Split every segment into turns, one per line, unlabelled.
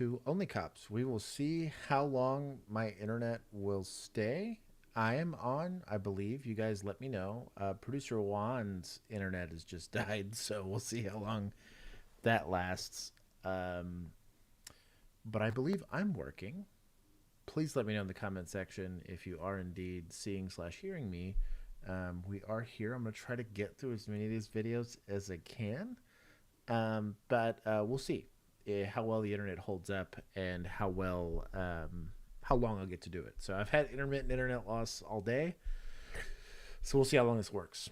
to OnlyCops. We will see how long my internet will stay. I am on, I believe. You guys let me know. Producer Juan's internet has just died, so we'll see how long that lasts. But I believe I'm working. Please let me know in the comment section if you are indeed seeing/hearing me. We are here. I'm going to try to get through as many of these videos as I can. But we'll see how well the internet holds up and how long I'll get to do it. So I've had intermittent internet loss all day. So we'll see how long this works.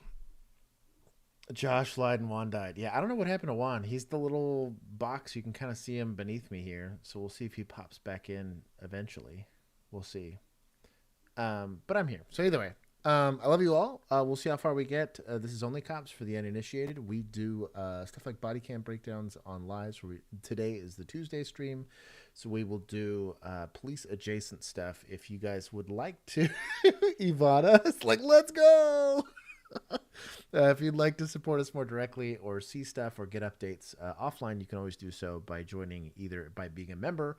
Josh lied and Juan died. Yeah, I don't know what happened to Juan. He's the little box. You can kind of see him beneath me here. So we'll see if he pops back in eventually. We'll see. But I'm here. So either way, I love you all. We'll see how far we get. This is OnlyCops for the uninitiated. We do stuff like body cam breakdowns on lives. Today is the Tuesday stream. So we will do police adjacent stuff. If you guys would like to, Ivana, it's like, let's go. If you'd like to support us more directly or see stuff or get updates offline, you can always do so by joining, either by being a member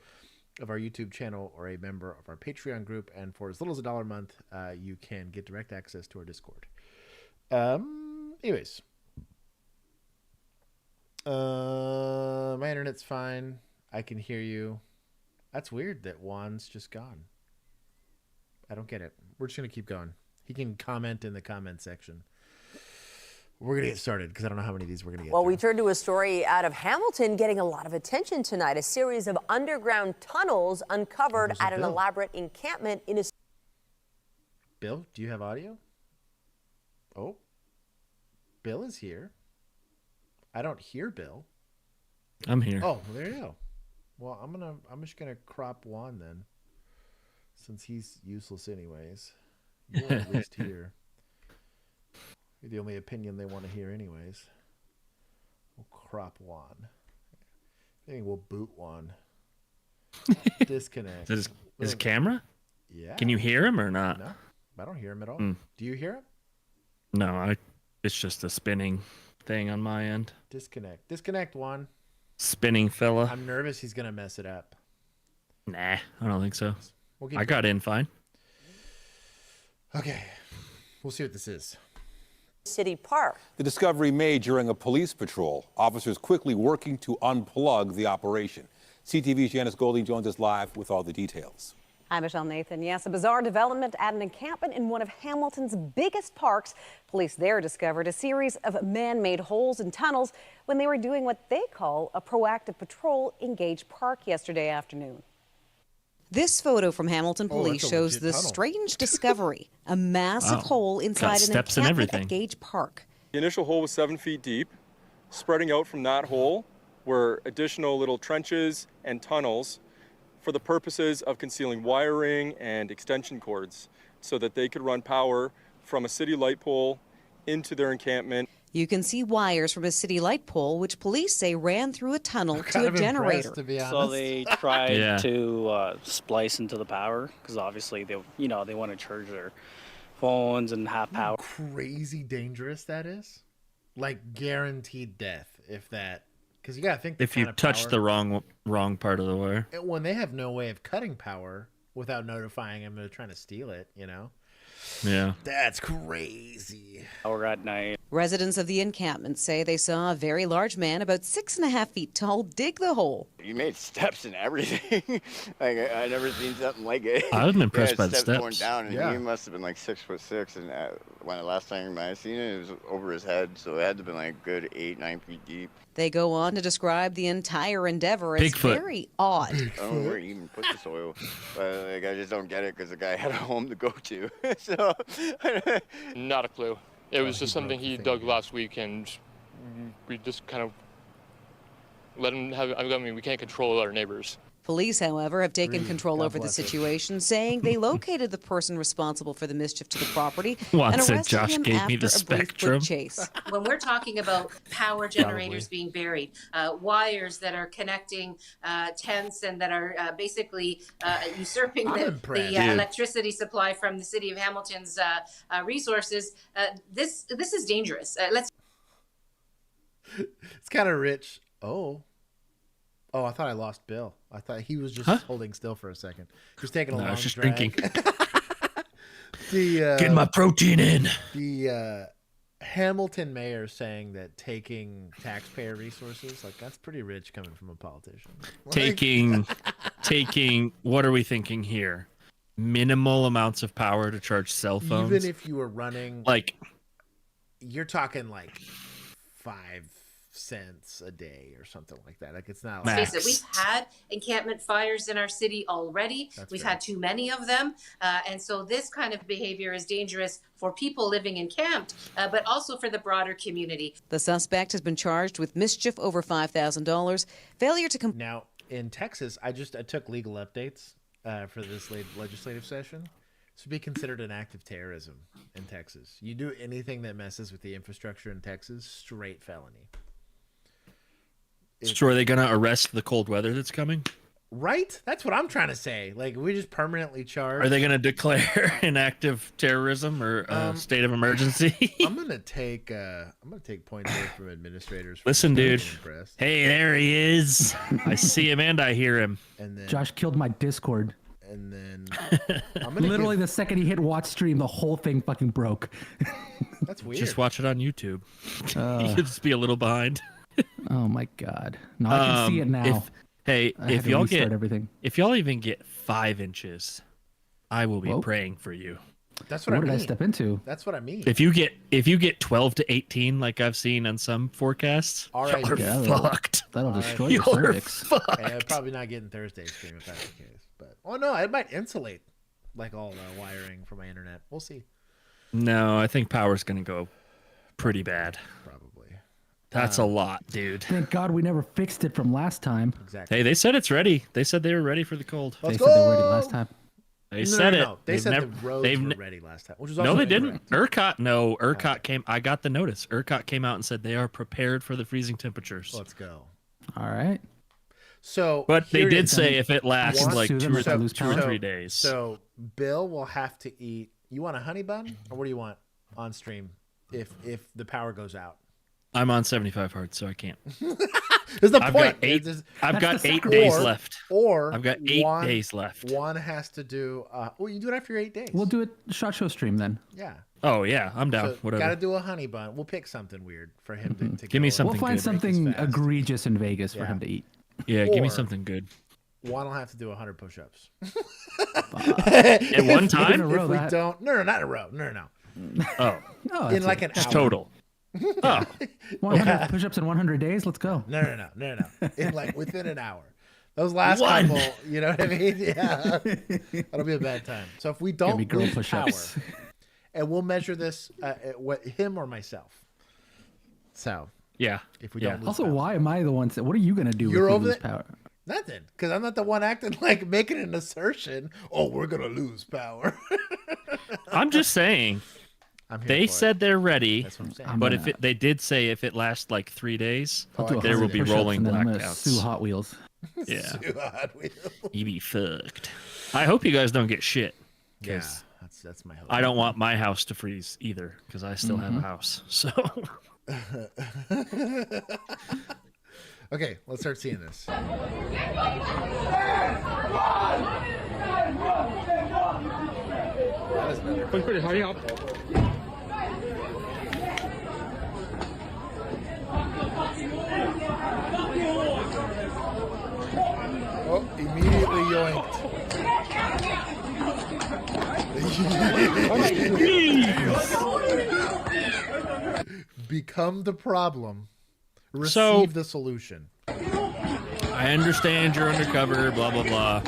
of our YouTube channel or a member of our Patreon group. And for as little as $1 a month, you can get direct access to our Discord. Anyways, my internet's fine. I can hear you. That's weird that Juan's just gone. I don't get it. We're just going to keep going. He can comment in the comment section. We're going to get started because I don't know how many of these we're going to get
Well,
through.
we turn to a story out of Hamilton getting a lot of attention tonight. A series of underground tunnels uncovered at an elaborate encampment in a...
Bill, do you have audio? Oh, Bill is here. I don't hear Bill.
I'm here.
Oh, well, there you go. Well, I'm just gonna crop Juan then, since he's useless anyways. You're at least here. You're the only opinion they want to hear anyways. We'll crop Juan. I think we'll boot Juan. Disconnect.
Is his camera?
Yeah.
Can you hear him or not?
No, I don't hear him at all. Do you hear him?
No, it's just a spinning thing on my end.
Disconnect. Disconnect, Juan.
Spinning fella.
I'm nervous he's gonna mess it up.
Nah, I don't think so.
We'll
I got in fine.
Okay. We'll see what this is.
City Park.
The discovery made during a police patrol. Officers quickly working to unplug the operation. CTV's Janice Golding joins us live with all the details.
Hi, Michelle Nathan. Yes, a bizarre development at an encampment in one of Hamilton's biggest parks. Police there discovered a series of man-made holes and tunnels when they were doing what they call a proactive patrol in Gage Park yesterday afternoon. This photo from Hamilton Police shows the strange discovery, a massive hole inside an encampment at Gage Park.
The initial hole was 7 feet deep. Spreading out from that hole were additional little trenches and tunnels for the purposes of concealing wiring and extension cords so that they could run power from a city light pole into their encampment.
You can see wires from a city light pole, which police say ran through a tunnel to a generator.
So they tried to splice into the power because obviously they want to charge their phones and have power.
Crazy dangerous that is. Like guaranteed death if that. Because you gotta think
if you touch the wrong part of the wire.
When they have no way of cutting power without notifying them they're trying to steal it, you know.
Yeah.
That's crazy.
Hour at night.
Residents of the encampment say they saw a very large man, about 6.5 feet tall, dig the hole.
He made steps and everything. Like I never seen something like it.
I'm impressed by the
steps going
steps.
down, and he must have been like 6'6", and when the last time I seen it, it was over his head, so it had to have been like good 8-9 feet deep.
They go on to describe the entire endeavor as very odd.
I don't know where he even put the soil, but like, I just don't get it because the guy had a home to go to. So
Not a clue. It was just something he dug last week, and we just kind of let him have. I mean, we can't control our neighbors.
Police, however, have taken control over the situation, saying they located the person responsible for the mischief to the property and arrested
Josh
him
gave
after
me the
a brief
spectrum.
foot chase.
When we're talking about power generators being buried, wires that are connecting tents and that are basically usurping the electricity supply from the city of Hamilton's resources, this is dangerous.
It's kind of rich. Oh. Oh, I thought I lost Bill. I thought he was just holding still for a second. He was taking a long
I was just
drag.
drinking.
Get
my protein in.
The Hamilton mayor saying that taking taxpayer resources, like that's pretty rich coming from a politician.
Taking, what are we thinking here? Minimal amounts of power to charge cell phones.
Even if you were running,
like,
you're talking like 5 cents a day or something like that. Like it's not.
Let's face it, we've had encampment fires in our city already. We've had too many of them, and so this kind of behavior is dangerous for people living encamped, but also for the broader community.
The suspect has been charged with mischief over $5,000, failure to
Now in Texas, I took legal updates for this legislative session. This would be considered an act of terrorism in Texas. You do anything that messes with the infrastructure in Texas, straight felony.
So are they going to arrest the cold weather that's coming?
Right? That's what I'm trying to say. Like, we just permanently charge.
Are they going to declare an act of terrorism or a state of emergency?
I'm gonna take points away from administrators.
Listen, dude. Hey, there he is. I see him and I hear him.
And then
Josh killed my Discord.
And then
I'm gonna literally the second he hit watch stream, the whole thing fucking broke.
That's weird.
Just watch it on YouTube. You'll just be a little behind.
Oh my god! No, I can see it now.
If y'all get everything, if y'all even get 5 inches, I will be praying for you.
That's what I mean.
What did I step into?
That's what I mean.
If you get 12 to 18, like I've seen on some forecasts,
all right,
you're fucked.
That'll destroy your cervix.
I'm probably not getting Thursday's stream if that's the case. But no, it might insulate like all the wiring for my internet. We'll see.
No, I think power's gonna go pretty bad.
Probably.
That's a lot, dude.
Thank God we never fixed it from last time.
Exactly.
Hey, they said it's ready. They said they were ready for the cold.
They said they were ready last time.
They said it.
They said the roads were ready last time. Which was also
no, they didn't. ERCOT came. I got the notice. ERCOT came out and said they are prepared for the freezing temperatures.
Let's go.
All right.
So,
but they did say if it lasts like 2 or 3 days.
So Bill will have to eat. You want a honey bun, or what do you want on stream if the power goes out?
I'm on 75 hard, so I can't.
There's the point.
I've got 8 days left.
Or
I've got 8 days left.
One has to do. Well, you do it after your 8 days.
We'll do it shot show stream then.
Yeah.
Oh yeah, I'm down.
So
whatever.
Got to do a honey bun. We'll pick something weird for him to
give me something.
We'll find something egregious in Vegas for him to eat.
Yeah, give me something good.
Juan will have to do 100 push-ups.
At one time?
If we don't, no, not in a row. No.
Oh,
in like an hour.
Total. Oh,
100 push-ups in 100 days. Let's go.
No. In like within an hour. Those last couple, you know what I mean? Yeah, that'll be a bad time. So if we don't lose power, and we'll measure this, him or myself. So
yeah,
if we don't lose
also,
power.
why am I the one? What are you gonna do?
You're
if
over
lose
it.
Power?
Nothing, because I'm not the one acting like making an assertion. Oh, we're gonna lose power.
I'm just saying. They said they're ready, but they did say if it lasts like 3 days, there will be rolling blackouts.
Sue Hot Wheels.
Yeah,
Sue Hot Wheels.
You be fucked. I hope you guys don't get shit.
Yeah, that's my hope.
I don't want my house to freeze either because I still have a house. So.
Okay, let's start seeing this.
Hurry up.
Oh, immediately yoinked. Become the problem. Receive the solution.
I understand you're undercover, blah, blah, blah.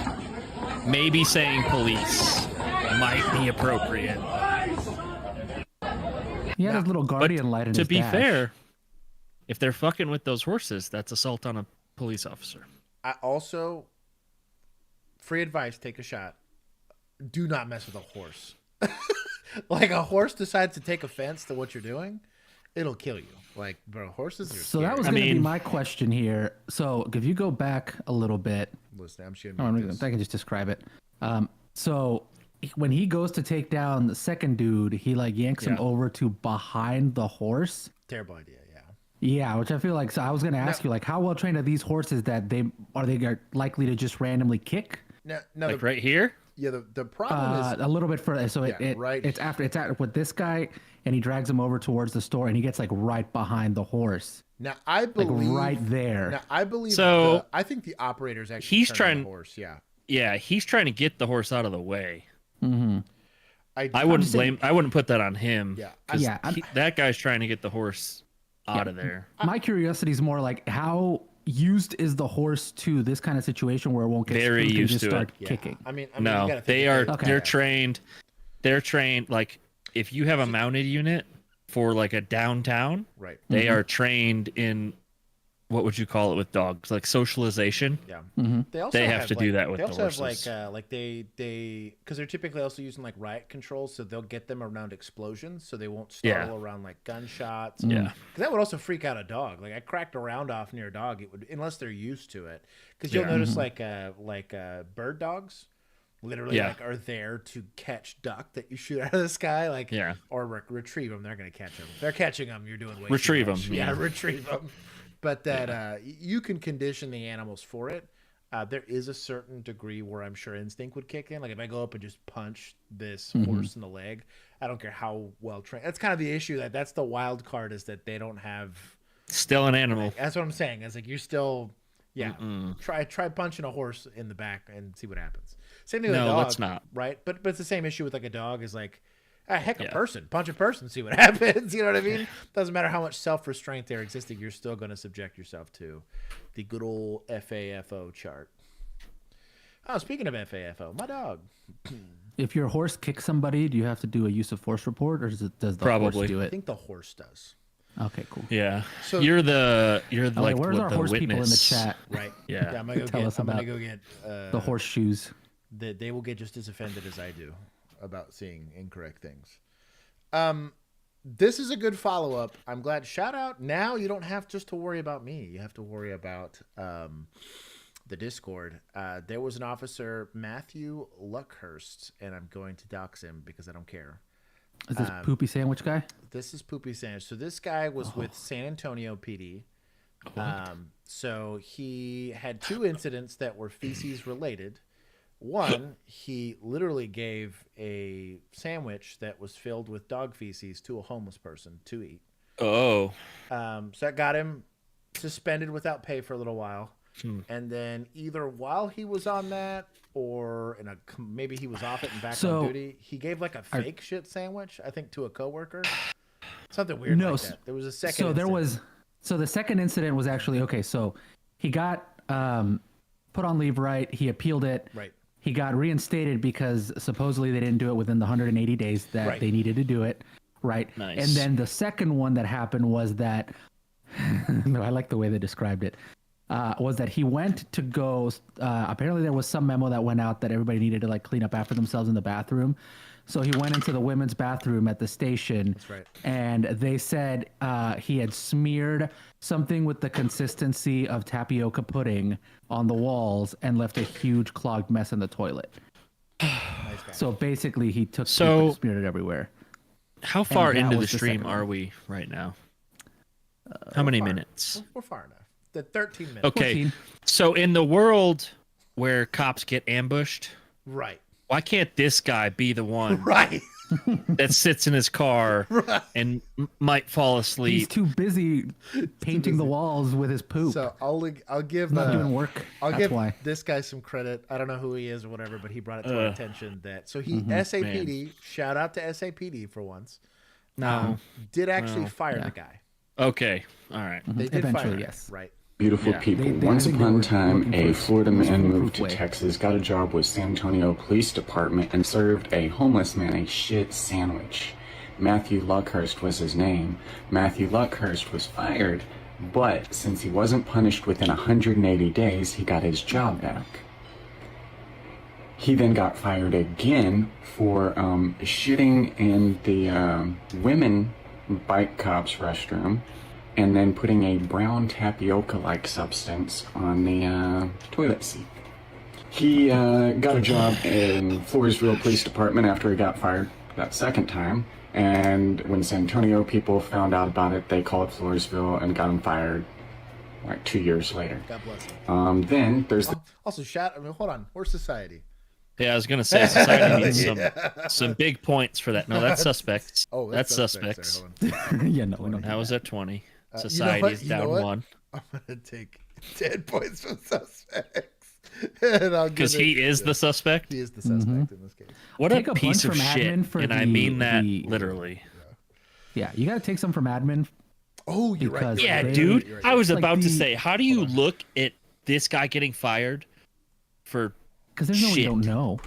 Maybe saying police might be appropriate.
He had his little guardian light in his
To be
dash.
fair, if they're fucking with those horses, that's assault on a police officer.
I also, free advice, take a shot. Do not mess with a horse. Like a horse decides to take offense to what you're doing, it'll kill you. Like, bro, horses are
So
scary.
that was going to be my question here. So if you go back a little bit,
listen, I'm sure
I can just describe it. So when he goes to take down the second dude, he like yanks him over to behind the horse.
Terrible idea, yeah.
Yeah, which I feel like. So I was going to ask you, like, how well trained are these horses that they are likely to just randomly kick?
No,
like right here.
Yeah, the problem is
a little bit further. So
right.
It's after with this guy, and he drags him over towards the store, and he gets like right behind the horse.
Now I believe
right there.
Now I believe.
So
I think the operator's actually turning the horse. Yeah.
Yeah, he's trying to get the horse out of the way.
Mm-hmm.
I wouldn't blame. I wouldn't put that on him.
Yeah.
That guy's trying to get the horse out of there.
My curiosity is more like how used is the horse to this kind of situation where it won't get
very
spooked
used
and just
to
start
it.
kicking.
I mean,
no, they are. Okay. They're trained. They're trained. Like if you have a mounted unit for like a downtown,
right?
They are trained in what would you call it with dogs? Like socialization.
Yeah.
Mm-hmm.
They have to do that with the horses.
They also have like they because they're typically also using like riot control, so they'll get them around explosions, so they won't startle around like gunshots.
Yeah.
Because that would also freak out a dog. Like I cracked a round off near a dog, it would, unless they're used to it. Because you'll notice like bird dogs. Literally, like are there to catch duck that you shoot out of the sky, like or retrieve them. They're gonna catch them. They're catching them. You're doing way
retrieve
too much.
them.
Yeah, retrieve them. But that you can condition the animals for it. There is a certain degree where I'm sure instinct would kick in. Like if I go up and just punch this horse in the leg, I don't care how well trained. That's kind of the issue. That's the wild card is that they don't have.
Still an animal.
Like, that's what I'm saying. It's like you're still, try punching a horse in the back and see what happens. Same thing with a dog. No, let's not. Right, but it's the same issue with like a dog. Is like. A person, punch a person, see what happens. You know what I mean? Doesn't matter how much self-restraint there existing, you're still going to subject yourself to the good old FAFO chart. Oh, speaking of FAFO, my dog.
If your horse kicks somebody, do you have to do a use of force report, or does the horse do it?
I think the horse does.
Okay, cool.
Yeah. So you're like
where's our horse
witness.
people in the chat?
Right.
Yeah.
I'm gonna go get
the horseshoes.
They will get just as offended as I do about seeing incorrect things. This is a good follow-up. I'm glad. Shout out. Now you don't have just to worry about me. You have to worry about the Discord. There was an officer, Matthew Luckhurst, and I'm going to dox him because I don't care.
Is this Poopy Sandwich guy?
This is Poopy Sandwich. So this guy was with San Antonio PD. So he had 2 incidents that were feces related. One, he literally gave a sandwich that was filled with dog feces to a homeless person to eat.
Oh.
So that got him suspended without pay for a little while. And then either while he was on that or maybe he was off it and back on duty, he gave like a fake shit sandwich, I think, to a coworker. Something weird like that. There was a second incident.
So the second incident was actually, okay, so he got put on leave, right? He appealed it.
Right.
He got reinstated because supposedly they didn't do it within the 180 days that they needed to do it, right?
Nice.
And then the second one that happened was that, I like the way they described it, was that he went to go, apparently there was some memo that went out that everybody needed to like clean up after themselves in the bathroom. So he went into the women's bathroom at the station.
That's right.
And they said he had smeared something with the consistency of tapioca pudding on the walls and left a huge clogged mess in the toilet. So basically he smeared it everywhere.
How far into the stream are we right now? How many minutes?
We're far enough. The 13 minutes.
Okay.
14.
So in the world where cops get ambushed,
right?
Why can't this guy be the one
right
that sits in his car and might fall asleep?
He's too busy painting the walls with his poop.
So I'll give
not doing work.
I'll give this guy some credit. I don't know who he is or whatever, but he brought it to our attention that he SAPD, shout out to SAPD for once. Did actually fire the guy.
Okay. All right.
They did
eventually,
fire
yes.
Right.
Beautiful people. Once upon a time, a Florida man moved to Texas, got a job with San Antonio Police Department, and served a homeless man a shit sandwich. Matthew Luckhurst was his name. Matthew Luckhurst was fired, but since he wasn't punished within 180 days, he got his job back. He then got fired again for shitting in the women bike cops' restroom, and then putting a brown tapioca-like substance on the toilet seat. He got a job in Floresville Police Department after he got fired that second time, And when San Antonio people found out about it, they called Floresville and got him fired like 2 years later.
God bless him.
Then there's
also hold on. Where's society?
Yeah, I was gonna say society needs some big points for that. No, that's suspects.
Oh,
that's suspects.
Yeah, no, we don't.
That was at 20. Society is down 1.
I'm gonna take 10 points from suspects, and I'll
because he is the suspect.
He is the suspect in this case.
What a piece of shit, and I mean that literally.
Yeah, you got to take some from admin.
Oh, you're right.
Yeah, dude. I was about to say, how do you look at this guy getting fired for?
Because there's no one you don't know.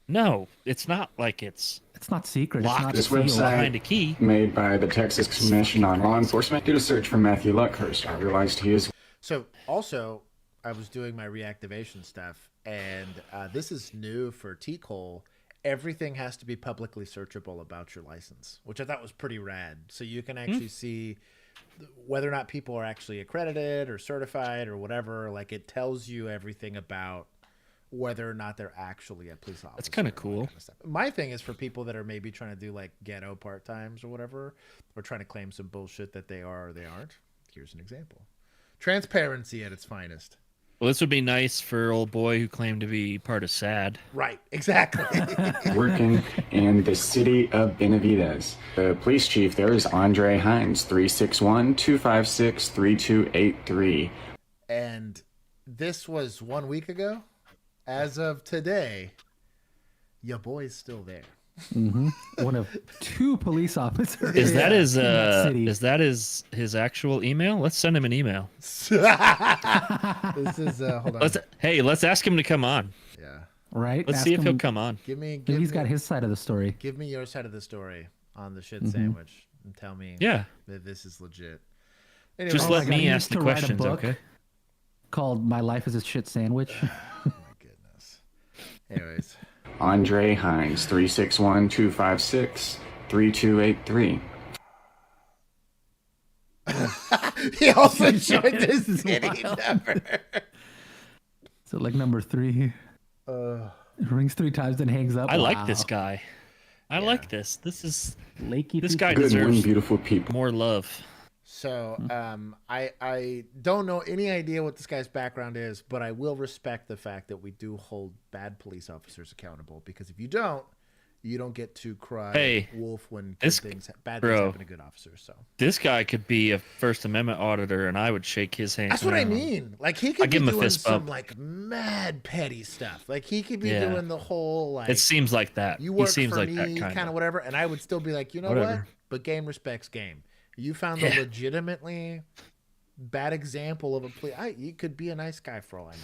No, it's not like it's
not secret.
Locked.
It's not
this
sealed.
website
a key.
Made by the Texas Commission on Law Enforcement did a search for Matthew Luckhurst. I realized he is.
So also, I was doing my reactivation stuff, and this is new for T-Cole. Everything has to be publicly searchable about your license, which I thought was pretty rad. So you can actually see whether or not people are actually accredited or certified or whatever. Like, it tells you everything about whether or not they're actually a police officer.
That's kind of cool.
My thing is for people that are maybe trying to do like ghetto part-times or whatever, or trying to claim some bullshit that they are or they aren't. Here's an example. Transparency at its finest.
Well, this would be nice for old boy who claimed to be part of SAD.
Right, exactly.
Working in the city of Benavides. The police chief there is Andre Hines, 361-256-3283.
And this was 1 week ago. As of today, your boy's still there.
One of 2 police officers.
Is that his? Is that his actual email? Let's send him an email.
This is hold on.
Let's ask him to come on.
Yeah.
Right.
Let's see if he'll come on.
He's got his side of the story.
Give me your side of the story on the shit sandwich and tell me.
Yeah.
That this is legit. Anyway,
just let me ask the questions, okay?
Called "My Life is a Shit Sandwich."
Oh my goodness. Anyways.
Andre Hines, 361-256-3283.
He also joined this city number.
So like number 3. It rings 3 times, then hangs up.
I like this guy. I like this. This is
Lakey.
This guy
Good
deserves
one, beautiful people.
more love.
So I don't know any idea what this guy's background is, but I will respect the fact that we do hold bad police officers accountable, because if you don't get to cry wolf when bad things happen to good officers. So
this guy could be a First Amendment auditor, and I would shake his hand.
That's what I mean. Like, he could be
give him a
doing
fist
some
bump.
like mad petty stuff. Like, he could be doing the whole like.
It seems like that.
You work
he seems
for
like
me,
that
kind of whatever, and I would still be like, you know what? But game respects game. You found a legitimately bad example of a police. He could be a nice guy for all I know.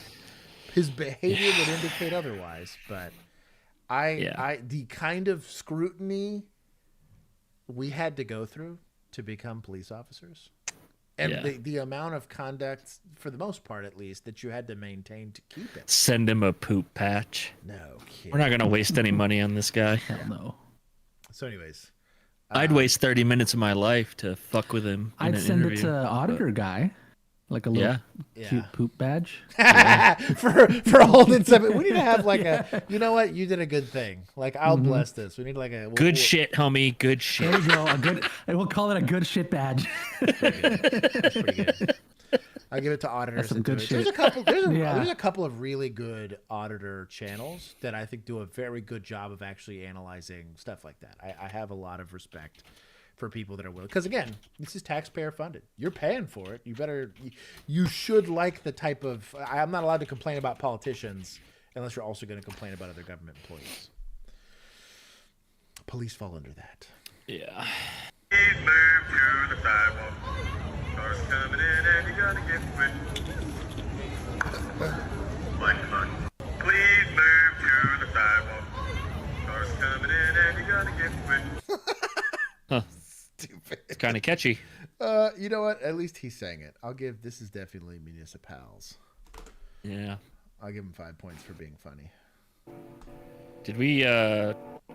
His behavior would indicate otherwise, but the kind of scrutiny we had to go through to become police officers, and the amount of conduct, for the most part at least, that you had to maintain to keep it.
Send him a poop patch.
No kidding.
We're not gonna waste any money on this guy.
Hell no.
So, anyways.
I'd waste 30 minutes of my life to fuck with him.
I'd send it to auditor guy, like a little cute poop badge
for holding something. We need to have like a. You know what? You did a good thing. Like, I'll bless this. We need like a
good shit, homie. Good shit.
There you go. A good. We'll call it a good shit badge.
That's pretty good. I'll give it to auditors.
That's some good shit.
There's a couple of really good auditor channels that I think do a very good job of actually analyzing stuff like that. I have a lot of respect for people that are willing, because again, this is taxpayer funded. You're paying for it. You should like the type of. I'm not allowed to complain about politicians unless you're also going to complain about other government employees. Police fall under that.
Yeah.
Please move to the sidewalk. Cars coming in and you gotta get quick. Please move to the sidewalk. Cars coming in and you gotta get quick.
Stupid.
It's kind of catchy.
You know what? At least he sang it. This is definitely Municipals.
Yeah.
I'll give him 5 points for being funny.
Did we,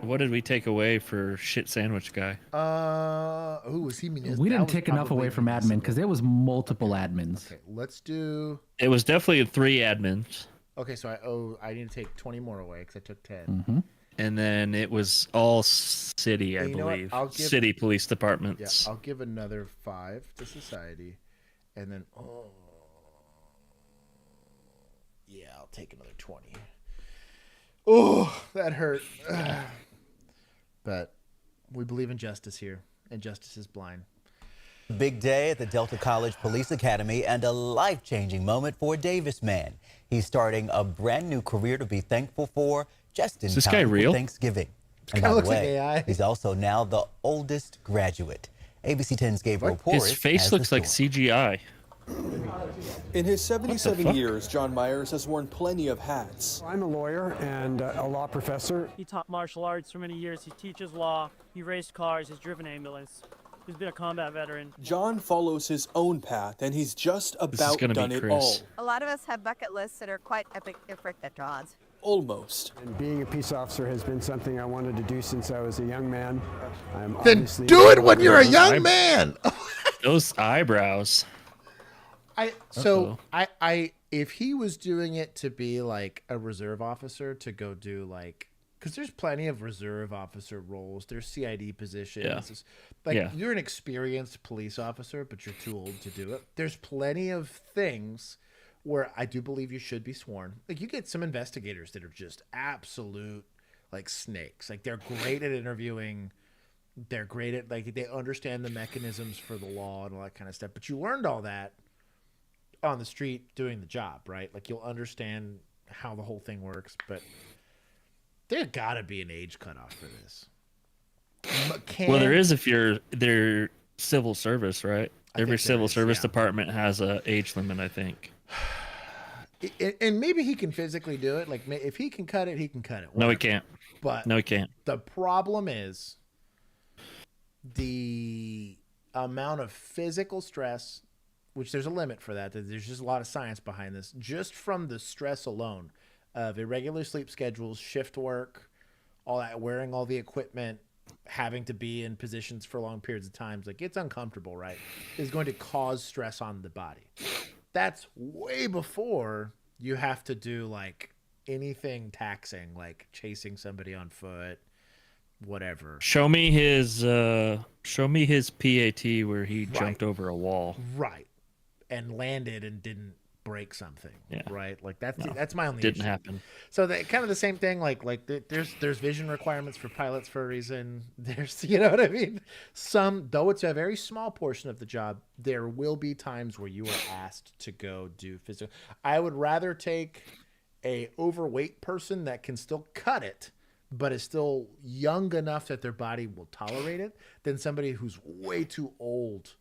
what did we take away for shit sandwich guy?
Was he municipal?
We didn't take enough away from admin, because there was multiple admins.
Okay, let's do.
It was definitely 3 admins.
Okay, so I need to take 20 more away because I took 10.
and then it was all city, I believe. City police departments.
Yeah, I'll give another 5 to society, and then yeah, I'll take another 20. Oh, that hurt. But we believe in justice here, and justice is blind.
Big day at the Delta College Police Academy and a life-changing moment for a Davis man. He's starting a brand new career to be thankful for just in time for Thanksgiving. And by the way, he's also now the oldest graduate. ABC 10's Gabriel Porras.
His face looks like CGI.
In his 77 years, John Myers has worn plenty of hats.
I'm a lawyer and a law professor.
He taught martial arts for many years. He teaches law. He raced cars. He's driven ambulance. He's been a combat veteran.
John follows his own path, and he's just about done it all.
A lot of us have bucket lists that are quite epic at odds.
Almost.
And being a peace officer has been something I wanted to do since I was a young man.
Then do it when you're a young man.
Those eyebrows.
If he was doing it to be like a reserve officer to go do like, because there's plenty of reserve officer roles. There's CID positions.
Yeah.
You're an experienced police officer, but you're too old to do it. There's plenty of things where I do believe you should be sworn. Like you get some investigators that are just absolute like snakes. Like they're great at interviewing. They're great at like they understand the mechanisms for the law and all that kind of stuff. But you learned all that on the street doing the job, right? Like you'll understand how the whole thing works, but there gotta be an age cutoff for this.
Well, there is if they're civil service, right? Every civil service department has a age limit, I think.
And maybe he can physically do it. Like if he can cut it, he can cut it. Whatever.
No, he can't.
But
no, he can't.
The problem is the amount of physical stress, which there's a limit for that. There's just a lot of science behind this. Just from the stress alone of irregular sleep schedules, shift work, all that, wearing all the equipment, having to be in positions for long periods of time, like it's uncomfortable, right? Is going to cause stress on the body. That's way before you have to do like anything taxing, like chasing somebody on foot, whatever.
Show me his PAT where he jumped over a wall.
Right. And landed and didn't break something.
Yeah.
Right. Like that's my only
didn't
issue.
happen.
So kind of the same thing. Like there's vision requirements for pilots for a reason. There's, you know what I mean? Though it's a very small portion of the job, there will be times where you are asked to go do physical. I would rather take a overweight person that can still cut it, but is still young enough that their body will tolerate it, than somebody who's way too old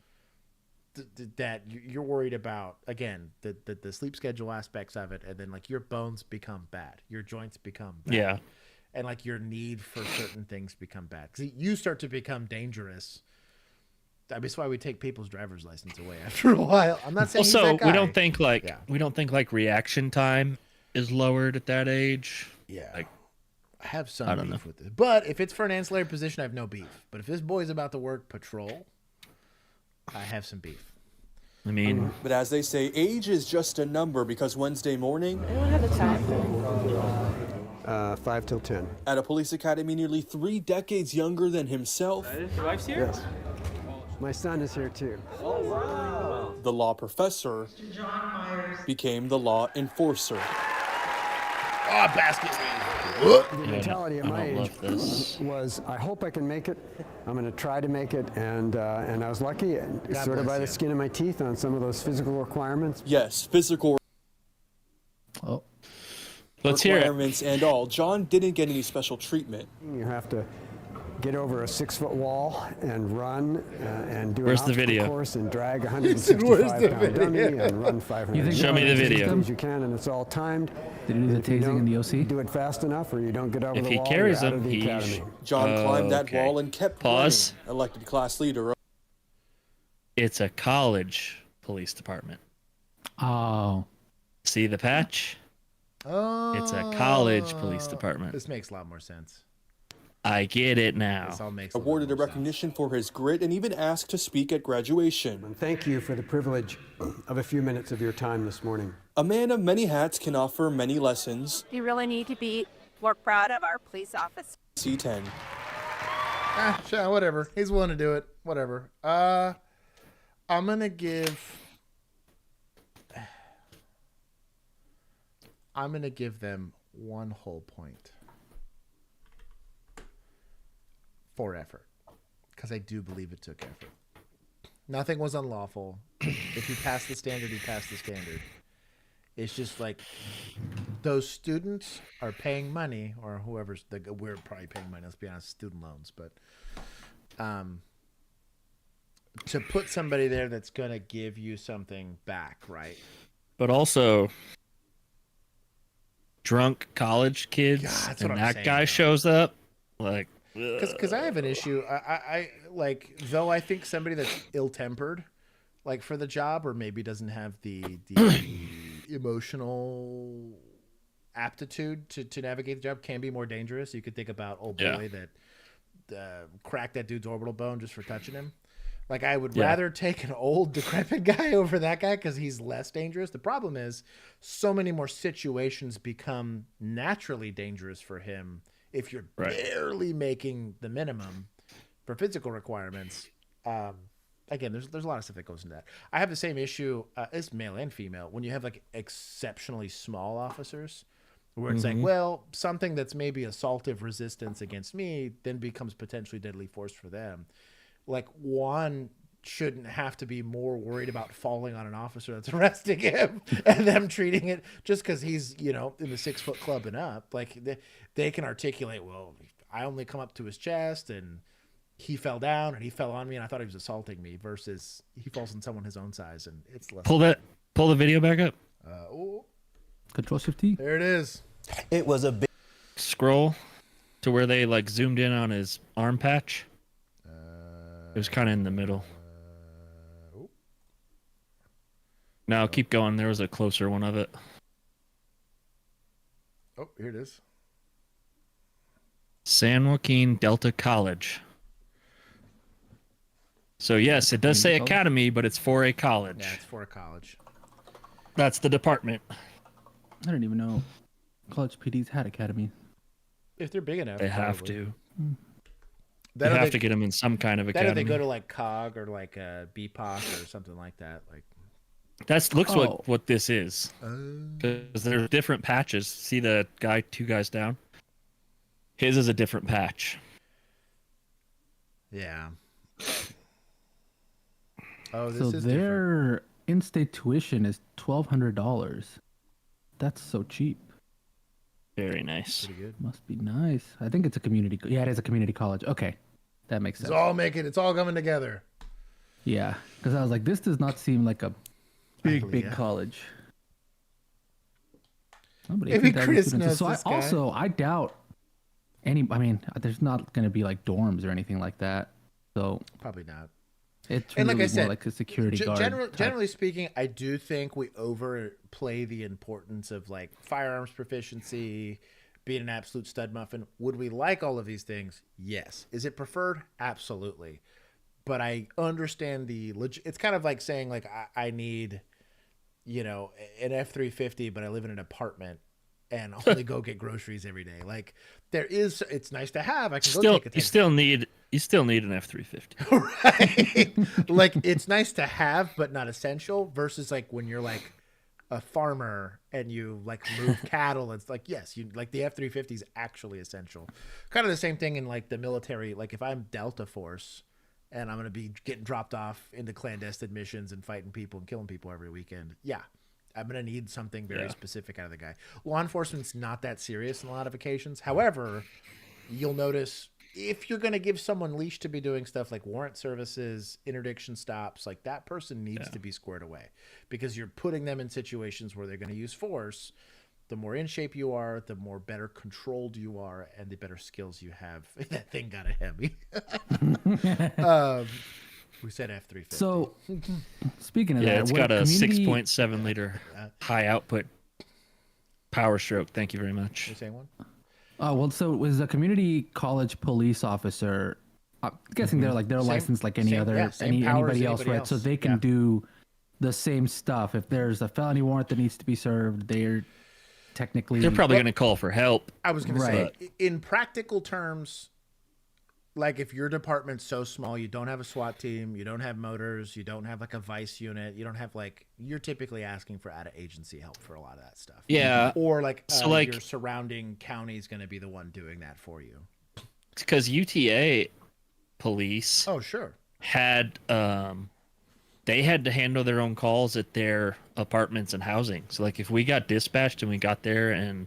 that you're worried about, again, the sleep schedule aspects of it, and then like your bones become bad, your joints become bad,
yeah,
and like your need for certain things become bad because you start to become dangerous. That's why we take people's driver's license away after a while. I'm not saying he's that guy.
we don't think like reaction time is lowered at that age.
Yeah,
like
I have some beef with it, but if it's for an ancillary position, I have no beef. But if this boy's about to work patrol, I have some beef.
I mean,
but as they say, age is just a number because Wednesday morning,
Anyone have the time?
5 till 10.
At a police academy nearly 3 decades younger than himself.
Your wife's here?
Yes. My son is here too.
Oh, wow. The law professor became the law enforcer.
Oh, basket.
The mentality at my age was, I hope I can make it. I'm going to try to make it, and I was lucky, sort of by the skin of my teeth on some of those physical requirements.
Yes, physical
let's hear it.
Requirements and all. John didn't get any special treatment.
You have to get over a 6-foot wall and run and do
Where's
an
the
obstacle
video?
course and drag a 165-pound dummy and run 500.
Show me the video.
As you can, and it's all timed.
Did he do the tasing in the OC?
Do it fast enough, or you don't get over
If
the
he
wall.
carries
you're out
him,
of the
he
academy.
John climbed that
okay.
wall and kept
Pause.
running. Elected class leader.
It's a college police department.
Oh.
See the patch?
Oh.
It's a college police department.
This makes a lot more sense.
I get it now.
This all makes
Awarded a recognition for his grit and even asked to speak at graduation.
And thank you for the privilege of a few minutes of your time this morning.
A man of many hats can offer many lessons.
You really need to be We're proud of our police officers.
C10.
Sure, whatever. He's willing to do it. Whatever. I'm gonna give them 1 whole point for effort, because I do believe it took effort. Nothing was unlawful. If you pass the standard, you pass the standard. It's just like those students are paying money, or we're probably paying money. Let's be honest, student loans, but to put somebody there that's gonna give you something back, right?
But also, drunk college kids, and that guy shows up, like.
Because I have an issue. I like, though I think somebody that's ill-tempered, like for the job, or maybe doesn't have the emotional aptitude to navigate the job, can be more dangerous. You could think about old boy that cracked that dude's orbital bone just for touching him. Like, I would rather take an old decrepit guy over that guy because he's less dangerous. The problem is so many more situations become naturally dangerous for him if you're barely making the minimum for physical requirements. Again, there's a lot of stuff that goes into that. I have the same issue as male and female when you have like exceptionally small officers, where it's like, well, something that's maybe assaultive resistance against me then becomes potentially deadly force for them. Like, one shouldn't have to be more worried about falling on an officer that's arresting him and them treating it just because he's, in the 6 foot club and up. Like, they can articulate, well, I only come up to his chest and he fell down and he fell on me and I thought he was assaulting me, versus he falls on someone his own size and it's less.
Pull the video back up.
Control-Shift-T.
There it is.
It was a big
scroll to where they like zoomed in on his arm patch. It was kind of in the middle. Now keep going. There was a closer one of it.
Oh, here it is.
San Joaquin Delta College. So yes, it does say academy, but it's for a college.
Yeah, it's for a college.
That's the department.
I didn't even know college PDs had academy.
If they're big enough,
they have to.
They
have to get them in some kind of academy.
They go to like COG or like a BPOC or something like that. Like,
that's what this is. Because there's different patches. See the guy 2 guys down? His is a different patch.
Yeah. Oh, this
so
is
their
different.
in-state tuition is $1,200. That's so cheap.
Very nice.
Pretty good.
Must be nice. I think it's a community. Yeah, it is a community college. Okay, that makes sense.
It's all coming together.
Yeah, because I was like, this does not seem like a big college.
Maybe Chris knows
so
this guy.
I doubt any. I mean, there's not going to be like dorms or anything like that. So
probably not.
It's
and
really
like I said,
more like a security guard.
Generally speaking, I do think we overplay the importance of like firearms proficiency, being an absolute stud muffin. Would we like all of these things? Yes. Is it preferred? Absolutely. But I understand it's kind of like saying like I need, an F-350, but I live in an apartment and only go get groceries every day. Like it's nice to have. I can go take a
You still need an F-350.
Right. Like, it's nice to have, but not essential, versus like when you're like a farmer and you like move cattle. It's like, yes, you like the F-350 is actually essential. Kind of the same thing in like the military. Like if I'm Delta Force and I'm going to be getting dropped off into clandestine missions and fighting people and killing people every weekend. Yeah. I'm going to need something very specific out of the guy. Law enforcement's not that serious in a lot of occasions. However, you'll notice if you're going to give someone leash to be doing stuff like warrant services, interdiction stops, like that person needs to be squared away, because you're putting them in situations where they're going to use force. The more in shape you are, the more better controlled you are, and the better skills you have. That thing got a Hemi. We said F-350.
So, speaking of that,
it's got a 6.7 liter high output power stroke. Thank you very much.
You saying one?
Well, so it was a community college police officer. I'm guessing they're licensed like anybody else, right? So they can do the same stuff. If there's a felony warrant that needs to be served, technically
they're probably going to call for help.
I was going to say, in practical terms, like if your department's so small, you don't have a SWAT team, you don't have motors, you don't have like a vice unit, you don't have like, you're typically asking for out-of-agency help for a lot of that stuff.
Yeah.
Or like,
so like
your surrounding county is going to be the one doing that for you.
Because UTA police had they had to handle their own calls at their apartments and housing. So like if we got dispatched and we got there and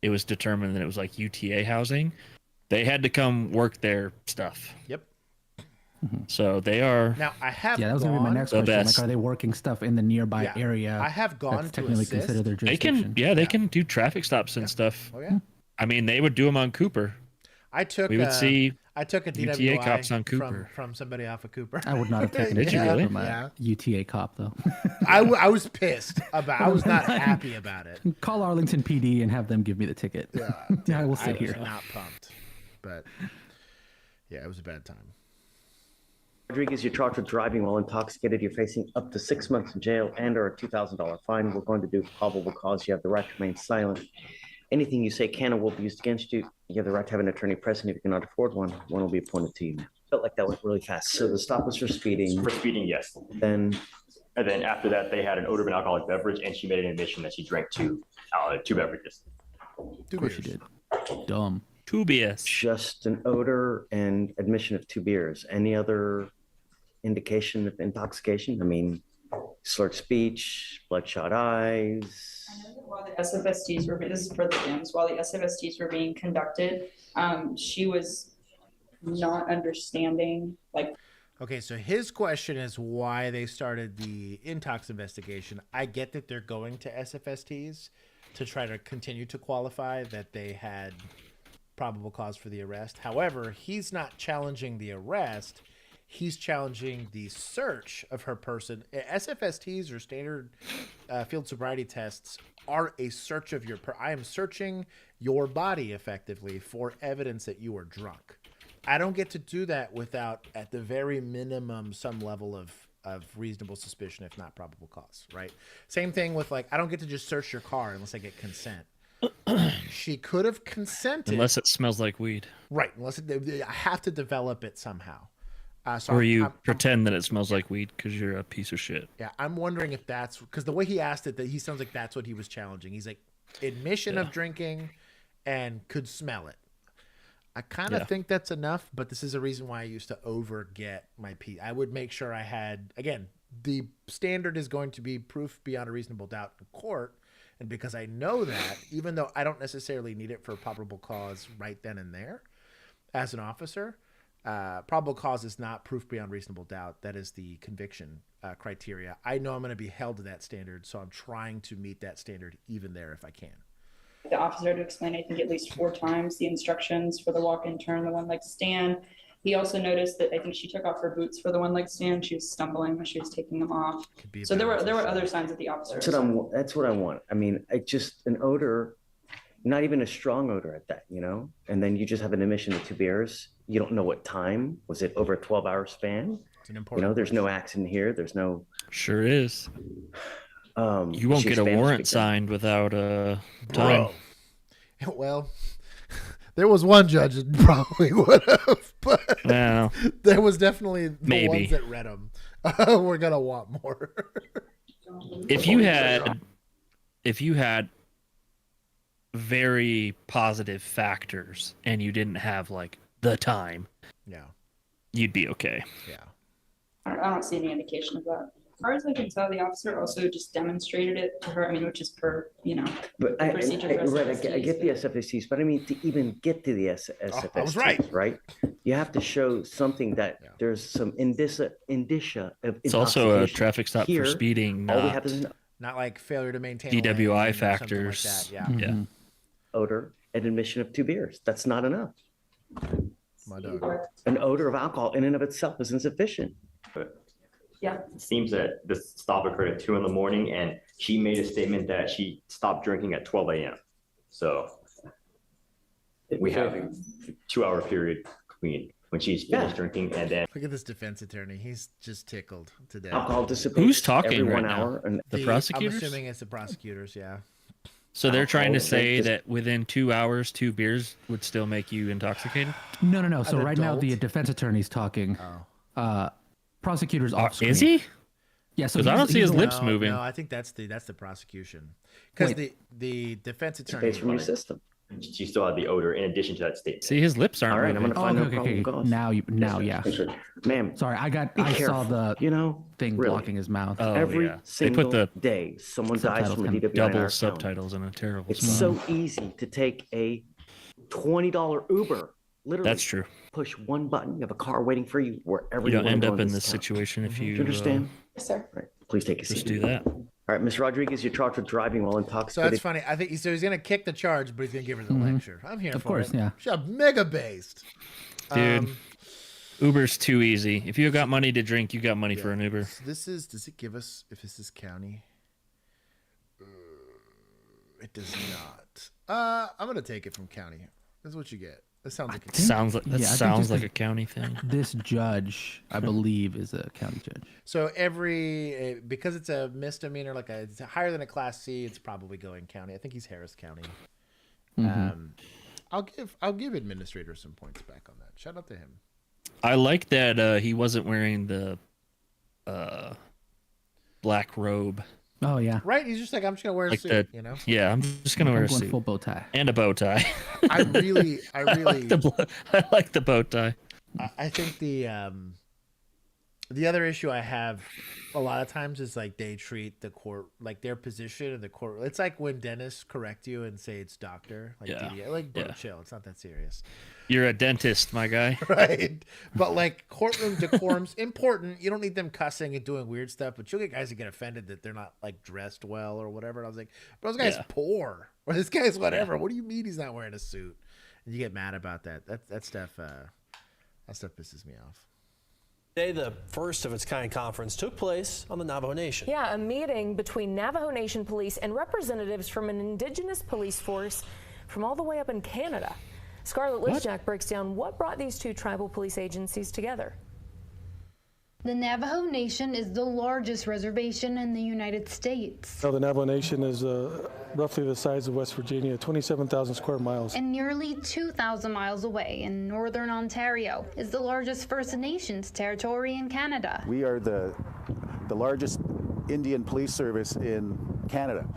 it was determined that it was like UTA housing, they had to come work their stuff.
Yep.
So they are
now. I have
that was gonna be my next question. Like, are they working stuff in the nearby area?
I have gone to
technically
assist.
consider their
They
jurisdiction.
can, they can do traffic stops and stuff.
Oh yeah.
I mean, they would do them on Cooper.
I took.
We would see.
I took a
UTA
DWI
cops on Cooper
from somebody off of Cooper.
I would not have taken it
really?
from a UTA cop though.
I was pissed about. I was not happy about it.
Call Arlington PD and have them give me the ticket. Yeah, I will sit here.
I was not pumped, but yeah, it was a bad time.
Rodriguez, you're charged with driving while intoxicated. You're facing up to 6 months in jail and/or a $2,000 fine. We're going to do probable cause. You have the right to remain silent. Anything you say can or will be used against you. You have the right to have an attorney present. If you cannot afford one, one will be appointed to you. Felt like that went really fast. So the stop was for speeding.
For speeding, yes.
Then,
and then after that, they had an odor of an alcoholic beverage, and she made an admission that she drank two beverages.
Of course she did. Dumb.
2 beers.
Just an odor and admission of 2 beers. Any other indication of intoxication? I mean, slurred speech, bloodshot eyes.
I know that while the SFSTs were, this is for the DIMS, while the SFSTs were being conducted, she was not understanding, like.
Okay, so his question is why they started the intox investigation. I get that they're going to SFSTs to try to continue to qualify that they had probable cause for the arrest. However, he's not challenging the arrest. He's challenging the search of her person. SFSTs or standard field sobriety tests are a search of your I am searching your body effectively for evidence that you are drunk. I don't get to do that without, at the very minimum, some level of reasonable suspicion, if not probable cause, right? Same thing with, like, I don't get to just search your car unless I get consent. She could have consented.
Unless it smells like weed.
Right. I have to develop it somehow. So
or you pretend that it smells like weed because you're a piece of shit.
Yeah, I'm wondering if that's because the way he asked it, that he sounds like that's what he was challenging. He's like, admission of drinking and could smell it. I kind of think that's enough, but this is a reason why I used to get my pee. I would make sure I had, again, the standard is going to be proof beyond a reasonable doubt in court. And because I know that, even though I don't necessarily need it for probable cause right then and there as an officer, probable cause is not proof beyond reasonable doubt. That is the conviction criteria. I know I'm going to be held to that standard, so I'm trying to meet that standard even there if I can.
The officer to explain, I think, at least 4 times the instructions for the walk-in turn, the one-leg stand. He also noticed that I think she took off her boots for the one-leg stand. She was stumbling when she was taking them off. So there were other signs that the officer.
That's what I want. I mean, just an odor, not even a strong odor at that, you know? And then you just have an admission of 2 beers. You don't know what time. Was it over a 12-hour span?
It's an important
there's no accident here. There's no.
Sure is. You won't get a warrant signed without a time.
Bro. Well, there was one judge that probably would have, but there was definitely the ones that read them. We're gonna want more.
If you had very positive factors and you didn't have like the time, you'd be okay.
Yeah,
I don't see any indication of that. As far as I can tell, the officer also just demonstrated it to her. I mean, which is per,
But I get the SFSTs, but I mean, to even get to the SFSTs,
I was right.
You have to show something that there's some indicia of intoxication.
It's also a traffic stop for speeding,
all we have is
not like failure to maintain
DWI factors.
Like that. Yeah.
Odor and admission of 2 beers. That's not enough.
My dog.
An odor of alcohol in and of itself is insufficient.
Yeah.
It seems that this stop occurred at 2 a.m. and she made a statement that she stopped drinking at 12 a.m. So we have a 2-hour period between when she's finished drinking and then.
Look at this defense attorney. He's just tickled to death.
Alcohol dissipates.
Who's talking
every
right
1 hour.
now? The prosecutors?
I'm assuming it's the prosecutors, yeah.
So they're trying to say that within 2 hours, 2 beers would still make you intoxicated?
No. So right now the defense attorney's talking. Prosecutor's off screen.
Is he?
Yeah. So
I don't see his lips moving.
No, I think that's the prosecution. Because the defense attorney.
It's from your system.
She still had the odor in addition to that statement.
See, his lips aren't.
All right,
moving.
I'm gonna find out probable cause.
Now, yeah.
Ma'am,
sorry, I saw the thing
really.
blocking his mouth.
Oh,
Every
yeah.
single
They put the
day, someone dies from a DWI.
double subtitles in a terrible
It's
spot.
so easy to take a $20 Uber. Literally,
That's true.
Push one button. You have a car waiting for you wherever
You don't
wanna
end
go
up in
this
this
town.
situation if you.
Do you understand?
Yes, sir.
Right. Please take a seat.
Just do that.
All right, Ms. Rodriguez, you're charged with driving while
So
intoxicated.
that's funny. I think so. He's gonna kick the charge, but he's gonna give her the lecture. I'm here
Of
for
course,
it.
yeah.
She's mega based,
Dude. Uber's too easy. If you got money to drink, you got money for an Uber.
So this is. Does it give us if this is county? It does not. I'm gonna take it from county. That's what you get. That sounds like
sounds like a county thing.
This judge, I believe, is a county judge.
So because it's a misdemeanor, it's higher than a class C, it's probably going county. I think he's Harris County. I'll give administrator some points back on that. Shout out to him.
I like that he wasn't wearing the black robe.
Oh yeah.
Right? He's just like, I'm just gonna wear a suit. You know?
Yeah, I'm just gonna wear a suit.
Full bow tie
and a bow tie.
I really
I like the bow tie.
I think the other issue I have a lot of times is they treat the court their position in the court. It's like when dentists correct you and say it's doctor, bro, chill. It's not that serious.
You're a dentist, my guy.
Right. But courtroom decorum's important. You don't need them cussing and doing weird stuff, but you'll get guys that get offended that they're not dressed well or whatever. And I was like, bro, this guy's poor. Or this guy's whatever. What do you mean he's not wearing a suit? And you get mad about that. That stuff pisses me off.
Today, the first of its kind conference took place on the Navajo Nation.
Yeah, a meeting between Navajo Nation police and representatives from an indigenous police force from all the way up in Canada. Scarlett Lipjack breaks down what brought these two tribal police agencies together.
The Navajo Nation is the largest reservation in the United States.
The Navajo Nation is roughly the size of West Virginia, 27,000 square miles.
And nearly 2,000 miles away in northern Ontario is the largest First Nations territory in Canada.
We are the largest Indian police service in Canada,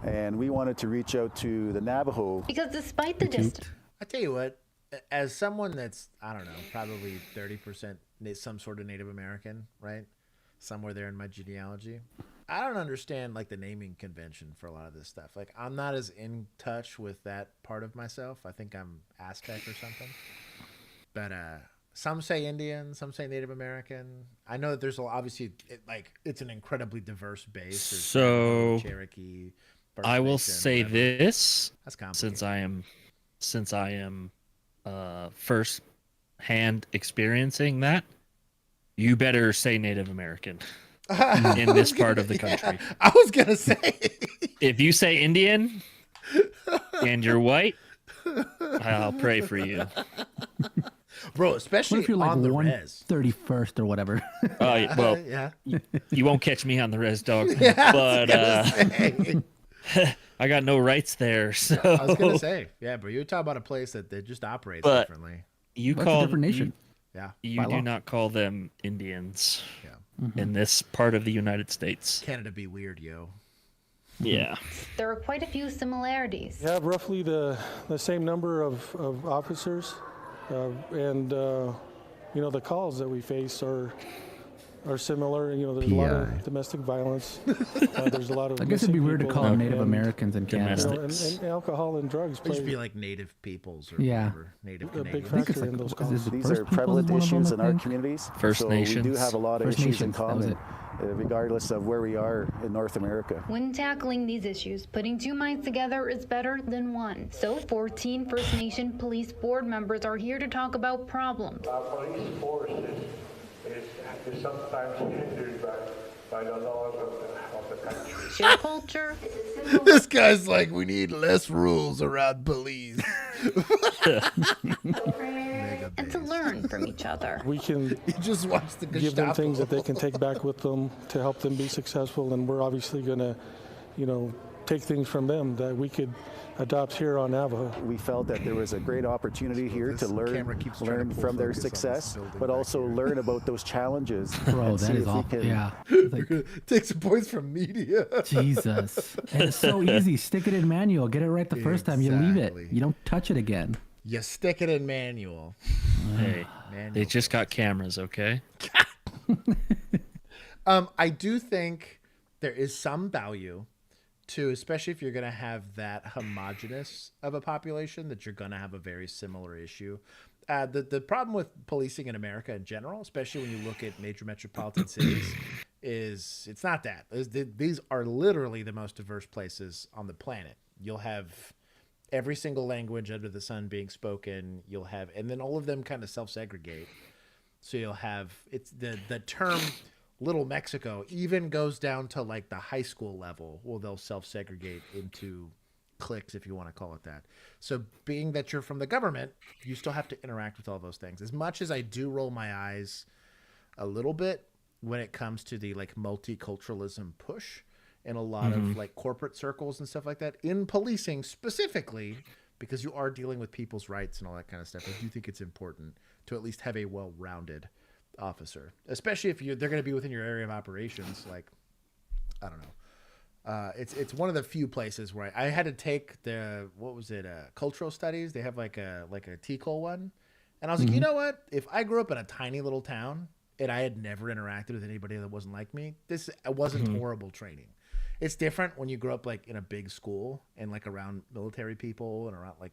and we wanted to reach out to the Navajo.
Because despite the distance...
I tell you what, as someone that's, I don't know, probably 30% some sort of Native American, right? Somewhere there in my genealogy. I don't understand the naming convention for a lot of this stuff. I'm not as in touch with that part of myself. I think I'm Aztec or something. But some say Indian, some say Native American. I know that there's obviously it's an incredibly diverse base. There's
So
Cherokee.
I will say this,
That's complicated.
since I am first hand experiencing that, you better say Native American in this part of the country.
Yeah, I was gonna say,
if you say Indian and you're white, I'll pray for you,
bro. Especially
what if you're
on the
131st or whatever.
Well,
yeah,
you won't catch me on the res, dog.
Yeah,
But I got no rights there. So
I was gonna say, yeah, but you're talking about a place that just operates differently.
You
That's
call
a different nation.
You do not call them Indians.
Yeah.
In this part of the United States.
Canada be weird, yo.
Yeah.
There are quite a few similarities.
We have roughly the same number of officers, and the calls that we face are similar. There's a lot of domestic violence. There's a lot of.
I guess it'd be weird to call them Native Americans in Canada.
And alcohol and drugs
They
play.
should be like Native peoples or
Yeah.
whatever. Native
a big
Canadians.
factor in those calls.
These are prevalent issues in our communities.
First
so
Nations.
we do have a lot of
First
issues in
Nations, that was
common, regardless of where we are in North America.
When tackling these issues, putting two minds together is better than one. So 14 First Nation police board members are here to talk about problems.
Our police force is sometimes hindered by the laws of the country.
Share culture.
This guy's like, we need less rules around police.
And to learn from each other.
We can
He just wants to
give them things that they can take back with them to help them be successful, and we're obviously going to, take things from them that we could adopt here on Navajo.
We felt that there was a great opportunity here to learn from their success, but also learn about those challenges.
Bro, that is awful. Yeah.
Take some points from media.
Jesus. And it's so easy. Stick it in manual. Get it right the first time. You leave it. You don't touch it again.
You stick it in manual.
Hey, they just got cameras, okay?
I do think there is some value to, especially if you're going to have that homogenous of a population, that you're going to have a very similar issue. The problem with policing in America in general, especially when you look at major metropolitan cities, is it's not that. These are literally the most diverse places on the planet. You'll have every single language under the sun being spoken. You'll have, and then all of them kind of self-segregate. So you'll have, it's the term Little Mexico even goes down to like the high school level. Well, they'll self-segregate into cliques, if you want to call it that. So being that you're from the government, you still have to interact with all those things. As much as I do roll my eyes a little bit when it comes to the like multiculturalism push in a lot of like corporate circles and stuff like that, in policing specifically, because you are dealing with people's rights and all that kind of stuff, I do think it's important to at least have a well-rounded officer, especially if they're going to be within your area of operations. Like, I don't know. It's one of the few places where I had to take cultural studies. They have like a TCOL one. And I was like, you know what? If I grew up in a tiny little town and I had never interacted with anybody that wasn't like me, this wasn't horrible training. It's different when you grow up like in a big school and like around military people and around like,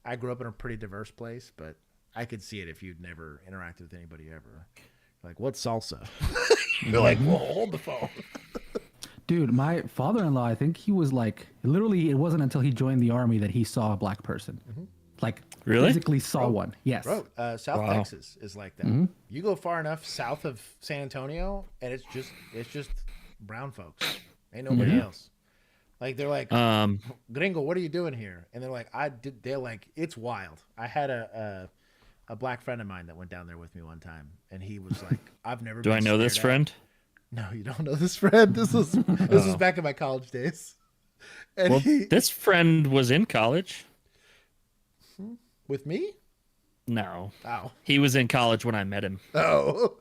I grew up in a pretty diverse place, but I could see it if you'd never interacted with anybody ever. Like, what's salsa? You're like, well, hold the phone.
Dude, my father-in-law, I think he was like, literally, it wasn't until he joined the army that he saw a black person. Like, physically saw one. Yes.
Bro, South Texas is like that. You go far enough south of San Antonio, and it's just brown folks. Ain't nobody else. Like, they're like, Gringo, what are you doing here? And they're like, they're like, it's wild. I had a black friend of mine that went down there with me one time, and he was like, I've never
Do I know this friend?
No, you don't know this friend. This was back in my college days. And
this friend was in college.
With me?
No.
Oh.
He was in college when I met him.
Oh.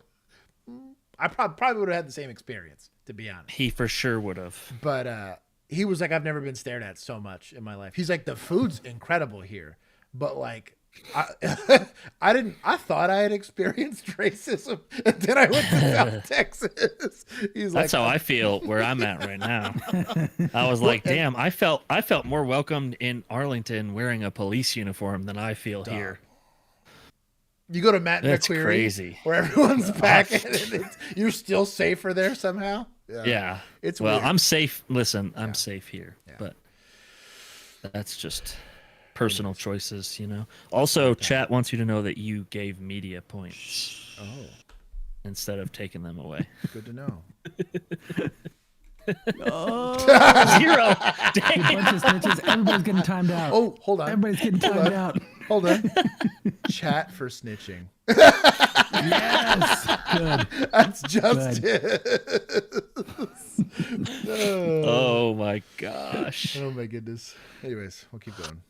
I probably would have had the same experience, to be honest.
He for sure would have.
But he was like, I've never been stared at so much in my life. He's like, the food's incredible here, but like, I thought I had experienced racism, and then I went to South Texas.
That's how I feel where I'm at right now. I was like, damn, I felt more welcomed in Arlington wearing a police uniform than I feel here.
You go to Matt
That's
McQuarrie,
crazy.
where everyone's packing, and you're still safer there somehow.
Yeah.
It's
well,
weird.
I'm safe. Listen, I'm safe here, but that's just personal choices, you know. Also, chat wants you to know that you gave media points. Instead of taking them away.
Good to know.
Zero.
Damn. Bunch of snitches. Everybody's getting timed out.
Oh, hold on.
Everybody's getting timed out.
Hold on. Chat for snitching.
Yes. Good.
That's justice.
Oh my gosh.
Oh my goodness. Anyways, we'll keep going.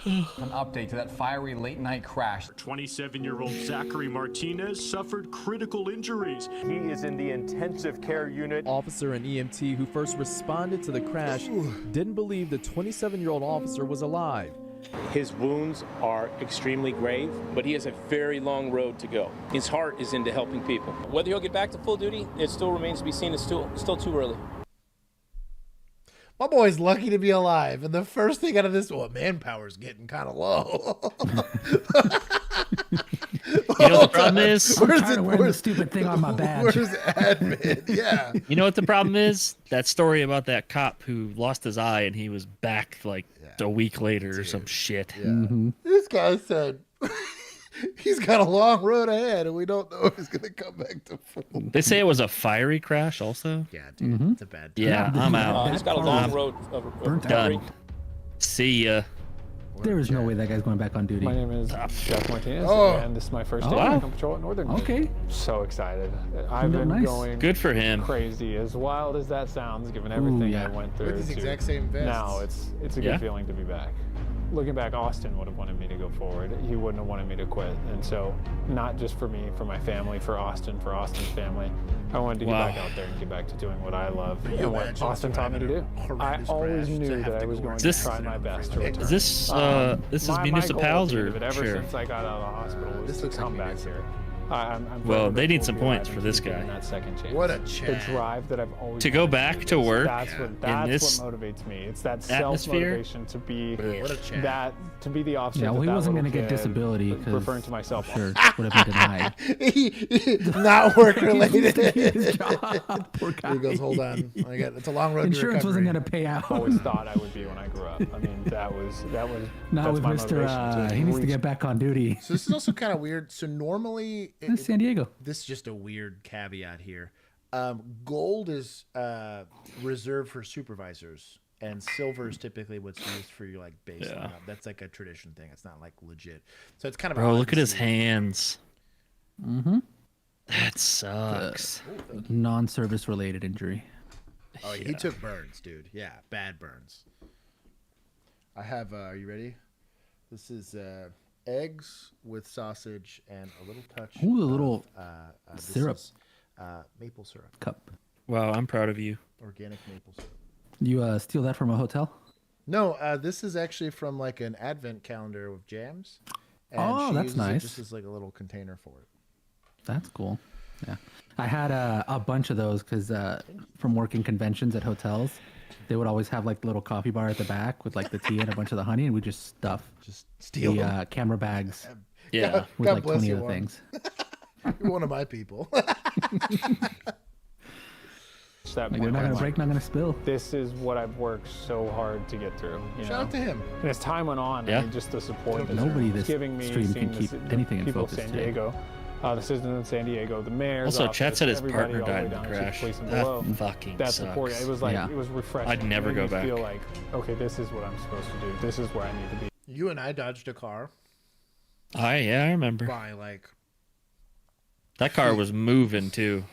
An update to that fiery late-night crash.
27-year-old Zachary Martinez suffered critical injuries.
He is in the intensive care unit. Officer and EMT who first responded to the crash didn't believe the 27-year-old officer was alive.
His wounds are extremely grave, but he has a very long road to go. His heart is into helping people. Whether he'll get back to full duty, it still remains to be seen. It's still too early.
My boy's lucky to be alive, and the first thing out of this, manpower's getting kind of low.
You know what the problem is?
Where's the stupid thing on my badge?
Where's admin? Yeah.
You know what the problem is? That story about that cop who lost his eye and he was back like a week later or some shit.
Yeah. This guy said he's got a long road ahead, and we don't know if he's going to come back to full.
They say it was a fiery crash also.
Yeah, dude. It's a bad time.
Yeah, I'm out.
He's got a long road of
done. See ya.
There is no way that guy's going back on duty.
My name is Jeff Martinez,
Oh.
and this is my first day
Oh.
back on patrol at Northern.
Okay.
So excited. I've been
Nice.
going
Good for him.
crazy, as wild as that sounds, given everything
yeah.
I went through.
With these
to
exact same vests.
Now it's a good
Yeah.
feeling to be back. Looking back, Austin would have wanted me to go forward. He wouldn't have wanted me to quit. And so, not just for me, for my family, for Austin's family, I wanted to get
Wow.
back out there and get back to doing what I love
you
and what
imagine
Austin taught me to do. I
horrendous
always
crash to
knew
have
that I
to
was
go
going
work
to
This-
try my best to return.
Is this this is
my
municipals
goal at the end
or
of it, ever
sure?
since I got out of the hospital was
This
to
looks like
come back
municipal.
here. I'm
Well,
forever
they need
grateful
some
to be alive
points
and
for this
keep getting
guy.
That second chance.
What a
The
chat.
drive that I've always
To go
wanted
back
do
to
this.
work
That's what
this
what motivates me. It's that
atmosphere?
self-motivation to be
What a chat.
to be the officer.
Yeah, well, he
that
wasn't
little
going to get
kid,
disability because
referring to myself.
sure would have been denied.
Not work related.
His job. Poor guy.
He goes, hold on. It's a long road
Insurance
to
wasn't
recovery.
going to pay out.
Always thought I would be when I grew up. I mean, that was
Not
that's
with
my
Mr.
motivation to
He needs to
reach-
get back on duty.
So this is also kind of weird. So normally,
It's San Diego.
this is just a weird caveat here. Gold is reserved for supervisors, and silver is typically what's used for your like base.
Yeah.
lineup. That's like a tradition thing. It's not like legit. So it's kind of
Bro,
odd
look
to
at his
see.
hands.
Mm-hmm.
That sucks.
Non-service related injury.
Oh, he took burns, dude. Yeah, bad burns. I have. Are you ready? This is eggs with sausage and a little touch.
Ooh, a little
this
syrup.
is, maple syrup.
Cup.
Wow, I'm proud of you.
Organic maple syrup.
You steal that from a hotel?
No, this is actually from like an advent calendar with jams. And
Oh,
she
that's
uses it
nice.
just as like a little container for it.
That's cool. Yeah. I had a bunch of those because from working conventions at hotels, they would always have like the little coffee bar at the back with like the tea and a bunch of the honey, and we just stuff
steal
the
them.
camera bags.
Yeah.
With
God
like
bless
20
you,
other
Warren.
things.
You're one of my people.
that
Like,
point
they're not
where
gonna
I'm
break, not gonna spill.
This is what I've worked so hard to get through. You
Shout
know?
out to him.
And as time went on,
Yeah.
I mean, just the support that
Nobody
it's
this
giving me,
stream
seeing
can keep
the
anything in
people of
focus
San
today.
Diego, the citizens in San Diego, the mayor's
Also,
office,
Chet said his
everybody
partner
all the way
died in the
down to
crash.
police and
That
below.
fucking
That support,
sucks.
it was like
Yeah.
it was refreshing.
I'd never
It made
go
me
back.
Feel like, okay, this is what I'm supposed to do. This is where I need to be.
You and I dodged a car
Yeah, I remember.
by like
That car was moving too.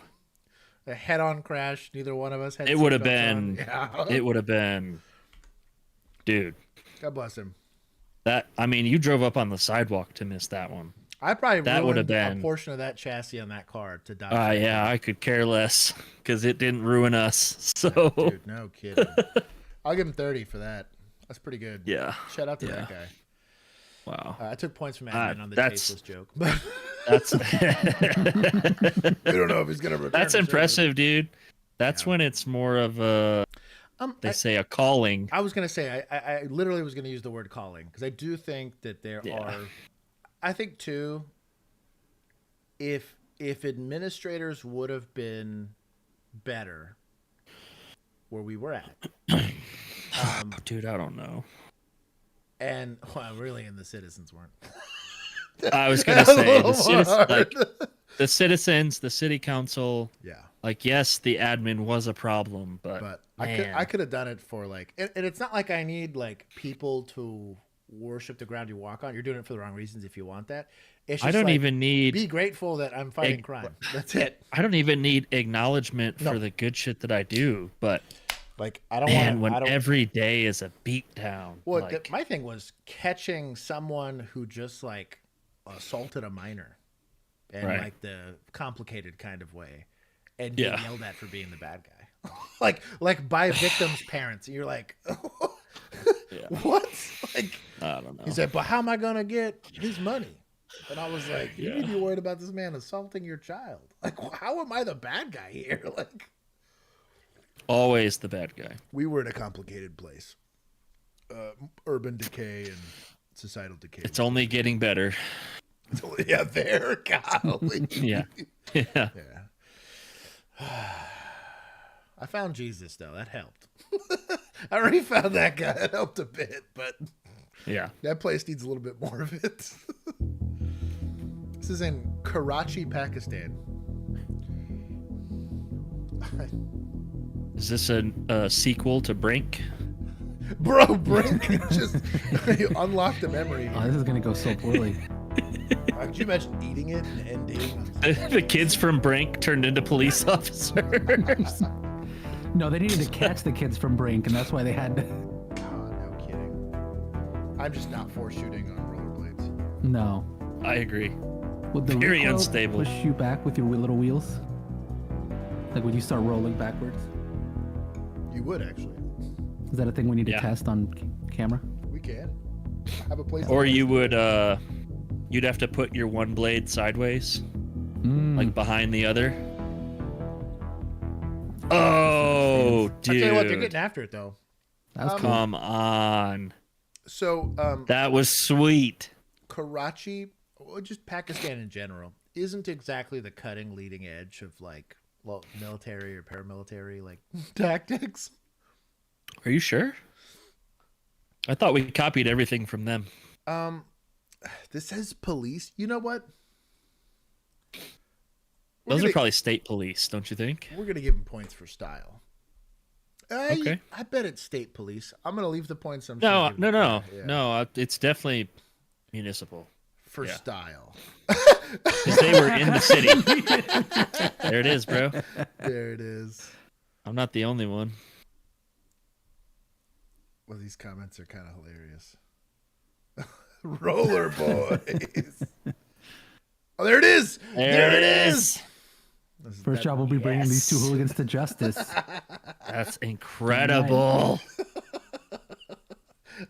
a head-on crash. Neither one of us had.
It would have
seatbelts on.
been.
Yeah.
It would have been. Dude,
God bless him.
I mean, you drove up on the sidewalk to miss that one.
I probably
That would have
ruined
been.
a portion of that chassis on that car to dodge.
Yeah, I could care less because it didn't ruin us. So,
Dude, no kidding. I'll give him 30 for that. That's pretty good.
Yeah.
Shout out to
Yeah.
that guy.
Wow.
I took points from admin on the
that's-
tasteless joke. But
that's.
we don't know if he's gonna return.
That's
the service.
impressive, dude. That's when it's more of a. They say a calling.
I was gonna say I literally was gonna use the word calling because I do think that there are. I think too. If administrators would have been better where we were at,
Dude, I don't know.
and well, really, and the citizens weren't.
I was gonna say
A little
the citizens, the city council.
Yeah.
Like, yes, the admin was a problem, but
I could have done it for like, and it's not like I need like people to worship the ground you walk on. You're doing it for the wrong reasons if you want that. It's just
I don't
like,
even need.
be grateful that I'm fighting crime. That's it.
I don't even need acknowledgement for the good shit that I do, but
like I don't
man,
want
when every day is a beatdown.
Well,
like,
my thing was catching someone who just like assaulted a minor, in
Right.
like the complicated kind of way, and being
Yeah.
yelled at for being the bad guy, like by victims' parents. And you're like, what? Like
I don't know.
He said, but how am I gonna get his money? And I was like, you
Yeah.
need to be worried about this man assaulting your child. Like, how am I the bad guy here? Like,
always the bad guy.
we were in a complicated place. Urban decay and societal decay.
It's only getting better.
Yeah, there, golly.
Yeah. Yeah.
I found Jesus though. That helped. I already found that guy. That helped a bit, but
Yeah.
that place needs a little bit more of it. This is in Karachi, Pakistan.
Is this a sequel to Brink?
Bro, Brink just unlocked the memory.
Oh, this is gonna go so poorly.
Could you imagine eating it and ending?
The kids from Brink turned into police officers.
No, they needed to catch the kids from Brink, and that's why they had to.
God, no kidding. I'm just not for shooting on rollerblades.
No.
I agree.
Would the
Very
recoil
unstable.
push you back with your little wheels? Like when you start rolling backwards?
You would actually.
Is that a thing we need to
Yeah.
test on camera?
We can. I have a place.
Or you would, you'd have to put your one blade sideways, like behind the other. Oh, dude.
I'll tell you what, they're getting after it though.
Come on.
So,
that was sweet.
Karachi, or just Pakistan in general, isn't exactly the cutting leading edge of like military or paramilitary like tactics.
Are you sure? I thought we copied everything from them.
This says police. You know what?
Those are probably state police, don't you think?
We're gonna give them points for style.
Okay.
I bet it's state police. I'm gonna leave the points.
No,
sure
no. It's definitely municipal.
For
Yeah.
style.
Because they were in the city. There it is, bro.
There it is.
I'm not the only one.
Well, these comments are kind of hilarious. Roller boys. Oh, there it is.
There it is.
First job will be bringing these two hooligans to justice.
That's incredible.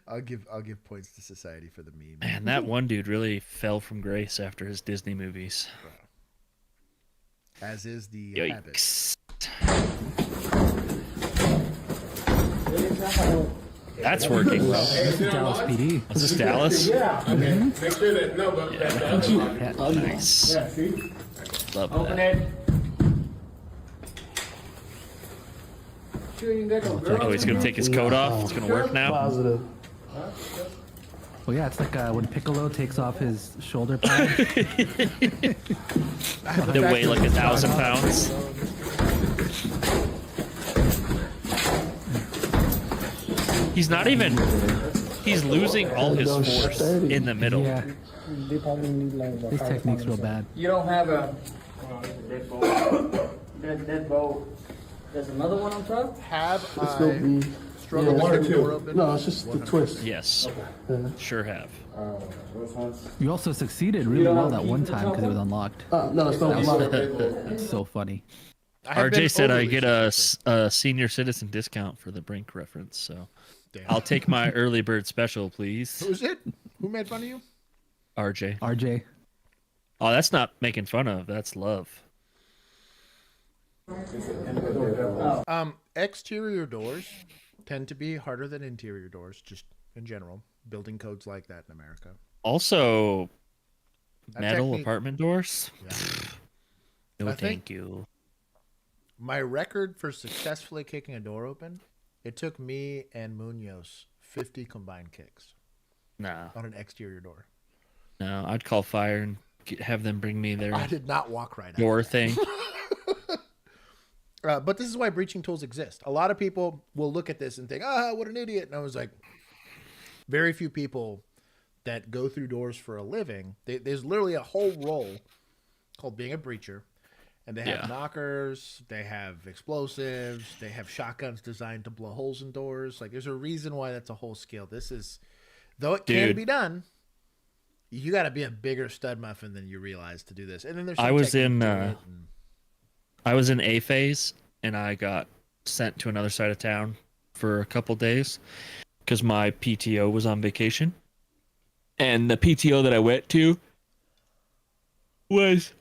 I'll give points to society for the meme.
Man, that one dude really fell from grace after his Disney movies.
As is the
Yikes.
habit.
That's working, bro.
This is Dallas PD.
Is this Dallas?
Yeah. Okay. Make sure that
Nice.
Yeah, see?
Love
Open
that.
it.
Oh, he's gonna take his coat off. It's gonna work now.
Positive.
Well, yeah, it's like when Piccolo takes off his shoulder pads.
They weigh like 1,000 pounds. He's not even. He's losing all his force in the middle.
Yeah.
They probably need like
His technique's real bad.
You don't have a dead bolt. Dead bolt. There's another one on top?
Have
It's gonna be
struggled
one
to
or
get the door
two.
open?
No, it's just the twist.
Yes. Sure have.
You also succeeded really well that one time because it was unlocked.
No, it's not locked.
That's so funny.
RJ said I get a senior citizen discount for the Brink reference, so I'll take my early bird special, please.
Who's it? Who made fun of you?
RJ.
RJ.
Oh, that's not making fun of. That's love.
Exterior doors tend to be harder than interior doors, just in general. Building codes like that in America.
Also,
That
metal
technique-
apartment doors.
Yeah.
No,
I think-
thank you.
My record for successfully kicking a door open, it took me and Munoz 50 combined kicks.
Nah.
On an exterior door.
No, I'd call fire and have them bring me their
I did not walk right out.
door thing.
But this is why breaching tools exist. A lot of people will look at this and think, "Ah, what an idiot!" And I was like, very few people that go through doors for a living. There's literally a whole role called being a breacher, and they have knockers, they have explosives, they have shotguns designed to blow holes in doors. Like, there's a reason why that's a whole skill. This is, though it can be done, you got to be a bigger stud muffin than you realize to do this. And then there's some
I was
technique
in
to it,
I was in A phase, and I got sent to another side of town for a couple days because my PTO was on vacation. And the PTO that I went to was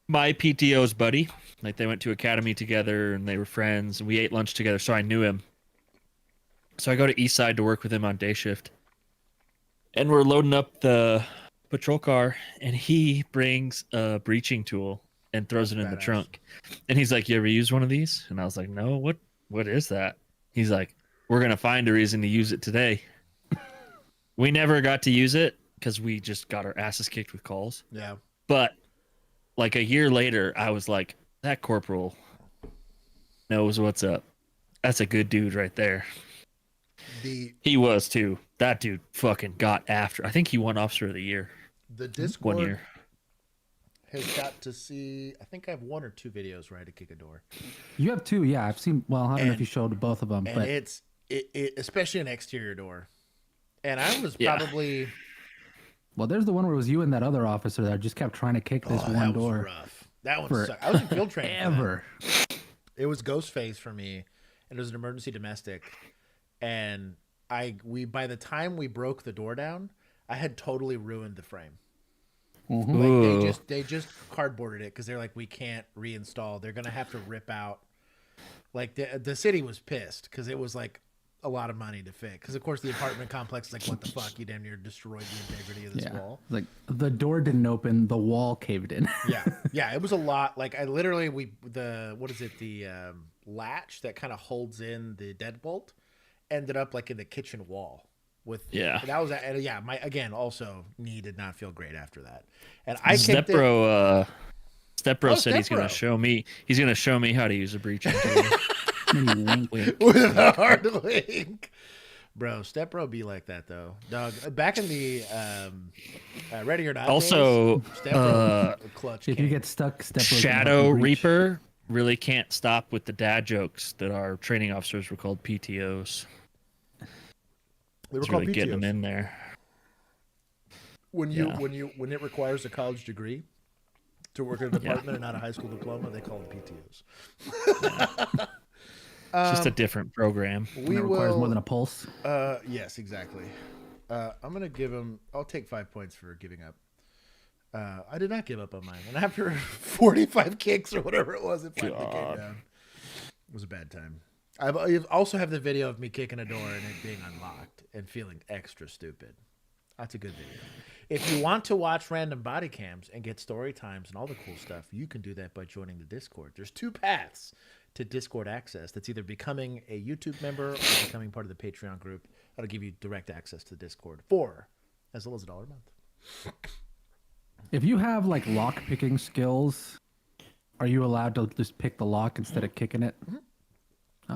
my PTO's buddy. Like, they went to academy together and they were friends and we ate lunch together, so I knew him. So I go to East Side to work with him on day shift. And we're loading up the patrol car and he brings a breaching tool and throws it in the trunk. And he's like, "You ever use one of these?" And I was like, "No, what is that?" He's like, "We're going to find a reason to use it today." We never got to use it because we just got our asses kicked with calls.
Yeah.
But like a year later, I was like, that corporal knows what's up. That's a good dude right there. He was too. That dude fucking got after. I think he won Officer of the Year.
The Discord
1 year.
has got to see. I think I have 1 or 2 videos where I had to kick a door.
You have 2, yeah. I've seen. Well, I don't know if you showed both of them,
And
but
it's especially an exterior door. And I was probably.
Well, there's the one where it was you and that other officer that just kept trying to kick this one door.
Rough. That one sucked. I was in field training.
Ever.
It was Ghostface for me, and it was an emergency domestic. And by the time we broke the door down, I had totally ruined the frame. Like they just cardboarded it because they're like, we can't reinstall. They're gonna have to rip out. Like the city was pissed because it was like a lot of money to fix. Because of course the apartment complex is like, what the fuck? You damn near destroyed the integrity of this wall.
Like the door didn't open, the wall caved in.
Yeah, it was a lot. Like I literally the latch that kind of holds in the deadbolt ended up like in the kitchen wall. That was my again also knee did not feel great after that, and I
Stepbro said he's gonna show me how to use a breach wink, wink.
With a hard link. Bro, Stepbro be like that though, dog. Back in the Ready or Not
also
days, Stepbro clutch.
If you get stuck, Stepbro
Shadow Reaper really can't stop with the dad jokes that our training officers were called PTOs.
They were
It's
called
really
PTOs.
getting them in there.
When it requires a college degree to work in a department and not a high school diploma, they call it PTOs.
It's just a different program.
It requires more than a pulse.
Yes, exactly. I'm gonna give him. I'll take 5 points for giving up. I did not give up on mine, and after 45 kicks or whatever it was, it finally came down. It was a bad time. I also have the video of me kicking a door and it being unlocked and feeling extra stupid. That's a good video. If you want to watch random body cams and get story times and all the cool stuff, you can do that by joining the Discord. There's 2 paths to Discord access. That's either becoming a YouTube member or becoming part of the Patreon group. That'll give you direct access to the Discord for as little as $1 a month.
If you have like lock picking skills, are you allowed to just pick the lock instead of kicking it?
Mm-hmm.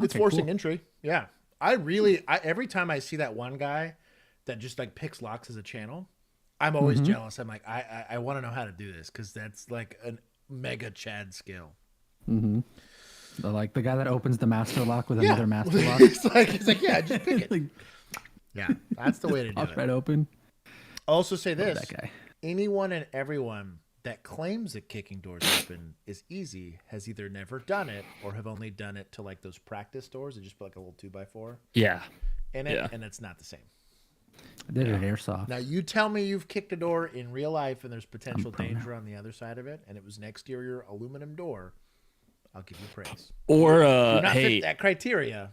It's forcing entry. Yeah. Every time I see that one guy that just like picks locks as a channel, I'm always jealous. I'm like, I want to know how to do this because that's like a mega Chad skill.
Mm-hmm. Like the guy that opens the master lock with another master lock.
He's like, yeah, just pick it. Yeah, that's the way to do it.
Right open.
I'll also say this.
That guy.
Anyone and everyone that claims that kicking doors open is easy has either never done it or have only done it to like those practice doors and just put like a little 2x4 in it, and it's not the same.
I did it at Airsoft.
Now you tell me you've kicked a door in real life and there's potential danger on the other side of it and it was an exterior aluminum door, I'll give you praise.
Or
do not
hey,
fit that criteria.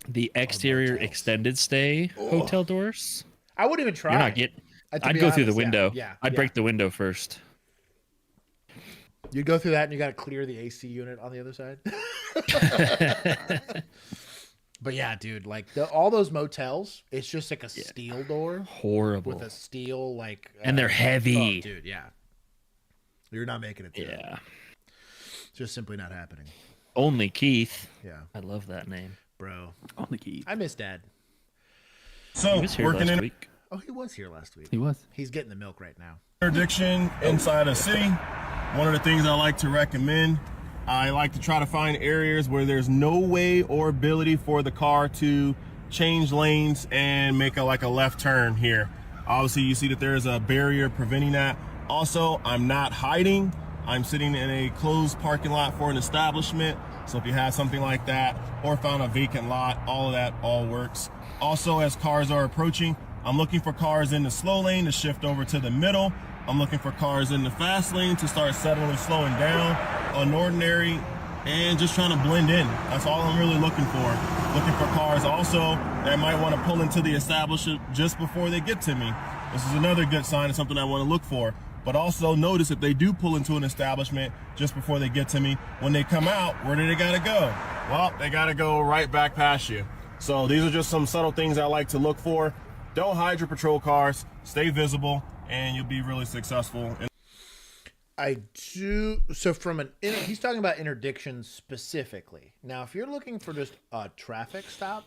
The exterior extended stay hotel doors.
I wouldn't even try.
You're not getting. I'd go through the window. I'd break the window first.
You'd go through that and you got to clear the AC unit on the other side. But yeah, dude, like all those motels, it's just like a steel door.
Horrible.
With a steel like.
And they're heavy.
Oh, dude, yeah. You're not making it through.
Yeah.
It's just simply not happening.
Only Keith.
Yeah.
I love that name.
Bro.
Only Keith.
I miss Dad.
So,
he was here last week.
Oh, he was here last week.
He was.
He's getting the milk right now.
Interdiction inside a city. One of the things I like to recommend, I like to try to find areas where there's no way or ability for the car to change lanes and make a left turn here. Obviously, you see that there's a barrier preventing that. Also, I'm not hiding. I'm sitting in a closed parking lot for an establishment. So if you have something like that or found a vacant lot, all of that all works. Also, as cars are approaching, I'm looking for cars in the slow lane to shift over to the middle. I'm looking for cars in the fast lane to start settling, slowing down on ordinary, and just trying to blend in. That's all I'm really looking for. Looking for cars also that might want to pull into the establishment just before they get to me. This is another good sign of something I want to look for. But also notice if they do pull into an establishment just before they get to me, when they come out, where do they gotta go? Well, they gotta go right back past you. So these are just some subtle things I like to look for. Don't hide your patrol cars, stay visible, and you'll be really successful.
I do. So he's talking about interdiction specifically. Now, if you're looking for just a traffic stop,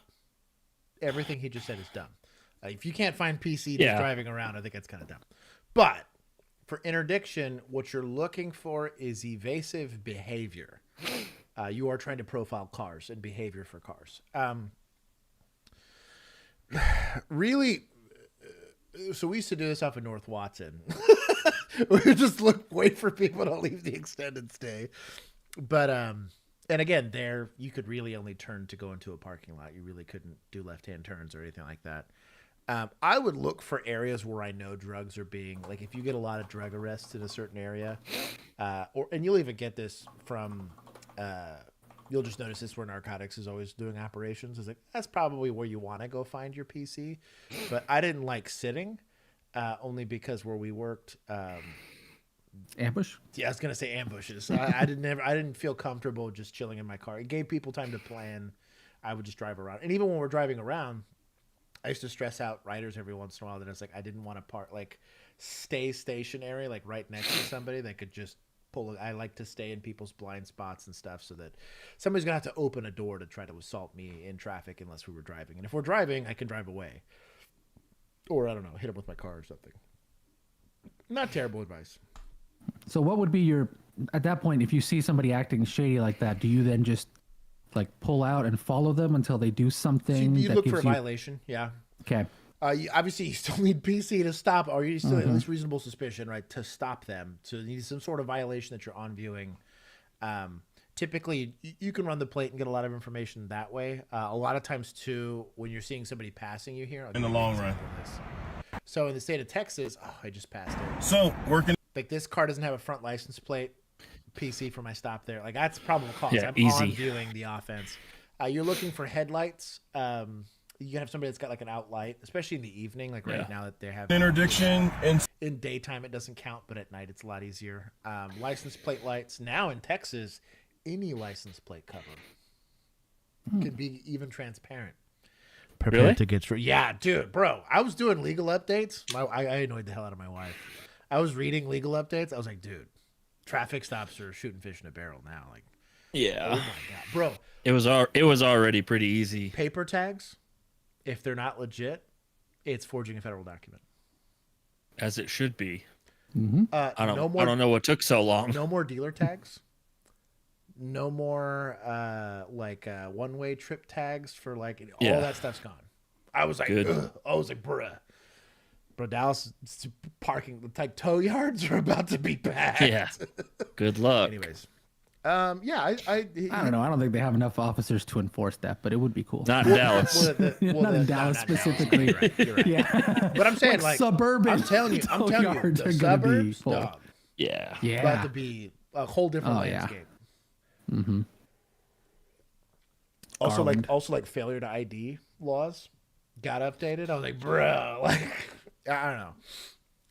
everything he just said is dumb. If you can't find PC just driving around, I think that's kind of dumb. But for interdiction, what you're looking for is evasive behavior. You are trying to profile cars and behavior for cars. Really, so we used to do this off of North Watson. We would just wait for people to leave the extended stay. But, and again, there, you could really only turn to go into a parking lot. You really couldn't do left-hand turns or anything like that. I would look for areas where I know drugs are being, like if you get a lot of drug arrests in a certain area, and you'll even get this from, you'll just notice this where narcotics is always doing operations. It's like, that's probably where you want to go find your PC. But I didn't like sitting, only because where we worked,
ambush.
Yeah, I was gonna say ambushes. I didn't feel comfortable just chilling in my car. It gave people time to plan. I would just drive around, and even when we're driving around, I used to stress out riders every once in a while that I was like, I didn't want to stay stationary, like right next to somebody that could just pull. I like to stay in people's blind spots and stuff, so that somebody's gonna have to open a door to try to assault me in traffic unless we were driving. And if we're driving, I can drive away, or I don't know, hit them with my car or something. Not terrible advice.
So what would be at that point, if you see somebody acting shady like that, do you then just pull out and follow them until they do something?
So you look for a violation, yeah.
Okay.
Obviously, you still need PC to stop, or you still at least reasonable suspicion, right, to stop them. So you need some sort of violation that you're on viewing. Typically, you can run the plate and get a lot of information that way. A lot of times, too, when you're seeing somebody passing you here.
In the long run.
So in the state of Texas, I just passed it.
So working.
Like this car doesn't have a front license plate. PC for my stop there. Like that's probable cause.
Yeah,
I'm
easy.
on viewing the offense. You're looking for headlights. You can have somebody that's got like an outlight, especially in the evening. Like right now that they have
interdiction.
In daytime it doesn't count, but at night it's a lot easier. License plate lights. Now in Texas, any license plate cover can be even transparent.
Really?
To get through. Yeah, dude, bro. I was doing legal updates. I annoyed the hell out of my wife. I was reading legal updates. I was like, dude, traffic stops are shooting fish in a barrel now. Like,
yeah.
Oh my god, bro.
It was already pretty easy.
Paper tags, if they're not legit, it's forging a federal document.
As it should be.
Mm-hmm.
I don't know what took so long.
No more dealer tags. No more one-way trip tags for all that stuff's gone. I was like, bruh. Bro, Dallas parking tow yards are about to be packed.
Yeah. Good luck.
Anyways, I
don't know. I don't think they have enough officers to enforce that, but it would be cool.
Not in Dallas.
Not in Dallas specifically.
Dallas. You're right.
Yeah.
But I'm saying
suburban.
I'm telling you, the suburbs, dog.
Yeah.
About to be a whole different landscape.
Yeah. Mm-hmm.
Also, like failure to ID laws got updated. I was like, bro, I don't know.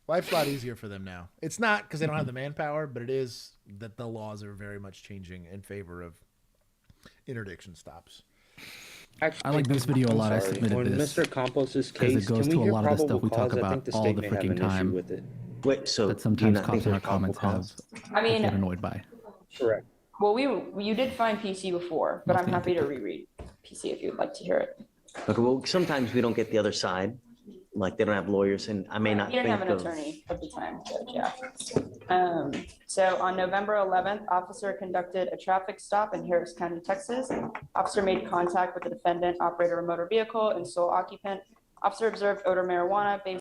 Life's a lot easier for them now. It's not because they don't have the manpower, but it is that the laws are very much changing in favor of interdiction stops.
Actually, I like this video a lot. I submitted
on
this
Mr. Campos's case.
it goes
Can
to
we
a
hear
lot of the stuff
probable
we talk
cause? I
about
think the
all
state
the
may have
freaking
an issue
time.
with it.
Wait, so
that
do you
sometimes
not think
cops in our
there's probable
comments
cause?
have.
I mean,
get annoyed by.
Correct.
Well, you did find PC before, but I'm happy to reread PC if you would like to hear it.
Okay, well, sometimes we don't get the other side. Like they don't have lawyers, and I may not
You didn't
think
have an
of.
attorney at the time, Judge, yeah. So on November 11th, officer conducted a traffic stop in Harris County, Texas. Officer made contact with the defendant, operator of a motor vehicle, and sole occupant. Officer observed odor marijuana.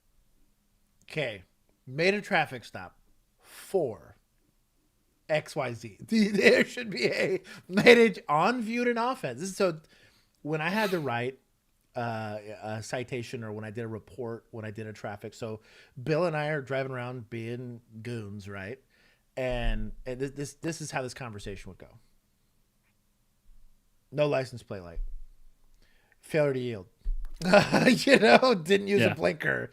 Okay, made a traffic stop for XYZ. There should be a on viewed an offense. So when I had to write a citation, or when I did a report, when I did a traffic. So Bill and I are driving around being goons, right? And this is how this conversation would go. No license plate light. Failure to yield. Didn't use a blinker.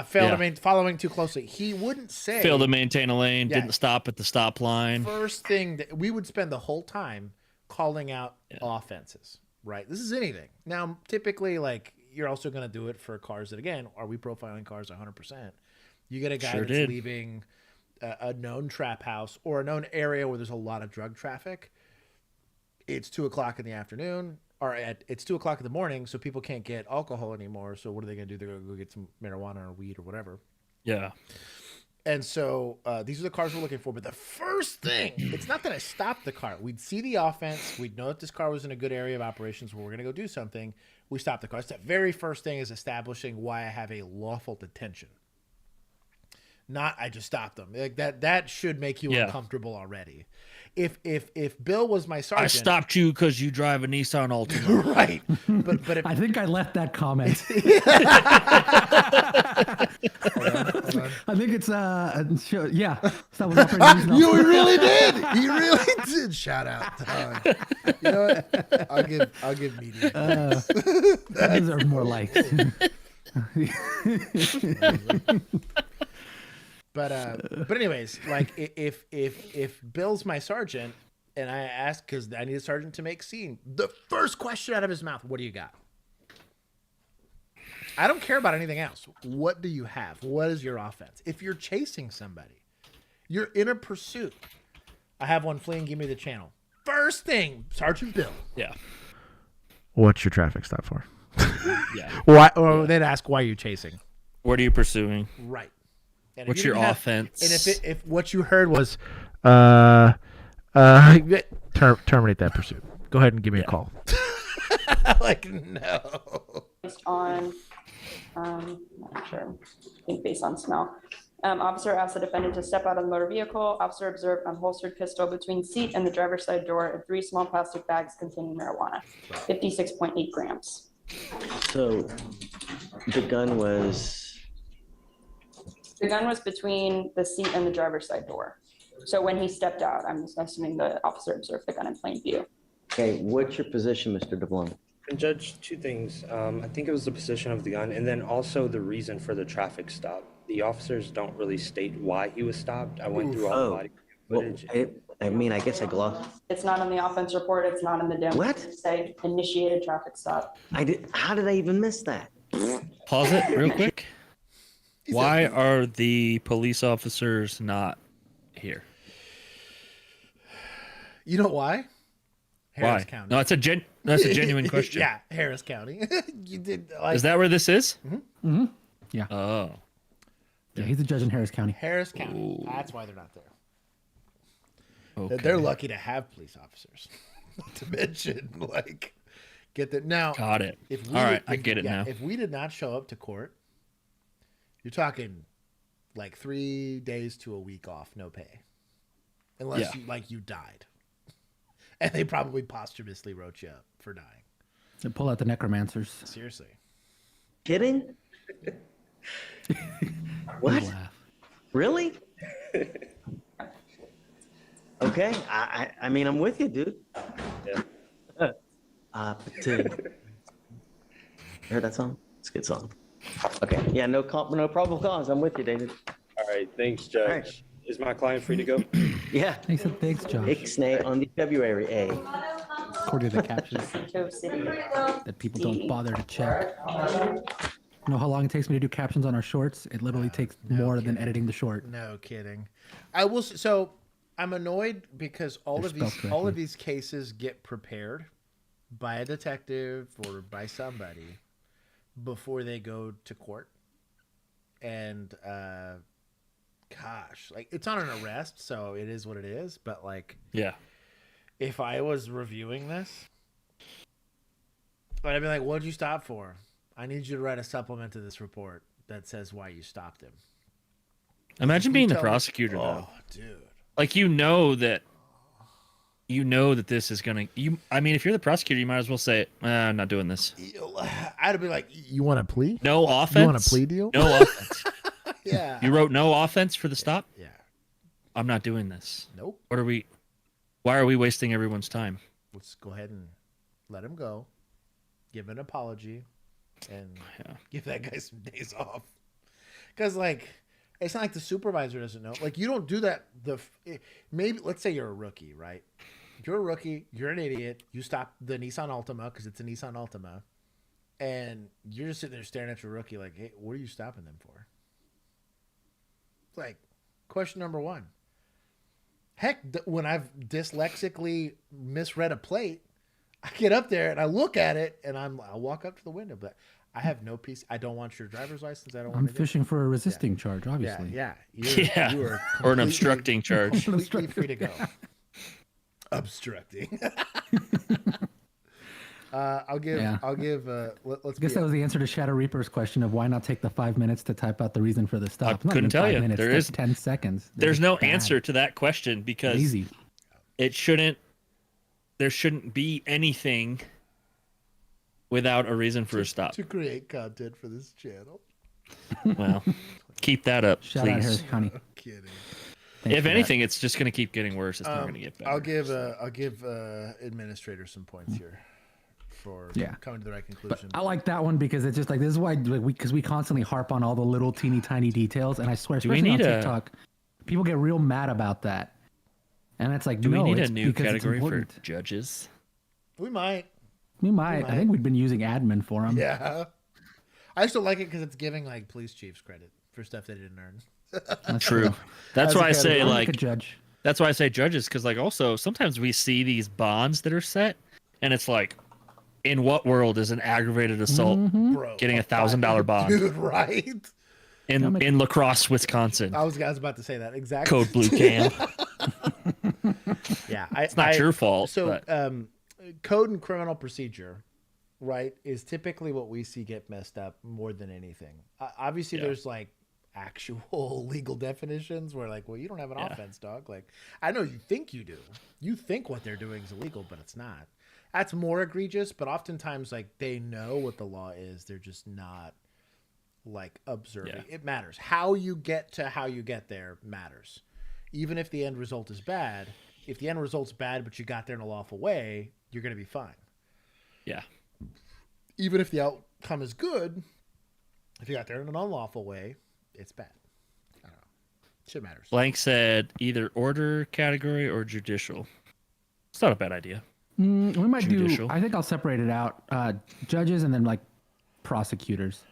Following too closely. He wouldn't say.
Failed to maintain a lane. Didn't stop at the stop line.
First thing that we would spend the whole time calling out offenses. Right. This is anything. Now, typically, you're also going to do it for cars that, again, are we profiling cars 100%? You get a guy that's leaving a known trap house or a known area where there's a lot of drug traffic, it's 2 o'clock in the afternoon, or it's 2 o'clock in the morning, so people can't get alcohol anymore. So what are they going to do? They're going to go get some marijuana or weed or whatever.
Yeah.
And so these are the cars we're looking for. But the first thing, it's not that I stopped the car. We'd see the offense. We'd know that this car was in a good area of operations where we're going to go do something. We stopped the car. So the very first thing is establishing why I have a lawful detention. Not I just stopped them. Like that should make you uncomfortable already. If Bill was my sergeant,
I stopped you because you drive a Nissan Altima.
Right. But if,
I think I left that comment. I think it's yeah. That was
you really did. You really did. Shout out. You know what? I'll give media.
Those are more likes.
But anyways, like if Bill's my sergeant and I ask because I need a sergeant to make scene, the first question out of his mouth, what do you got? I don't care about anything else. What do you have? What is your offense? If you're chasing somebody, you're in a pursuit. I have one fleeing. Give me the channel. First thing, Sergeant Bill.
Yeah.
What's your traffic stop for?
Yeah.
Why? Or they'd ask, why are you chasing?
What are you pursuing?
Right. And
what's your offense?
And if what you heard was, terminate that pursuit. Go ahead and give me a call. Like, no.
Based on, not sure, I think based on smell. Officer asked the defendant to step out of the motor vehicle. Officer observed a holstered pistol between seat and the driver's side door and 3 small plastic bags containing marijuana, 56.8 grams.
So the gun was...
The gun was between the seat and the driver's side door. So when he stepped out, I'm assuming the officer observed the gun in plain view.
Okay, what's your position, Mr. DeBlanc?
Judge, 2 things. I think it was the position of the gun and then also the reason for the traffic stop. The officers don't really state why he was stopped. I went through all the body footage.
I mean, I guess I glossed.
It's not on the offense report. It's not in the demo.
What?
Say initiated traffic stop.
How did I even miss that?
Pause it real quick. Why are the police officers not here?
You know why? Harris
Why?
County.
No, that's a genuine question.
Yeah, Harris County. You did.
Is that where this is?
Mm-hmm. Mm-hmm. Yeah.
Oh.
Yeah, he's a judge in Harris County.
Harris County.
Ooh.
That's why they're not there.
Okay.
They're lucky to have police officers. Not to mention, like, get that now.
Got it. All right, I get it now.
If we did not show up to court, you're talking like 3 days to a week off, no pay, unless you died, and they probably posthumously wrote you up for dying.
So pull out the necromancers.
Seriously.
Kidding? What? Really? Okay, I mean, I'm with you, dude. Yeah. Heard that song? It's a good song. Okay, yeah, no probable cause. I'm with you, David.
All right, thanks, Judge.
Right.
Is my client free to go?
Yeah.
He said, thanks, Josh.
Ixnay on the February A.
According to the captions that people don't bother to check. You know how long it takes me to do captions on our shorts? It literally takes more than editing the short.
No kidding. I will. So I'm annoyed because all of these cases get prepared by a detective or by somebody before they go to court. And gosh, like, it's not an arrest, so it is what it is, but like,
yeah,
if I was reviewing this, I'd be like, what'd you stop for? I need you to write a supplement to this report that says why you stopped him.
Imagine being the prosecutor, though.
Oh, dude.
Like, you know that this is gonna. I mean, if you're the prosecutor, you might as well say, "I'm not doing this."
I'd be like, "You want a plea?
No offense.
You want a plea deal?
No offense."
Yeah.
You wrote no offense for the stop.
Yeah.
I'm not doing this.
Nope.
Why are we wasting everyone's time?
Let's go ahead and let him go. Give an apology, and give that guy some days off. Because, like, it's not like the supervisor doesn't know. Like, you don't do that. Maybe, let's say you're a rookie, right? You're a rookie. You're an idiot. You stop the Nissan Altima because it's a Nissan Altima. And you're just sitting there staring at your rookie like, hey, what are you stopping them for? Like, Question number 1. Heck, when I've dyslexically misread a plate, I get up there and I look at it and I'll walk up to the window, but I have no peace. I don't want your driver's license. I don't want
I'm fishing for a resisting charge, obviously.
Yeah.
You are or an obstructing charge.
Completely free to go. Obstructing. I'll give. Let's.
I guess that was the answer to Shadow Reaper's question of why not take the 5 minutes to type out the reason for the stop.
I couldn't tell you. There is
10 seconds.
There's no answer to that question because
Easy.
It shouldn't. There shouldn't be anything without a reason for a stop.
To create content for this channel.
Well, keep that up,
Shout
please.
out Harris County.
No kidding.
If anything, it's just going to keep getting worse. It's not going to get better.
I'll give administrator some points here for coming to the right conclusion.
But I like that one because it's just like, this is why we constantly harp on all the little teeny tiny details, and I swear, especially on TikTok, people get real mad about that. And it's like,
do we need a new
because
category for judges?
We might.
I think we've been using admin for them.
Yeah. I still like it because it's giving like police chiefs credit for stuff they didn't earn.
True. That's why I say like
a judge.
That's why I say judges, because like also sometimes we see these bonds that are set, and it's like, in what world is an aggravated assault getting $1,000 bond?
Dude, right?
In La Crosse, Wisconsin.
I was about to say that exactly.
Code Blue Cam.
Yeah,
it's not your fault.
So, code and criminal procedure, right, is typically what we see get messed up more than anything. Obviously, there's like actual legal definitions where like, well, you don't have an offense, dog. Like, I know you think you do. You think what they're doing is illegal, but it's not. That's more egregious. But oftentimes, like, they know what the law is. They're just not like observing. Yeah. It matters. How you get to how you get there matters. Even if the end result is bad, if the end result's bad, but you got there in a lawful way, you're going to be fine.
Yeah.
Even if the outcome is good, if you got there in an unlawful way, it's bad. I don't know. Shit matters.
Blank said either order category or judicial. It's not a bad idea.
We might judicial. I think I'll separate it out. Judges and then like prosecutors.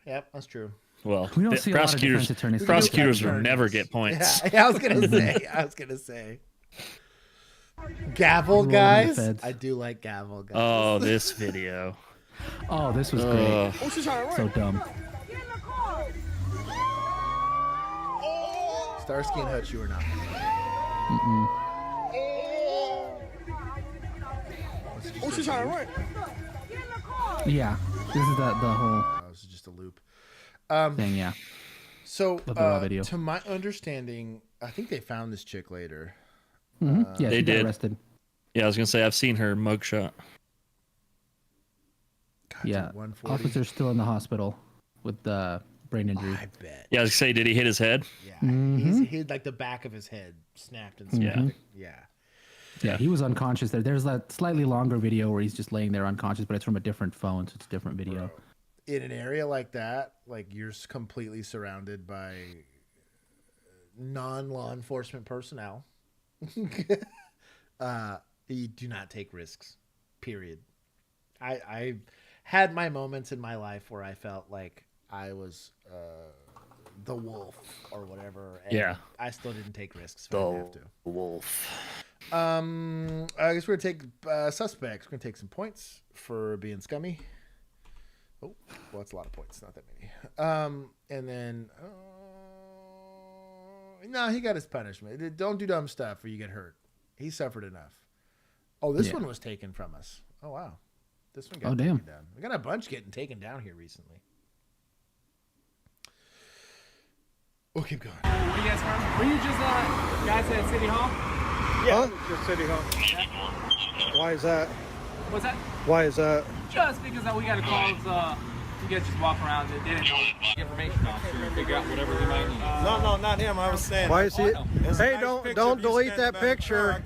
Yep, that's true.
Well,
we don't see
prosecutors.
A lot of
prosecutors will never get points.
Yeah, I was gonna say. Gavel guys. I do like gavel guys.
Oh, this video.
Oh, this was great. So dumb.
Starsky and Hutch, you are not.
Oh, she's trying to run.
Yeah, this is the whole.
Oh, this is just a loop.
Thing, yeah.
So, to my understanding, I think they found this chick later.
Yeah,
they did.
Arrested.
Yeah, I was gonna say I've seen her mugshot.
Yeah, officer's still in the hospital with brain injury.
I bet.
Yeah, I was gonna say, did he hit his head?
Yeah, his head, like the back of his head, snapped and snapped.
Yeah, he was unconscious there. There's a slightly longer video where he's just laying there unconscious, but it's from a different phone, so it's a different video.
Bro. In an area like that, like you're completely surrounded by non-law enforcement personnel. You do not take risks, period. I had my moments in my life where I felt like I was the wolf or whatever. And I still didn't take risks. So I didn't have to.
Wolf.
I guess we're gonna take suspects. We're gonna take some points for being scummy. Oh, well, that's a lot of points. Not that many. And then, no, he got his punishment. Don't do dumb stuff or you get hurt. He suffered enough. Oh, this one was taken from us. Oh, wow. This one got taken down. We got a bunch getting taken down here recently. We'll keep going.
Where you guys from? Were you just guys at City Hall?
Yeah, just City Hall. Why is that?
What's that?
Why is that?
Just because we got a call. You guys just walk around and didn't know information officer and figure out whatever they might need.
No, not him. I was saying. Why is he? Hey, don't delete that picture.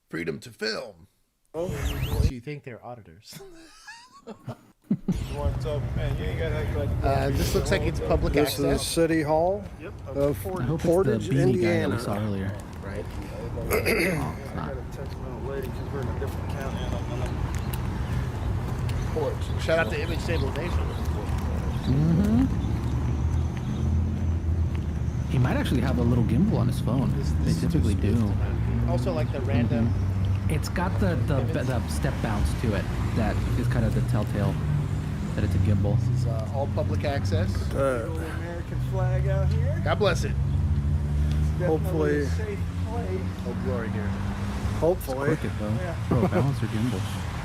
Freedom to film. Do you think they're auditors?
What's up, man? You ain't gotta act like
this looks like it's public access.
This is City Hall of Portage, Indiana.
That we saw earlier.
Right. Shout out to image stabilization.
Mm-hmm. He might actually have a little gimbal on his phone. They typically do.
Also, like the random.
It's got the step bounce to it. That is kind of the telltale that it's a gimbal.
This is all public access.
American flag out here.
God bless it.
Hopefully.
Oh, glory here.
Hopefully.
It's crooked, though. Bro, balance or gimbal?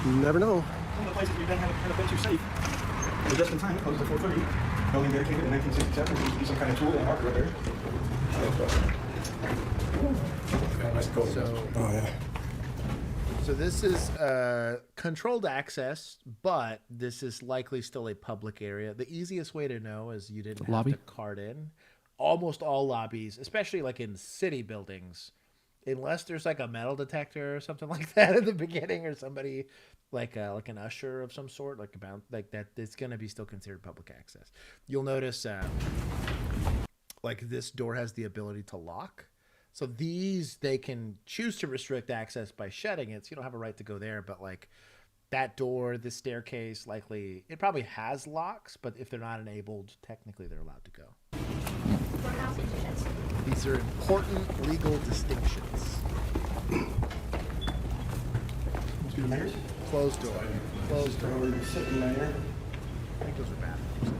You never know.
Some of the places we've been have been too safe. But just in time, it closed at 4:30. Building dedicated in 1967. There used to be some kind of tool and marker there.
So this is controlled access, but this is likely still a public area. The easiest way to know is you didn't have to card in. Almost all lobbies, especially like in city buildings, unless there's like a metal detector or something like that at the beginning, or somebody like an usher of some sort, like that, it's going to be still considered public access. You'll notice like this door has the ability to lock. So they can choose to restrict access by shutting it. So you don't have a right to go there, but like that door, this staircase, likely it probably has locks, but if they're not enabled, technically they're allowed to go. These are important legal distinctions. Closed door. Closed door. I think those are bathrooms.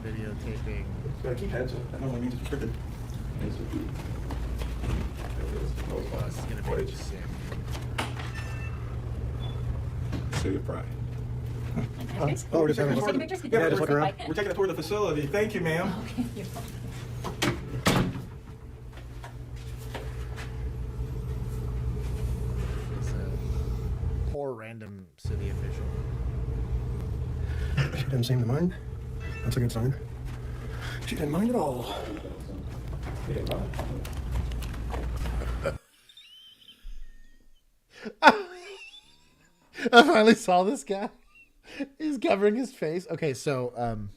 Videotaping.
Keypads. That normally means it's restricted.
Oh, this is gonna be sick.
Show your pride.
Oh, we're just having a look. Yeah, just looking around.
We're taking a tour of the facility. Thank you, ma'am.
It's a poor random city official.
She didn't seem to mind. That's a good sign. She didn't mind at all.
I finally saw this guy. He's covering his face. Okay, so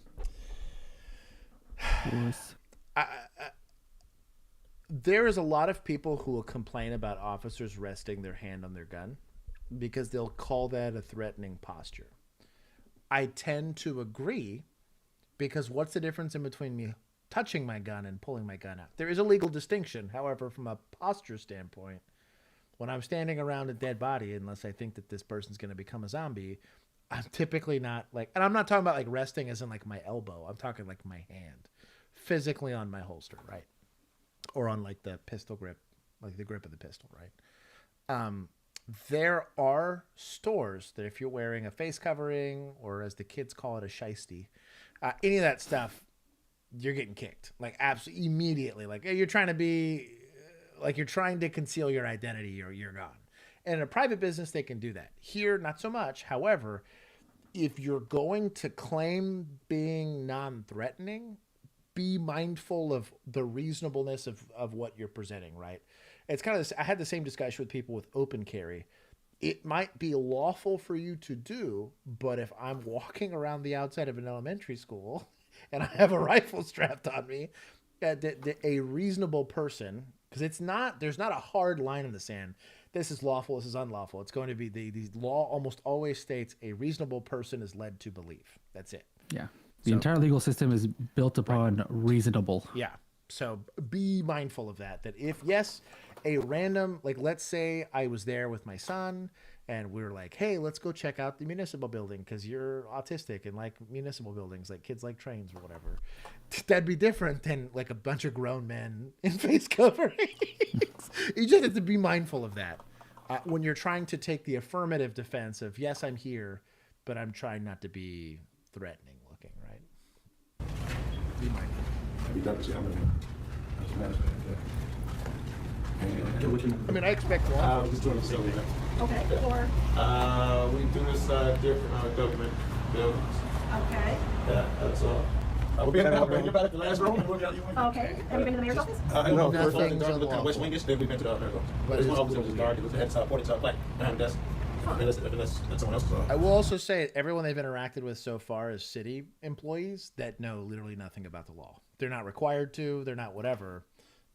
there is a lot of people who will complain about officers resting their hand on their gun because they'll call that a threatening posture. I tend to agree, because what's the difference in between me touching my gun and pulling my gun out? There is a legal distinction. However, from a posture standpoint, when I'm standing around a dead body, unless I think that this person's going to become a zombie, I'm typically not like, and I'm not talking about like resting as in like my elbow. I'm talking like my hand physically on my holster, right? Or on like the pistol grip, like the grip of the pistol, right? There are stores that if you're wearing a face covering, or as the kids call it, a shiesty, any of that stuff, you're getting kicked. Like absolutely immediately. Like you're trying to be, like you're trying to conceal your identity, or you're gone. And in a private business, they can do that. Here, not so much. However, if you're going to claim being non-threatening, be mindful of the reasonableness of what you're presenting, right? It's kind of, I had the same discussion with people with open carry. It might be lawful for you to do, but if I'm walking around the outside of an elementary school and I have a rifle strapped on me, a reasonable person, because it's not, there's not a hard line in the sand. This is lawful, this is unlawful. It's going to be, the law almost always states a reasonable person is led to believe. That's it.
Yeah. The entire legal system is built upon reasonable.
Yeah. So be mindful of that. That if, yes, a random, like let's say I was there with my son and we were like, hey, let's go check out the municipal building because you're autistic and like municipal buildings, like kids like trains or whatever. That'd be different than like a bunch of grown men in face coverings. You just have to be mindful of that. When you're trying to take the affirmative defense of, yes, I'm here, but I'm trying not to be threatening looking, right? Be mindful. I mean, I expect one.
Just doing the facility.
Okay, or?
We do this different government buildings.
Okay.
Yeah, that's all. We'll be in the last room.
Okay. Have you been to the mayor's office?
No, first one in the West Wing, then we've been to the mayor's office. But it's one office that was dark. It was had pointing to a plaque behind the desk. That's someone else's.
I will also say everyone they've interacted with so far is city employees that know literally nothing about the law. They're not required to. They're not whatever.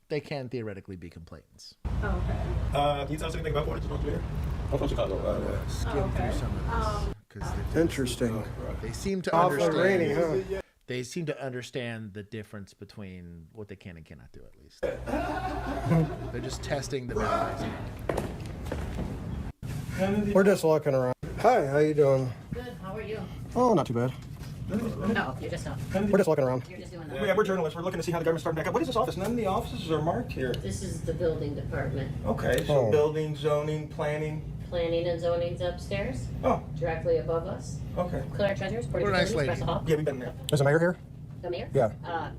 They can theoretically be complainants.
Okay.
Can you tell us anything about what it's going to be? I'm from Chicago.
Skim through some of this. because
interesting.
They seem to
Awfully
understand.
rainy, huh?
They seem to understand the difference between what they can and cannot do. At least they're just testing the boundaries.
We're just looking around. Hi, how you doing?
Good. How are you?
Oh, not too bad.
No, you're just
We're just looking around.
You're just doing
Yeah, we're journalists. We're looking to see how the government's starting back up. What is this office? None of the offices are marked here.
This is the building department.
Okay, so building, zoning, planning.
Planning and zoning's upstairs.
Oh.
Directly above us.
Okay.
Clerk treasurers, Board of
What a nice
Utilities,
lady.
Press Hall.
Yeah, we've been there.
Is the mayor here?
The mayor?
Yeah.
I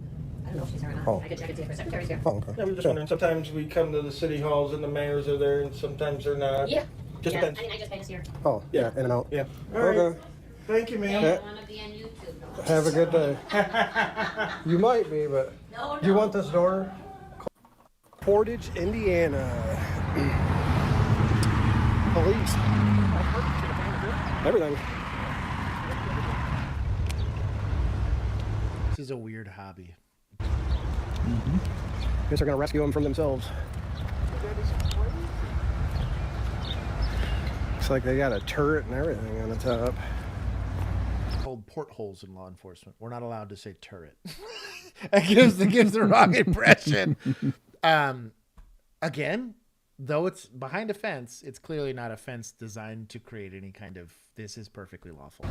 don't know if she's here or not.
Oh.
I can check and see if her secretary's here.
Oh, okay.
Yeah, we were just wondering. Sometimes we come to the city halls and the mayors are there, and sometimes they're not.
Yeah.
Just
yeah.
depends.
I mean, I just pass here.
Oh, yeah, in and out.
Yeah.
Okay.
All right. Thank you, ma'am.
I don't want to be on YouTube. though.
Have a good day. You might be, but
No,
do you
no.
want this door? Portage, Indiana. Police. Everything.
This is a weird hobby.
Guess they're gonna rescue them from themselves. Looks like they got a turret and everything on the top.
Called portholes in law enforcement. We're not allowed to say turret. It gives the wrong impression. Again, though it's behind a fence, it's clearly not a fence designed to create any kind of this is perfectly lawful.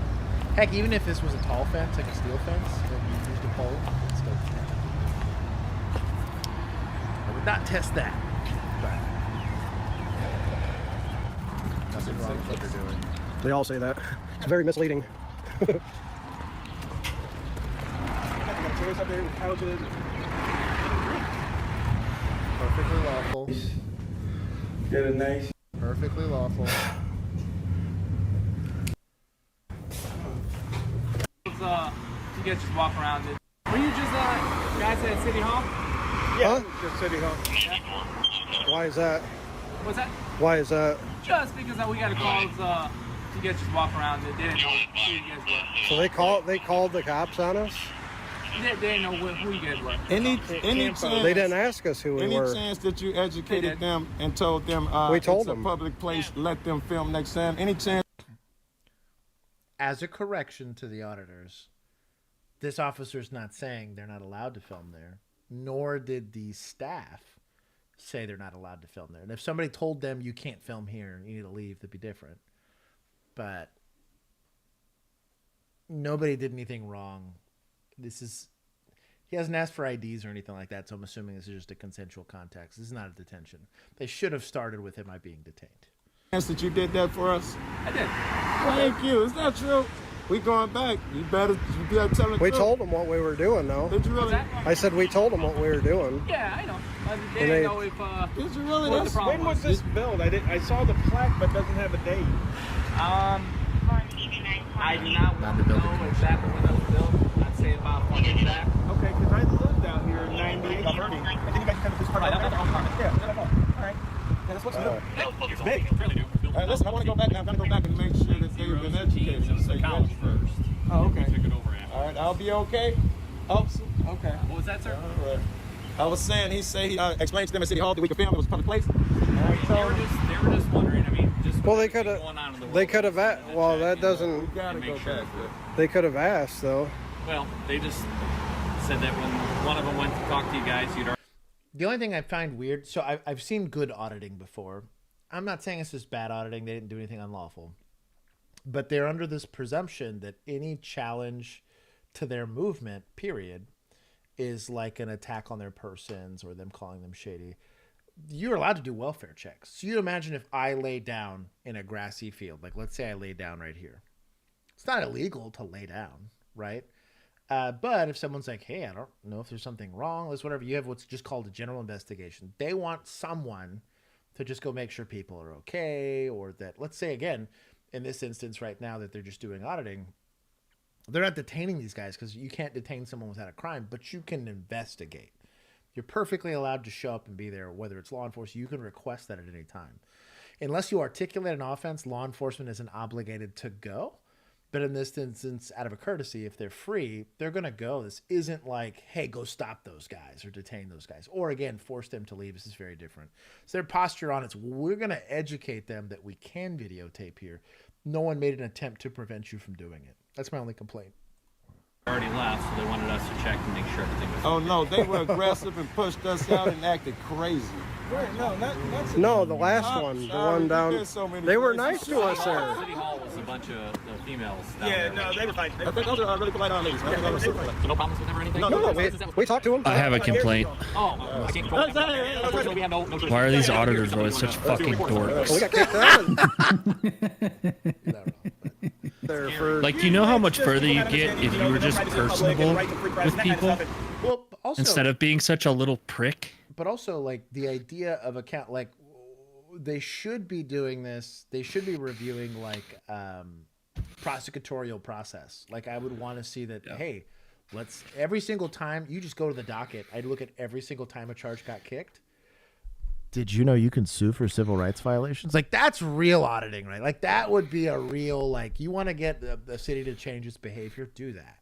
Heck, even if this was a tall fence, like a steel fence, that you used a pole, it's still I would not test that. But nothing wrong with what they're doing.
They all say that. It's very misleading.
Perfectly lawful.
Get a nice.
Perfectly lawful.
You guys just walk around. Were you just guys at City Hall?
Yeah, just City Hall.
Why is that?
What's that?
Why is that?
Just because we got a call. You guys just walk around. They didn't know who you guys were.
So they called the cops on us?
They didn't know who you guys were.
Any chance,
they didn't ask us who we
any
were.
Any chance that you educated them and told them
we told
it's
them.
a public place, let them film next time? Any chance?
As a correction to the auditors, this officer's not saying they're not allowed to film there, nor did the staff say they're not allowed to film there. And if somebody told them you can't film here, you need to leave, that'd be different. But nobody did anything wrong. He hasn't asked for IDs or anything like that, so I'm assuming this is just a consensual context. This is not a detention. They should have started with him being detained.
That you did that for us?
I did.
Thank you. Is that true? We going back. You better tell the truth.
We told them what we were doing, though.
Did you really?
I said we told them what we were doing.
Yeah, I know. They didn't know if
did you really?
what the problem
When was this built? I saw the plaque, but doesn't have a date.
I do not know exactly when it was built. I'd say about 4 years back.
Okay, because I lived out here in '98. I think you guys kind of just part of that. Yeah, all right. Yeah, that's what's new. It's big. All right, listen, I want to go back now. I'm going to go back and make sure that they've been educated.
First.
Oh, okay. All right, I'll be okay. Oh, okay.
What was that, sir?
All right. I was saying, he explained to them at City Hall that we could film. It was a public place.
They were just wondering. I mean, just
well, they could have. They could have. Well, that doesn't.
We gotta go back.
They could have asked, though.
Well, they just said that when one of them went to talk to you guys, you'd already.
The only thing I find weird, so I've seen good auditing before. I'm not saying this is bad auditing. They didn't do anything unlawful. But they're under this presumption that any challenge to their movement, period, is like an attack on their persons or them calling them shady. You're allowed to do welfare checks. So you imagine if I lay down in a grassy field, like let's say I lay down right here. It's not illegal to lay down, right? But if someone's like, hey, I don't know if there's something wrong, let's whatever, you have what's just called a general investigation. They want someone to just go make sure people are okay, or that, let's say again, in this instance right now that they're just doing auditing, they're not detaining these guys because you can't detain someone without a crime, but you can investigate. You're perfectly allowed to show up and be there, whether it's law enforcement. You can request that at any time. Unless you articulate an offense, law enforcement isn't obligated to go. But in this instance, out of a courtesy, if they're free, they're going to go. This isn't like, hey, go stop those guys or detain those guys. Or again, force them to leave. This is very different. So their posture on it's, we're going to educate them that we can videotape here. no one made an attempt to prevent you from doing it. That's my only complaint.
Already left, so they wanted us to check to make sure everything was.
Oh no, they were aggressive and pushed us out and acted crazy.
No, the last one, the one down. They were nice to us there.
City Hall was a bunch of the females.
Yeah, no, they were fine. I think those are really polite ladies. I think they were super.
So no problems with them or anything?
No, we talked to them.
I have a complaint.
Oh, I can't control it. Unfortunately, we have no choice.
Why are these auditors always such fucking dorks?
We got kicked out.
Like, you know how much further you get if you were just personable with people
Well, also,
instead of being such a little prick?
but also like the idea of account, like they should be doing this. They should be reviewing like prosecutorial process. Like I would want to see that. Hey, let's every single time you just go to the docket. I'd look at every single time a charge got kicked. Did you know you can sue for civil rights violations? Like that's real auditing, right? Like that would be a real, like you want to get the city to change its behavior, do that.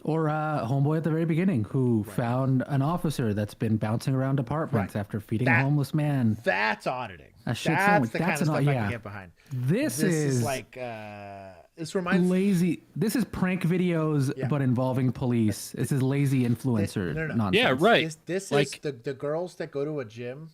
Or homeboy at the very beginning who found an officer that's been bouncing around apartments after feeding a homeless man.
That's auditing.
That's
the kind of stuff I can get behind.
This is
like this reminds
lazy. This is prank videos, but involving police. This is lazy influencer nonsense.
Yeah, right.
This
like,
is the girls that go to a gym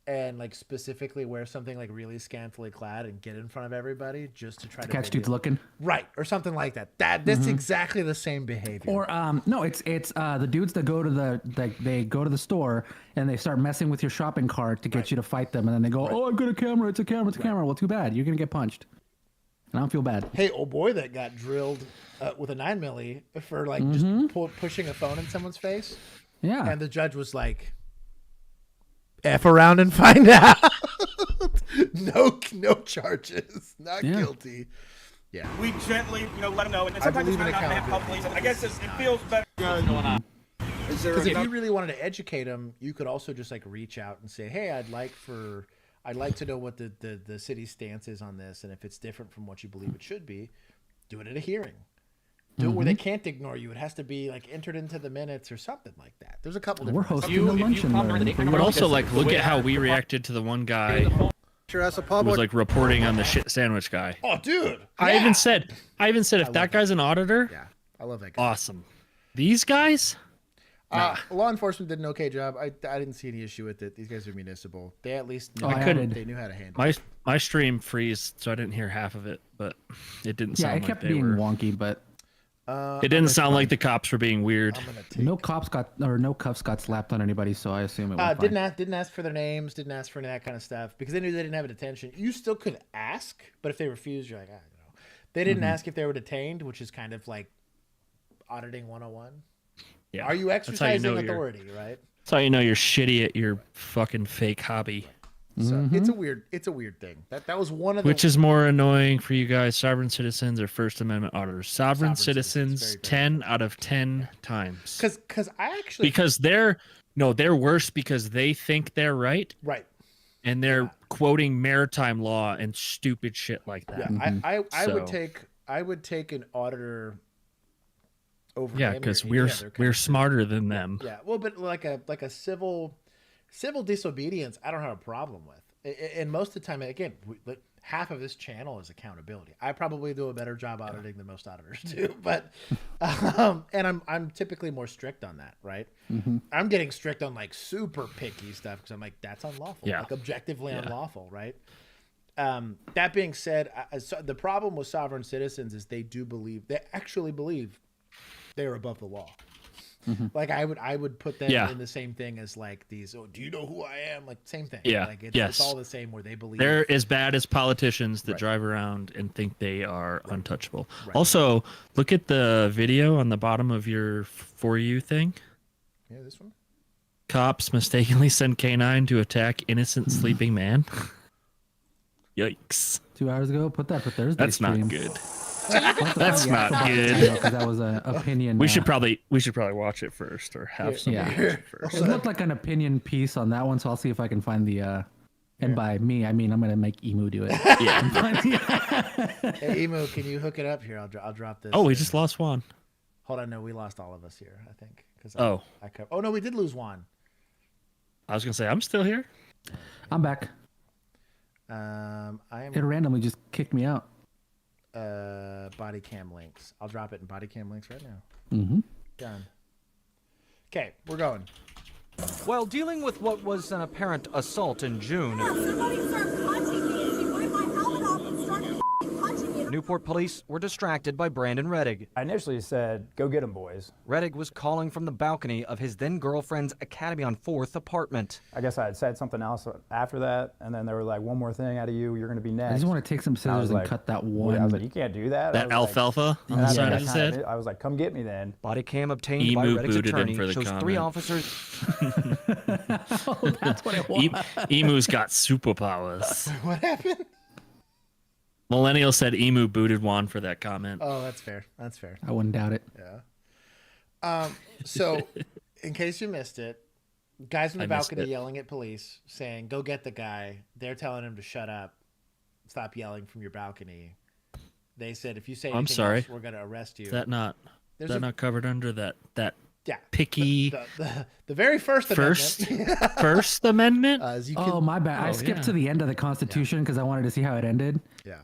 and like specifically wear something like really scantily clad and get in front of everybody just to try to
catch dudes looking,
right, or something like that. That's exactly the same behavior.
Or no, it's the dudes that go to the store and they start messing with your shopping cart to get you to fight them, and then they go, "Oh, I've got a camera. It's a camera. It's a camera." Well, too bad. You're gonna get punched. And I don't feel bad.
Hey, old boy that got drilled with a 9mm for like just pushing a phone in someone's face.
Yeah,
and the judge was like, F around and find out. no charges, not guilty. Yeah,
we gently, let them know, and sometimes it's not enough to have police. I guess it feels better. What's going on?
Because if you really wanted to educate them, you could also just like reach out and say, "Hey, I'd like to know what the city's stance is on this, and if it's different from what you believe it should be, do it at a hearing. Do it where they can't ignore you. It has to be like entered into the minutes or something like that. There's a couple different.
We're hosting a luncheon.
But also, like, look at how we reacted to the one guy who was like reporting on the shit sandwich guy.
Oh, dude!
I even said if that guy's an auditor,
yeah, I love that guy.
Awesome. These guys.
Law enforcement did an okay job. I didn't see any issue with it. These guys are municipal. They at least knew they knew how to handle it.
My stream froze, so I didn't hear half of it, but it didn't sound like
it kept being wonky, but
it didn't sound like the cops were being weird.
No cuffs got slapped on anybody, so I assume it was fine.
Didn't ask for their names, didn't ask for any of that kind of stuff because they knew they didn't have a detention. You still could ask, but if they refused, you're like, I don't know. They didn't ask if they were detained, which is kind of like auditing 101.
Yeah.
Are you exercising authority, right?
That's how you know you're shitty at your fucking fake hobby.
So it's a weird thing. That was one of the
Which is more annoying for you guys, sovereign citizens or First Amendment auditors? Sovereign citizens 10 out of 10 times. Because they're worse because they think they're right.
Right.
And they're quoting maritime law and stupid shit like that.
Yeah, I would take an auditor over.
Yeah, because we're smarter than them.
Yeah, well, but like a civil disobedience, I don't have a problem with. And most of the time, again, half of this channel is accountability. I probably do a better job auditing than most auditors do, but and I'm typically more strict on that, right? I'm getting strict on like super picky stuff because I'm like, that's unlawful, like objectively unlawful, right? That being said, the problem with sovereign citizens is they actually believe they're above the law. Like I would put them in the same thing as like these. Oh, do you know who I am? Like same thing.
Yeah.
Like it's all the same where they believe
they're as bad as politicians that drive around and think they are untouchable. Right. Also, look at the video on the bottom of your For You thing.
Yeah, this one.
Cops mistakenly send canine to attack innocent sleeping man. Yikes!
2 hours ago, put that for Thursday.
That's not good. That's not good.
Because that was an opinion.
We should probably watch it first, or have someone watch it first.
It looked like an opinion piece on that one, so I'll see if I can find the. And by me, I mean I'm gonna make Emu do it.
Hey, Emu, can you hook it up here? I'll drop this.
Oh, we just lost Juan.
Hold on, no, we lost all of us here. I think. Oh no, we did lose Juan.
I was gonna say I'm still here.
I'm back.
I am.
It randomly just kicked me out.
body cam links. I'll drop it in body cam links right now.
Mm-hmm.
Done. Okay, we're going.
While dealing with what was an apparent assault in June, Newport police were distracted by Brandon Reddig.
I initially said, go get him, boys.
Reddig was calling from the balcony of his then-girlfriend's Academy on 4th apartment.
I guess I had said something else after that, and then they were like, one more thing out of you, you're going to be next.
I just want to take some scissors and cut that one.
I was like, you can't do that.
That alfalfa on the side of his head?
I was like, come get me then.
Body cam obtained by Reddig's attorney shows
comment.
3 officers.
Oh, that's what it was.
Emu's got superpowers.
What happened?
Millennial said Emu booted Juan for that comment.
Oh, that's fair. That's fair.
I wouldn't doubt it.
Yeah. So, in case you missed it, guys on the balcony yelling at police, saying, "Go get the guy." They're telling him to shut up, stop yelling from your balcony. They said, "If you say anything
I'm sorry,
else, we're going to arrest you."
Is that not not covered under that picky?
The very first amendment.
First amendment.
Oh, my bad. I skipped to the end of the Constitution because I wanted to see how it ended.
Yeah.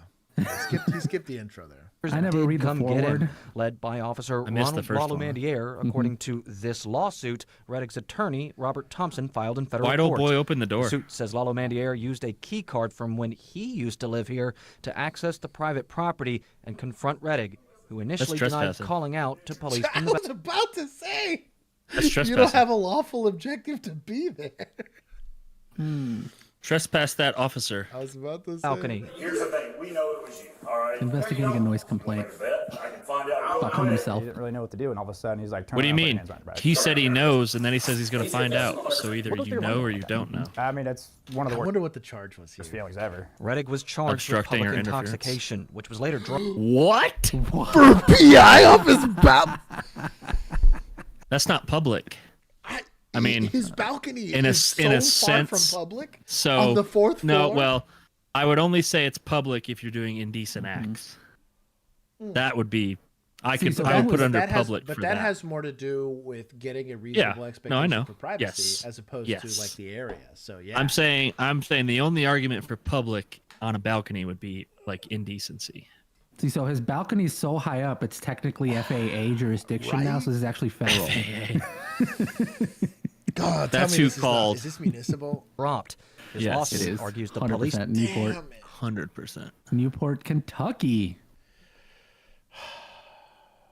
He skipped the intro there.
I never read the forward.
Led by Officer
missed the
Ronald
first one.
Wallomandier. According to this lawsuit, Reddick's attorney, Robert Thompson, filed in federal
White
court.
old boy opened the door.
The suit says Wallomandier used a key card from when he used to live here to access the private property and confront Reddick, who initially denied
trespassing.
calling out to police
I
from the
was about to say,
That's
you don't
trespassing.
have a lawful objective to be there.
Trespass that officer.
I was about to say.
balcony.
Here's the thing. We know it was you. All right.
Investigating a noise complaint.
I can find out.
Talking to himself.
He didn't really know what to do, and all of a sudden he's like, turn
What do you
around, put your
mean?
hands on your back.
He said he knows, and then he says he's going to find out. So either you know or you don't know.
I mean, that's one of the
I
worst
wonder what the charge was here.
feelings ever.
Reddick was charged with
Obstructing or
public
interference.
intoxication, which was later dropped.
What?
For PI off his
That's not public. I mean,
his balcony
in a
is so
in a
far
sense,
from public.
So
on the 4th floor.
No, well, I would only say it's public if you're doing indecent acts. That would be. I would put under public
but
for
that has more to do with getting a reasonable expectation
No, I know.
for privacy as opposed to like the area. So yeah,
I'm saying the only argument for public on a balcony would be like indecency.
See, so his balcony's so high up, it's technically FAA jurisdiction now, so this is actually federal.
God,
that's
tell me
who
this
called.
Is this municipal?
Dropped. His
Yes,
lawsuit
it is.
argues the
100%
police.
Newport.
100%.
Newport, Kentucky.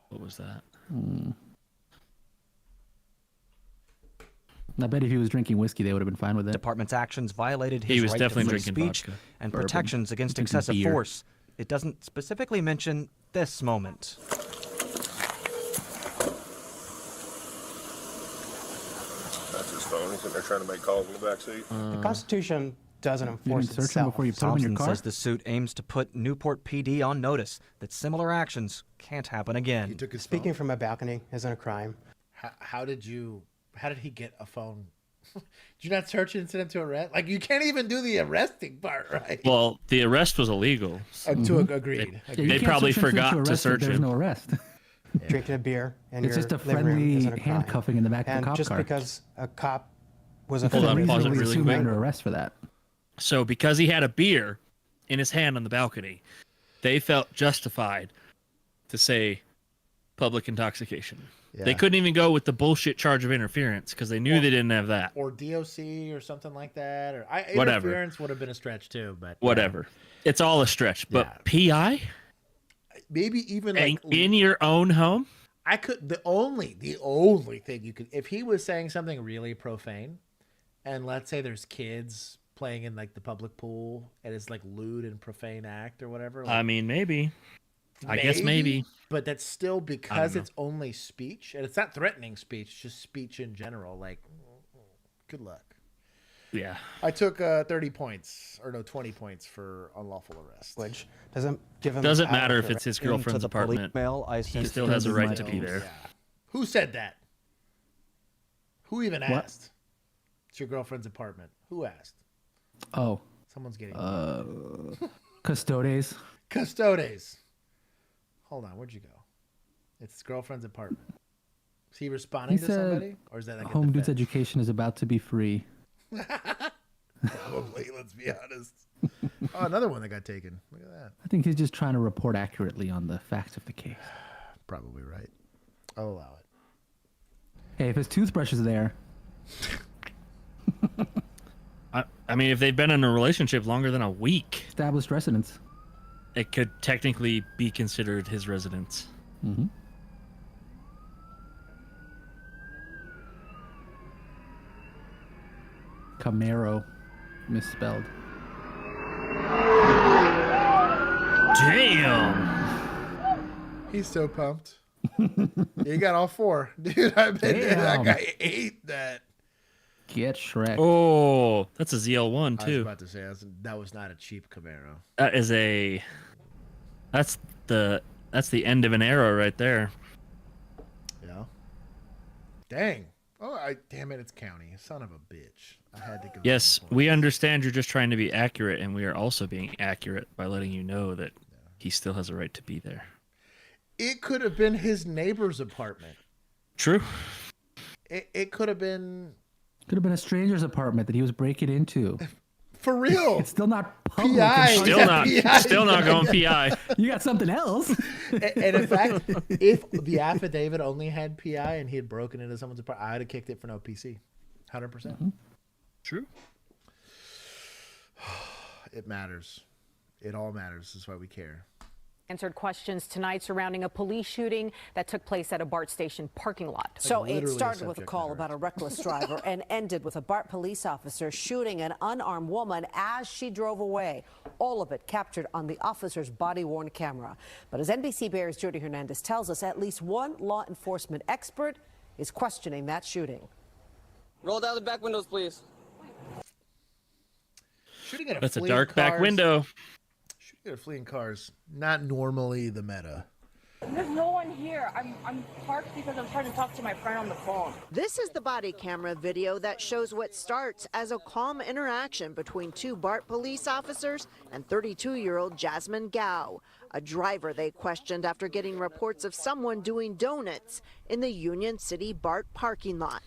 What was that?
I bet if he was drinking whiskey, they would have been fine with it.
Department's actions violated his
He was
right
definitely
to free
drinking
speech
vodka.
and
Bourbon.
protections against
Drinking
excessive
beer.
force. It doesn't specifically mention this moment.
That's his phone. He's sitting there trying to make calls in the back seat.
The Constitution doesn't
You
enforce
didn't search him
itself.
before you put him in your
Thompson
car?
says the suit aims to put Newport PD on notice that similar actions can't happen again.
He took his
Speaking from a balcony isn't a crime.
How did he get a phone? Did you not search incident to arrest? Like you can't even do the arresting part, right?
Well, the arrest was illegal.
Agreed.
They probably forgot to search
There's
him.
no arrest.
Drinking a beer in
It's
your
just a
living room
friendly
isn't a crime.
handcuffing in the back of
And
the cop
just
car.
because a cop was a
Hold on, pause it
reasonably
really
assume you're
quick.
under arrest for that.
So because he had a beer in his hand on the balcony, they felt justified to say public intoxication.
Yeah.
They couldn't even go with the bullshit charge of interference because they knew they didn't have that.
Or DOC or something like that, or
Whatever.
interference would have been a stretch too, but
Whatever. It's all a stretch. But PI?
maybe even like
In your own home?
I could the only thing you could if he was saying something really profane, and let's say there's kids playing in like the public pool and it's like lewd and profane act or whatever. Like,
I mean, maybe. I guess maybe.
But that's still because it's only speech and it's not threatening speech, just speech in general. Like, good luck.
Yeah.
I took 30 points or no 20 points for unlawful arrest.
Which doesn't give him.
Doesn't
power
matter if
to
it's his
Into
girlfriend's
the police
apartment.
mail, I
He
sent
still has a
Those
right
are
to
my
be
names.
there.
Who said that? Who even
What?
asked? It's your girlfriend's apartment. Who asked?
Oh.
Someone's getting
Custodes.
Custodes. Hold on, where'd you go? It's his girlfriend's apartment. Is he responding
He
to
said,
somebody, or is that like
Home dude's education is about to be free.
Probably, let's be honest. Oh, another one that got taken. Look at that.
I think he's just trying to report accurately on the facts of the case.
Probably right. I'll allow it.
Hey, if his toothbrush is there.
I mean, if they've been in a relationship longer than a week.
Established residence.
It could technically be considered his residence.
Mm-hmm. Camaro. Misspelled.
Damn.
He's so pumped. He got all 4. Dude, I bet that guy ate that.
Get Shrek.
Oh, that's a ZL1 too.
I was about to say that was not a cheap Camaro.
That is that's the end of an era right there.
Yeah. Dang. Oh, damn it, it's county. Son of a bitch. I had to go.
Yes, we understand you're just trying to be accurate, and we are also being accurate by letting you know that he still has a right to be there.
It could have been his neighbor's apartment.
True.
It could have been...
Could have been a stranger's apartment that he was breaking into.
For real.
It's still not public.
PI.
Still not going PI.
You got something else.
And in fact, if the affidavit only had PI and he had broken into someone's apartment, I would have kicked it for no PC. 100%.
Mm-hmm.
True.
It matters. It all matters. That's why we care.
Answered questions tonight surrounding a police shooting that took place at a BART station parking lot.
So it started with a call about a reckless driver and ended with a BART police officer shooting an unarmed woman as she drove away. All of it captured on the officer's body-worn camera. But as NBC Bears' Jody Hernandez tells us, at least one law enforcement expert is questioning that shooting.
Roll down the back windows, please.
Shooting at
That's a dark back window.
Shooting at fleeing cars, not normally the meta.
There's no one here. I'm parked because I'm trying to talk to my friend on the phone.
This is the body camera video that shows what starts as a calm interaction between 2 BART police officers and 32-year-old Jasmine Gao, a driver they questioned after getting reports of someone doing donuts in the Union City BART parking lot.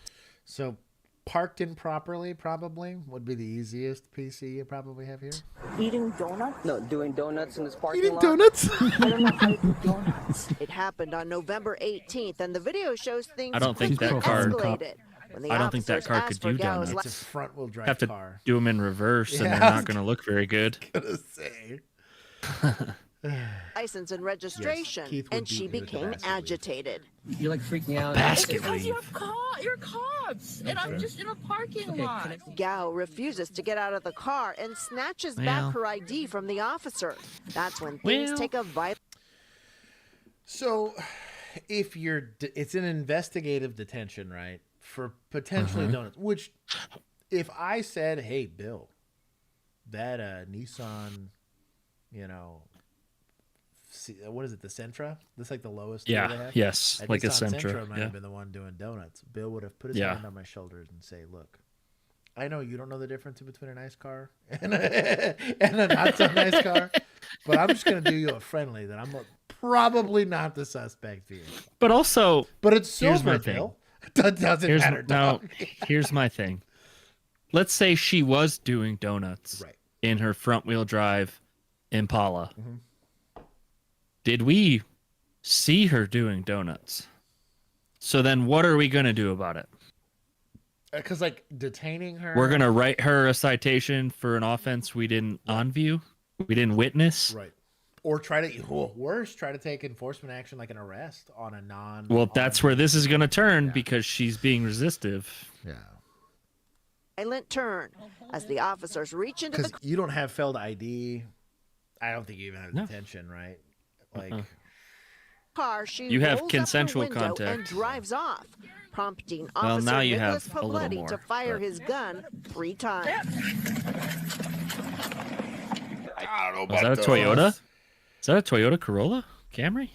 So parked improperly probably would be the easiest PC you probably have here.
Eating donuts?
No, doing donuts in this parking
Eating
lot.
donuts?
I don't know how to do donuts.
It happened on November 18th, and the video shows things
I don't think that
quickly
car.
escalated. When the
I don't think that
officers
car
asked
could
for
do
Gao's
donuts.
It's a front-wheel drive
Have to
car.
do them in reverse, and
Yeah,
they're not going to look very good.
Gonna say.
license and registration,
Keith would
and she
beat me with the
became
basket weave.
agitated.
You like freak me out.
Basket
Because
weave.
you're cops, and I'm just in a parking lot.
Gao refuses to get out of the car and snatches
Well.
back her ID from the officer. That's when things
Well.
take a violent.
So if it's an investigative detention, right? For potentially donuts, which if I said, hey, Bill, that Nissan, what is it, the Sentra? That's like the lowest.
Yeah,
they have?
yes,
That
like a
Nissan
Sentra,
might
yeah.
have been the one doing donuts. Bill would have put his
Yeah.
hand on my shoulders and say, look, I know you don't know the difference between a nice car and a not so nice car, but I'm just going to do you a friendly that I'm probably not the suspect here.
But also,
But it's
here's
silver,
my thing.
Bill. That doesn't matter, dog.
Here's my thing. Let's say she was doing donuts in her front-wheel drive Impala.
Mm-hmm.
Did we see her doing donuts? So then what are we going to do about it?
Because, like, detaining her...
We're going to write her a citation for an offense we didn't on view, we didn't witness.
Right. Or try to take enforcement action like an arrest on a non...
Well, that's where this is going to turn because she's being resistive.
Yeah.
Violent turn as the officers reach into the
Because you don't have failed ID. I don't think you even have detention, right? Like...
car. She
You have
rolls
consensual
up her window and
contact.
drives off, prompting
Well,
Officer
now you
Nicholas
have a little
Pavletti
more,
to fire
but-
his gun 3 times.
I don't know
Is that a Toyota? Is that a Toyota Corolla? Camry?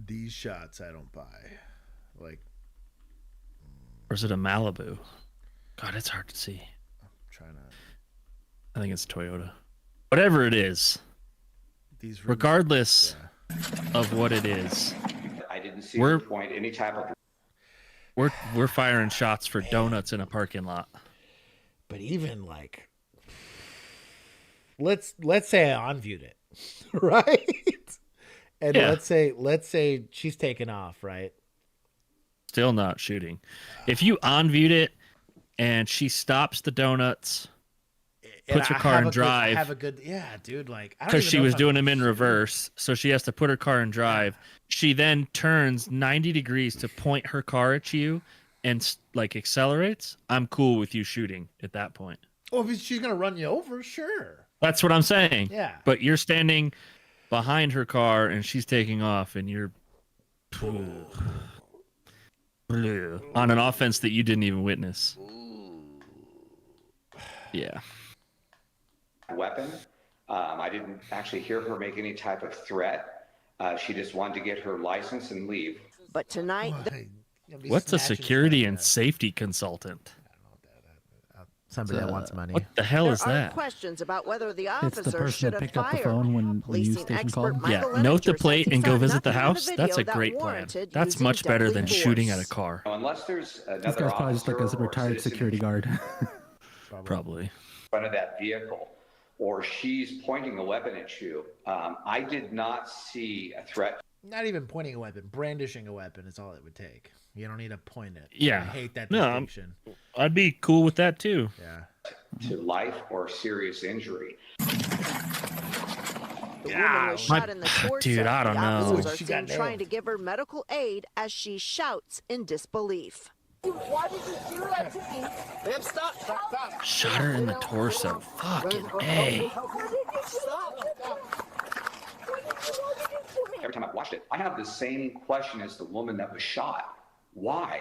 These shots I don't buy. Like...
Or is it a Malibu? God, it's hard to see.
I'm trying to...
I think it's Toyota. Whatever it is,
These
regardless of what it is,
I didn't see
We're-
the point any type of
we're firing shots for donuts in a parking lot.
but even like, let's say I on-viewed it, right? And let's say she's taken off, right?
Still not shooting. If you on-viewed it and she stops the donuts, puts her car in drive.
Have a good, yeah, dude. Like,
because she was doing them in reverse, so she has to put her car in drive. She then turns 90 degrees to point her car at you and like accelerates. I'm cool with you shooting at that point.
Oh, if she's gonna run you over, sure.
That's what I'm saying.
Yeah.
But you're standing behind her car and she's taking off, and you're on an offense that you didn't even witness. Yeah.
Weapon. I didn't actually hear her make any type of threat. She just wanted to get her license and leave.
But tonight,
what's a security and safety consultant?
Somebody that wants money.
What the hell is
there are
that?
questions about whether the
It's the
officer
person
should
that
have
picked up the
fired.
phone when you
Policing
station
expert
called.
Yeah,
Michael
note the
Leninger
plate
says
and
he
go
found
visit the
nothing in
house.
video
That's a
that
great plan.
warranted
That's
using
much better than
deadly
shooting
force.
at a car.
Unless there's another
This guy's probably just like a
officer or
retired
citizen
security guard.
Probably.
in front of that vehicle, or she's pointing a weapon at you. I did not see a threat.
Not even pointing a weapon, brandishing a weapon is all it would take. You don't need to point it.
Yeah.
I hate that
No,
distinction.
I'd be cool with that too.
Yeah.
To life or serious injury.
The woman was shot in the torso.
Dude, I don't
the
know.
officers are
She
seen
got
trying
nailed.
to give her medical aid as she shouts in disbelief.
Why did you do that to me? Ma'am, stop. Stop.
Shot her in the torso. Fucking A.
Every time I've watched it, I have the same question as the woman that was shot. Why?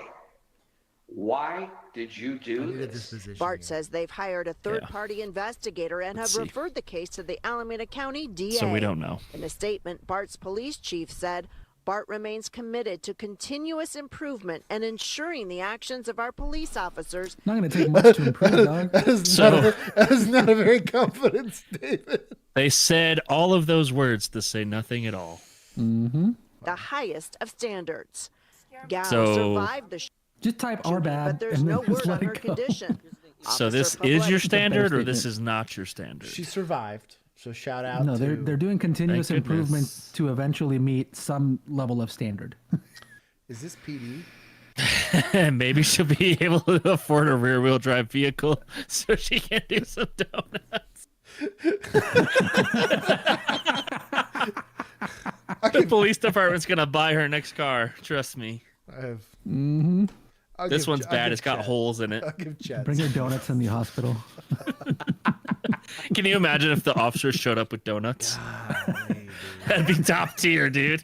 Why did you do this?
Bart says they've hired a third-party investigator and have referred the case to the Alameda County DA.
So we don't know.
In a statement, Bart's police chief said, Bart remains committed to continuous improvement and ensuring the actions of our police officers.
Not going to take much to improve, dog.
That is not a very confident statement.
They said all of those words to say nothing at all.
Mm-hmm.
The highest of standards. Gal
So-
survived the
Just type "are bad,"
but there's
and
no
then just
word on
let
her
it go.
condition.
So this
Officer
is your
Pavletti-
standard, or
statement.
this is not your standard?
She survived, so shout out.
No, they're doing continuous
Thank goodness.
improvement to eventually meet some level of standard.
Is this PD?
Maybe she'll be able to afford a rear-wheel drive vehicle, so she can do some donuts. The police department's gonna buy her next car. Trust me.
I have.
Mm-hmm.
This one's bad. It's got holes in it.
I'll give Chad.
Bring her donuts in the hospital.
Can you imagine if the officers showed up with donuts?
Golly,
That'd be top tier, dude.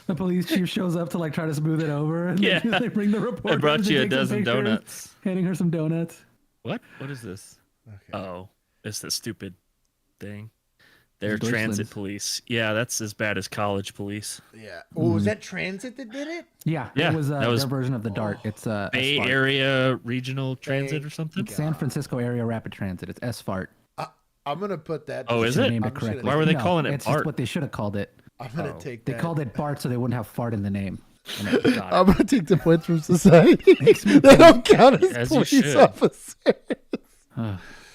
The police chief shows up to like try to smooth it over, and
Yeah.
they bring the report.
I brought you a dozen donuts.
Handing her some donuts.
What? What is this?
Okay.
Oh, it's the stupid thing. They're
Deutschland's.
transit police. Yeah, that's as bad as college police.
Yeah. Oh, was that Transit that did it?
Yeah,
Yeah,
it was,
that was-
their version of the DART. It's
Bay
SFART.
Area Regional Transit or something?
San Francisco Area Rapid Transit. It's SFART.
I'm gonna put that.
Oh, is
They
it?
named
I'm
it correctly.
Why were they
No,
calling it
it's
BART?
just what they should have called it.
I'm gonna take
They
that.
called it BART so they wouldn't have fart in the name.
I'm gonna take the points from society. They don't count as
you
police
should.
officers.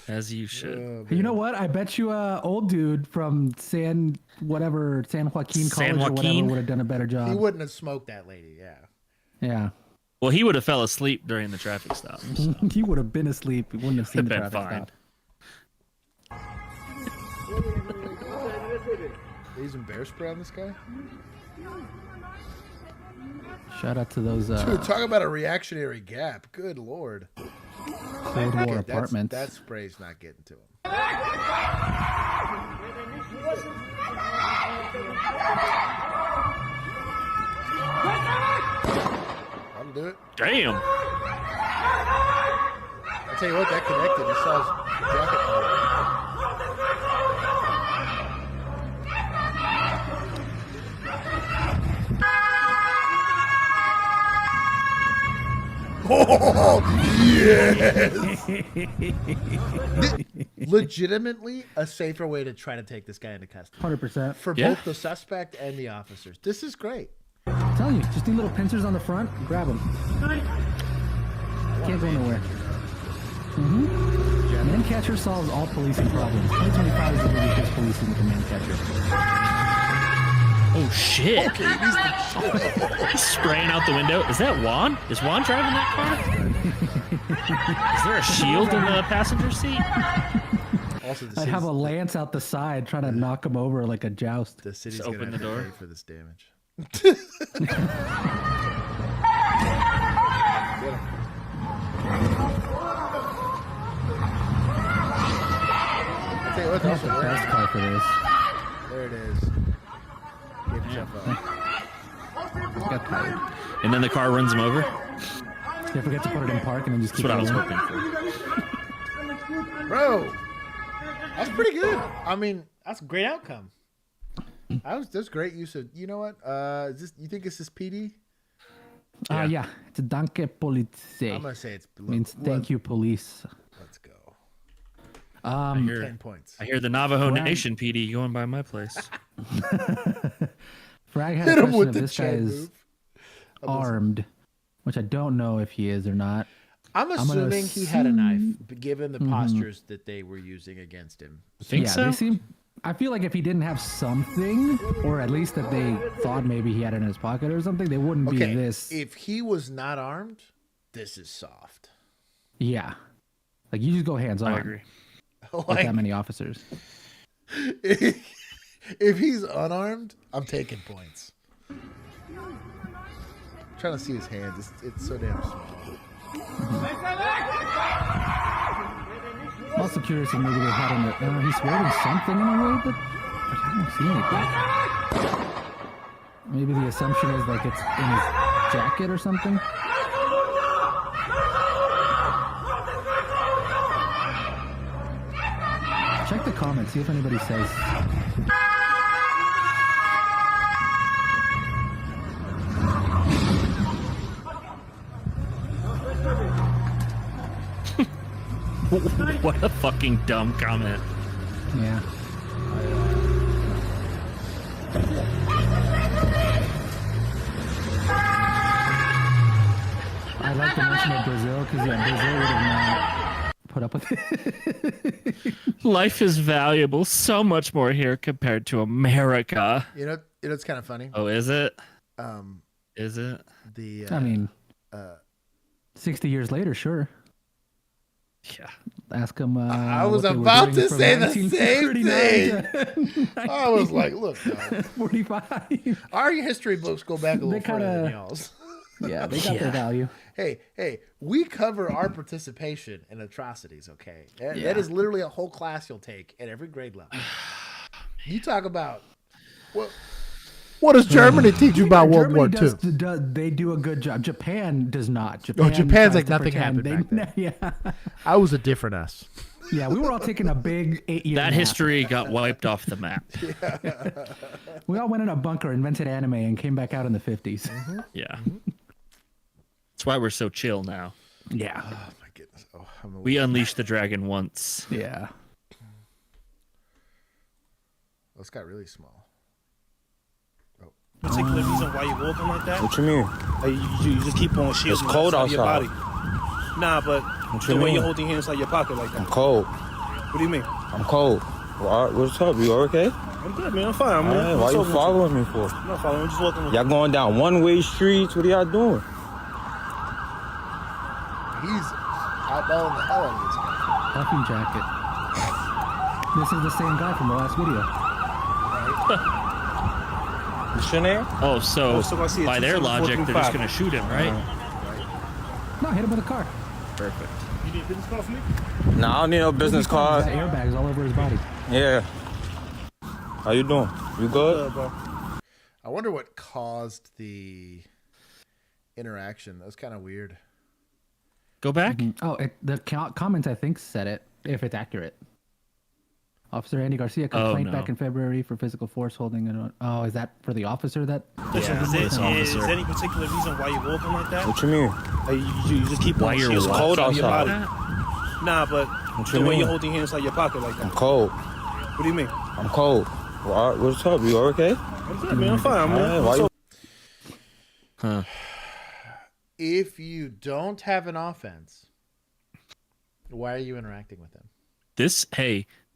As you should.
You know what? I bet you old dude from San Joaquin College
San
or whatever
Joaquin?
would have done a better job.
He wouldn't have smoked that lady. Yeah.
Yeah.
Well, he would have fell asleep during the traffic stop. So.
He would have been asleep. He wouldn't have seen the
Been
traffic
fine.
stop.
They using bear spray on this guy?
Shout out to those
Dude, talk about a reactionary gap. Good lord.
Cold War apartments.
That spray's not getting to him. I'll do it.
Damn.
I'll tell you what, that connected. He saw his jacket hole. Oh, yes! Legitimately a safer way to try to take this guy into custody.
100%.
For
Yeah.
both the suspect and the officers. This is great.
I'm telling you, just need little pincers on the front. Grab them. Can't go nowhere. Mm-hmm. catcher solves all policing problems. 2025 is the movie Chris policing with the man catcher.
Oh shit! He's spraying out the window. Is that Juan? Is Juan driving that car? Is there a shield in the passenger seat?
Also,
I'd have a lance out the side trying to knock him over like a joust.
The city's
Just open the door.
Pay for this damage.
That's the best car for this.
There it is. Give yourself up.
Got tired.
And then the car runs him over.
You forget to put it in park and then just keep
That's what I was
going.
hoping for.
Bro, that's pretty good. I mean, that's a great outcome. That's great use of. You know what? Is this? You think it's this PD?
Yeah. It's Danke Polizei.
I'm gonna say it's
means thank you, police.
Let's go.
I hear
10 points.
I hear the Navajo Nation PD going by my place.
Frag had
Hit
a
him
question
with
if
the
this guy
chain
is
move.
armed, which I don't know if he is or not.
I'm
gonna
assuming he had a knife, given the
Mhm.
postures that they were using against him.
Think so?
They seem. I feel like if he didn't have something, or at least that they thought maybe he had it in his pocket or something, they wouldn't be this.
If he was not armed, this is soft.
Yeah, like you just go hands on.
I agree.
With
Like-
that many officers.
If he's unarmed, I'm taking points. I'm trying to see his hands. It's so damn small.
I'm also curious if maybe they had him. He's wearing something in a way, but I don't see anything. Maybe the assumption is like it's in his jacket or something. Check the comments, see if anybody says.
What a fucking dumb comment.
Yeah. I like the mention of Brazil because Brazil would have not put up with it.
Life is valuable so much more here compared to America.
You know, it's kind of funny.
Oh, is it?
Is
it?
I mean, 60 years later, sure.
Yeah.
Ask him.
I was
what they were
about
doing
to
from
say the same
1939
thing. I was like, look, no.
45.
Our history books go back a little further than
kinda-
y'all's.
Yeah, they got their value.
Hey, we cover our participation in atrocities, okay? That
Yeah.
is literally a whole class you'll take at every grade level. You talk about what does Germany teach you about World War II?
They do a good job. Japan does not.
Japan's
tries
like
to
nothing
pretend
happened back then.
Yeah.
I was a different us.
Yeah, we were all taking a big 8-year
That
nap.
history got wiped off the map.
We all went in a bunker, invented anime, and came back out in the 50s.
Yeah. That's why we're so chill now.
Yeah.
Oh my goodness. Oh,
We unleashed the dragon once.
Yeah.
This got really small.
Particular reason why you're walking like that?
What you mean?
You just keep on shielding
It's cold
your
outside.
body. Nah, but
What
the
you
way
mean?
you're holding your hands inside your pocket like that.
I'm cold.
What do you mean?
I'm cold. What's up? You okay?
I'm good, man. I'm fine.
Hey, why you following me for?
I'm not following. I'm just walking.
Y'all going down one-way streets? What are y'all doing?
He's outballing the hell out of this guy.
Puffy jacket. This is the same guy from the last video.
What's your name?
Oh, so
I see it.
by their logic, they're just going to shoot him, right?
No, hit him with a car.
Perfect.
You need a business card for me?
Nah, I don't need no business
He's
card.
got airbags all over his body.
Yeah. How you doing? You good?
Bro.
I wonder what caused the interaction. That was kind of weird.
Go back.
Oh, the comments I think said it, if it's accurate. Officer Andy Garcia complained back in February for physical force holding an. Oh, is that for the officer that?
Listen, is there any particular reason why you're walking like that?
What you mean?
You just keep
Why
on
you're
shielding
cold
your body.
outside?
Nah, but
What
the
you
way
mean?
you're holding your hands inside your pocket like
I'm
that.
cold.
What do you mean?
I'm cold. What's up? You okay?
I'm good, man. I'm fine, man.
Hey, why you?
Huh.
If you don't have an offense, why are you interacting with him?
This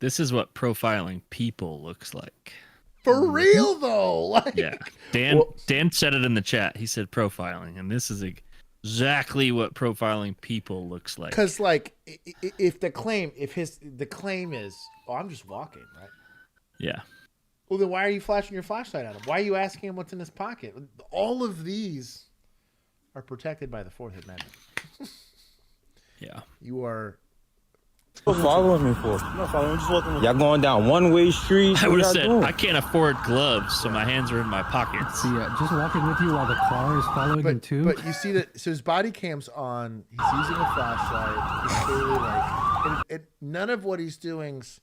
is what profiling people looks like.
For real though. Like,
Yeah. Dan said it in the chat. He said profiling, and this is exactly what profiling people looks like.
Because like, if the claim is, oh, I'm just walking, right?
Yeah.
Well, then why are you flashing your flashlight at him? Why are you asking him what's in his pocket? All of these are protected by the Fourth Amendment.
Yeah.
You are.
What following me for? I'm not following. I'm just walking. Y'all going down one-way street.
I would have said, I can't afford gloves, so my hands are in my pockets.
Yeah, just walking with you while the car is following him too.
But you see that, so his body cam's on. He's using a flashlight. He's clearly like, none of what he's doing's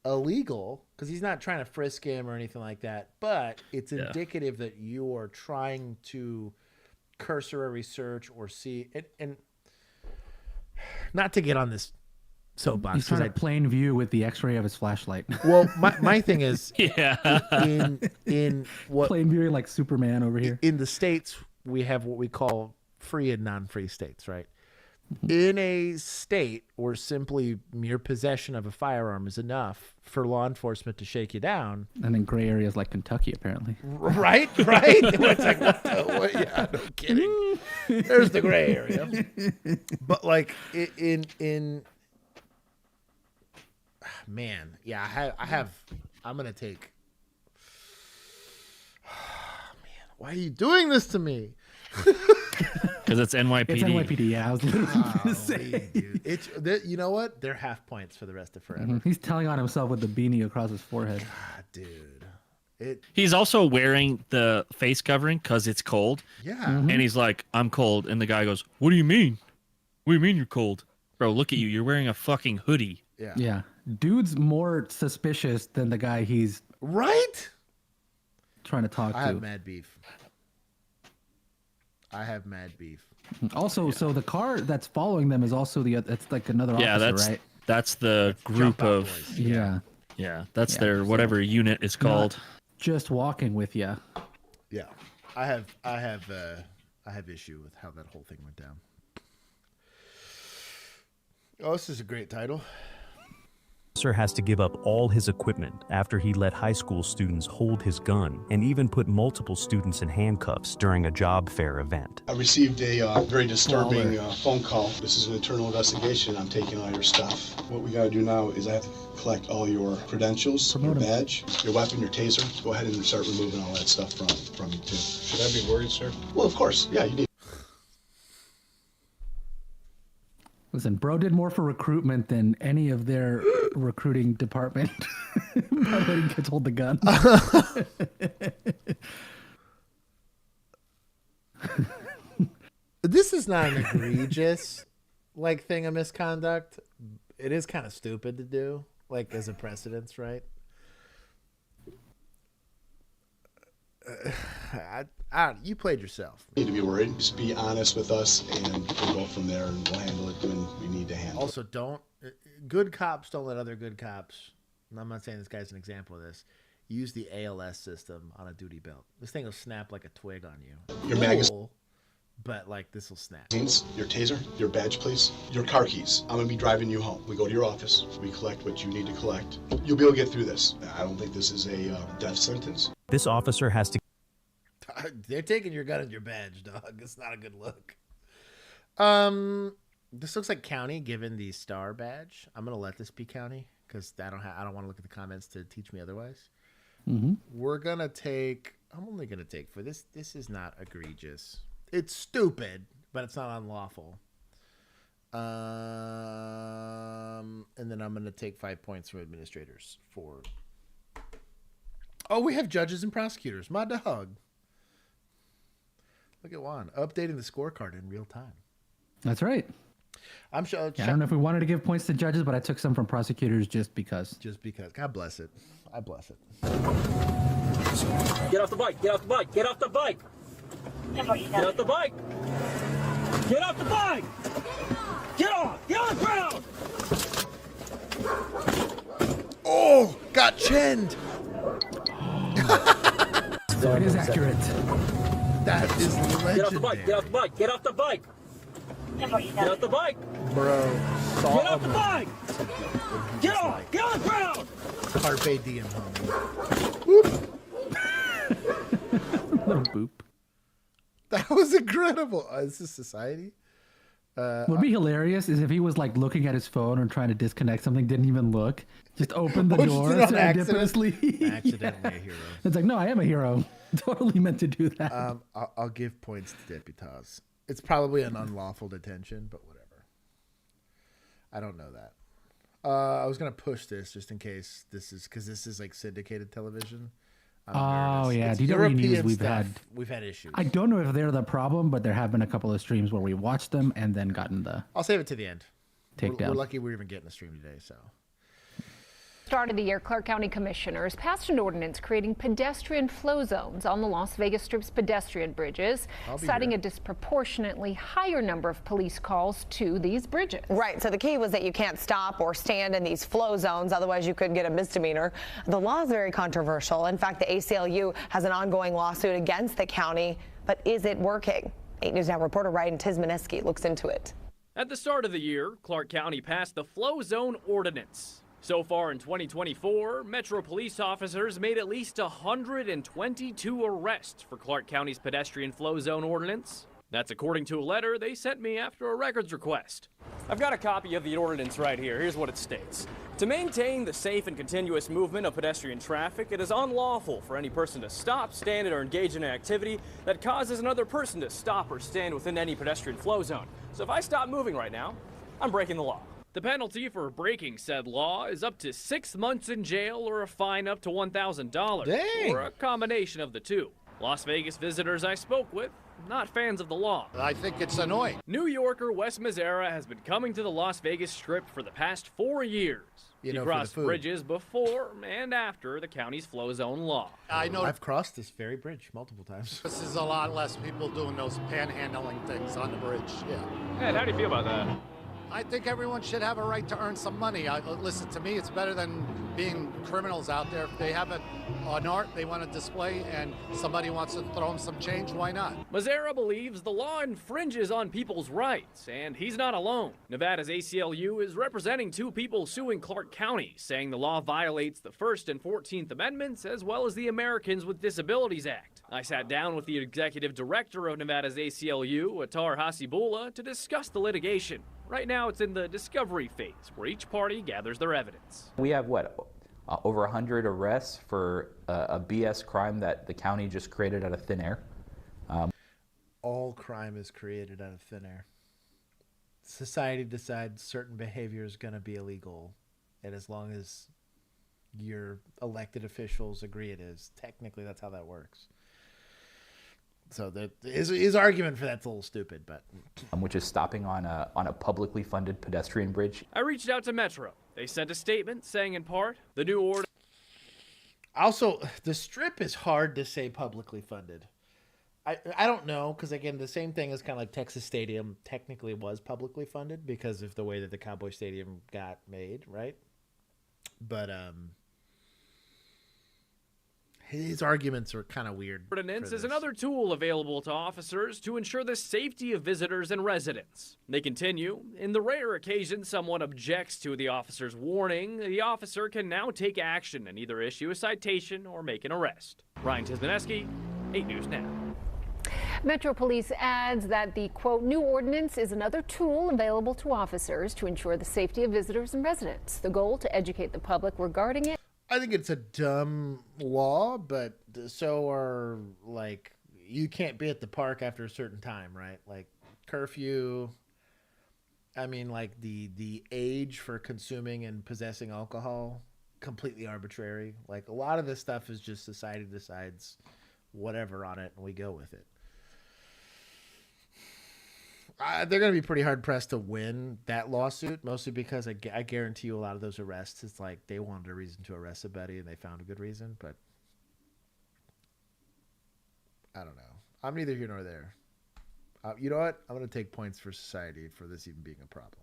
illegal because he's not trying to frisk him or anything like that. But it's indicative that you are trying to cursory search or see it, and not to get on this soapbox.
He's trying to plain view with the X-ray of his flashlight.
Well, my thing is, in what
plain viewing like Superman over here.
In the States, we have what we call free and non-free states, right? In a state where simply mere possession of a firearm is enough for law enforcement to shake you down,
and in gray areas like Kentucky, apparently.
Right. It's like, what? Yeah, no kidding. There's the gray area. But like man, yeah, I'm gonna take. Man, why are you doing this to me?
Because it's NYPD.
It's NYPD. Yeah, I was literally gonna say.
Dude. You know what? They're half points for the rest of forever.
He's telling on himself with the beanie across his forehead.
God, dude.
He's also wearing the face covering because it's cold.
Yeah.
And he's like, I'm cold. And the guy goes, what do you mean? What do you mean you're cold? Bro, look at you. You're wearing a fucking hoodie.
Yeah.
Yeah. Dude's more suspicious than the guy he's trying to talk to.
I have mad beef. Also,
so the car that's following them is also it's like another officer, right?
That's the group of
Yeah,
that's their whatever unit is called.
Just walking with you.
Yeah, I have issue with how that whole thing went down. Oh, this is a great title.
Officer has to give up all his equipment after he let high school students hold his gun and even put multiple students in handcuffs during a job fair event.
I received a very disturbing phone call. This is an internal investigation. I'm taking all your stuff. What we got to do now is I have to collect all your credentials, your badge, your weapon, your taser. Go ahead and start removing all that stuff from you too.
Should I be worried, sir?
Well, of course. Yeah, you need.
Listen, bro did more for recruitment than any of their recruiting department. By letting kids hold the gun.
This is not an egregious thing of misconduct. It is kind of stupid to do, as a precedence, right? You played yourself.
You need to be worried. Just be honest with us, and we'll go from there, and we'll handle it when we need to handle it.
Also, good cops don't let other good cops, and I'm not saying this guy's an example of this, use the ALS system on a duty belt. This thing will snap like a twig on you.
Your magazine.
But this will snap.
Your taser, your badge, please. Your car keys. I'm going to be driving you home. We go to your office. We collect what you need to collect. You'll be able to get through this. I don't think this is a death sentence.
This officer has to...
They're taking your gun and your badge, dog. It's not a good look. This looks like county given the star badge. I'm going to let this be county because I don't want to look at the comments to teach me otherwise. We're going to take... I'm only going to take for this. This is not egregious. It's stupid, but it's not unlawful. And then I'm going to take 5 points from administrators for... Oh, we have judges and prosecutors. My dog. Look at Juan. Updating the scorecard in real time.
That's right.
I'm sure.
I don't know if we wanted to give points to judges, but I took some from prosecutors just because.
Just because. God bless it. I bless it.
Get off the bike. Get off the bike. Get off the bike. Get off the bike! Get off the bike! Get off! Get on the ground!
Oh, got chinned.
So it is accurate.
That is legendary.
Get off the bike! Get off the bike! Get off the bike! Get off the bike!
Bro.
Get off the bike! Get off! Get on the ground!
Carpe diem, homie.
Little boop.
That was incredible. Is this society?
What'd be hilarious is if he was like looking at his phone or trying to disconnect something, didn't even look, just opened the door serendipitously.
Accidentally a hero.
It's like, no, I am a hero. Totally meant to do that.
I'll give points to deputies. It's probably an unlawful detention, but whatever. I don't know that. I was gonna push this just in case this is like syndicated television.
Oh yeah,
It's
DW News
European we've had issues.
I don't know if they're the problem, but there have been a couple of streams where we watched them and then gotten the.
I'll save it to the end.
Takedown.
We're lucky we're even getting a stream today. So.
Start of the year, Clark County commissioners passed an ordinance creating pedestrian flow zones on the Las Vegas Strip's pedestrian bridges, citing a disproportionately higher number of police calls to these bridges.
Right, so the key was that you can't stop or stand in these flow zones, otherwise you could get a misdemeanor. The law is very controversial. In fact, the ACLU has an ongoing lawsuit against the county, but is it working? 8 News Now reporter Ryan Tizmaneski looks into it.
At the start of the year, Clark County passed the Flow Zone Ordinance. So far in 2024, Metro police officers made at least 122 arrests for Clark County's pedestrian flow zone ordinance. That's according to a letter they sent me after a records request. I've got a copy of the ordinance right here. Here's what it states. To maintain the safe and continuous movement of pedestrian traffic, it is unlawful for any person to stop, stand, or engage in an activity that causes another person to stop or stand within any pedestrian flow zone. So if I stop moving right now, I'm breaking the law. The penalty for breaking said law is up to 6 months in jail or a fine up to $1,000, or a combination of the two. Las Vegas visitors I spoke with, not fans of the law.
I think it's annoying.
New Yorker Wes Mazzara has been coming to the Las Vegas Strip for the past 4 years. He crossed bridges before and after the county's flow zone law.
I know
I've crossed this very bridge multiple times.
this is a lot less people doing those panhandling things on the bridge. Yeah.
Ed, how do you feel about that?
I think everyone should have a right to earn some money. Listen, to me, it's better than being criminals out there. If they have an art they want to display and somebody wants to throw them some change, why not?
Mazzara believes the law infringes on people's rights, and he's not alone. Nevada's ACLU is representing 2 people suing Clark County, saying the law violates the First and 14th Amendments as well as the Americans with Disabilities Act. I sat down with the executive director of Nevada's ACLU, Attar Hasibullah, to discuss the litigation. Right now, it's in the discovery phase, where each party gathers their evidence.
We have, over 100 arrests for a BS crime that the county just created out of thin air.
All crime is created out of thin air. Society decides certain behavior is going to be illegal, and as long as your elected officials agree it is, technically that's how that works. So his argument for that's a little stupid, but
which is stopping on a publicly funded pedestrian bridge.
I reached out to Metro. They sent a statement saying, in part, the new order.
Also, the Strip is hard to say publicly funded. I don't know, because again, the same thing is kind of like Texas Stadium technically was publicly funded because of the way that the Cowboy Stadium got made, right? But his arguments are kind of weird.
Ordinance is another tool available to officers to ensure the safety of visitors and residents. They continue, in the rare occasion someone objects to the officer's warning, the officer can now take action and either issue a citation or make an arrest. Ryan Tizmaneski, 8 News Now.
Metro Police adds that the, quote, new ordinance is another tool available to officers to ensure the safety of visitors and residents. The goal to educate the public regarding it.
I think it's a dumb law, but so are, like, you can't be at the park after a certain time, right? Like, curfew. I mean, like, the age for consuming and possessing alcohol, completely arbitrary. Like, a lot of this stuff is just society decides whatever on it, and we go with it. They're going to be pretty hard-pressed to win that lawsuit, mostly because I guarantee you a lot of those arrests, it's like they wanted a reason to arrest somebody and they found a good reason, but I don't know. I'm neither here nor there. You know what? I'm going to take points for society for this even being a problem.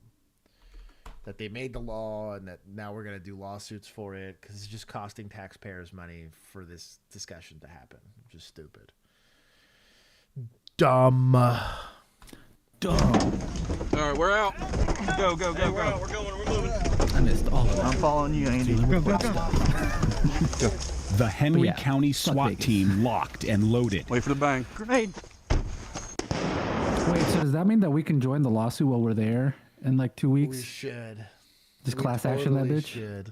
That they made the law and that now we're going to do lawsuits for it because it's just costing taxpayers money for this discussion to happen. Just stupid. Dumb.
dumb.
All right, we're out. Go, go, go, go.
We're going. We're moving.
I missed all of it.
I'm following you, Andy.
Go, go, go.
The Henry
yeah,
County
fuck
SWAT
Vegas.
team locked and loaded.
Wait for the bang.
Grenade.
Wait, so does that mean that we can join the lawsuit while we're there in like 2 weeks?
We should.
Just
We
class action that
totally
bitch?
should.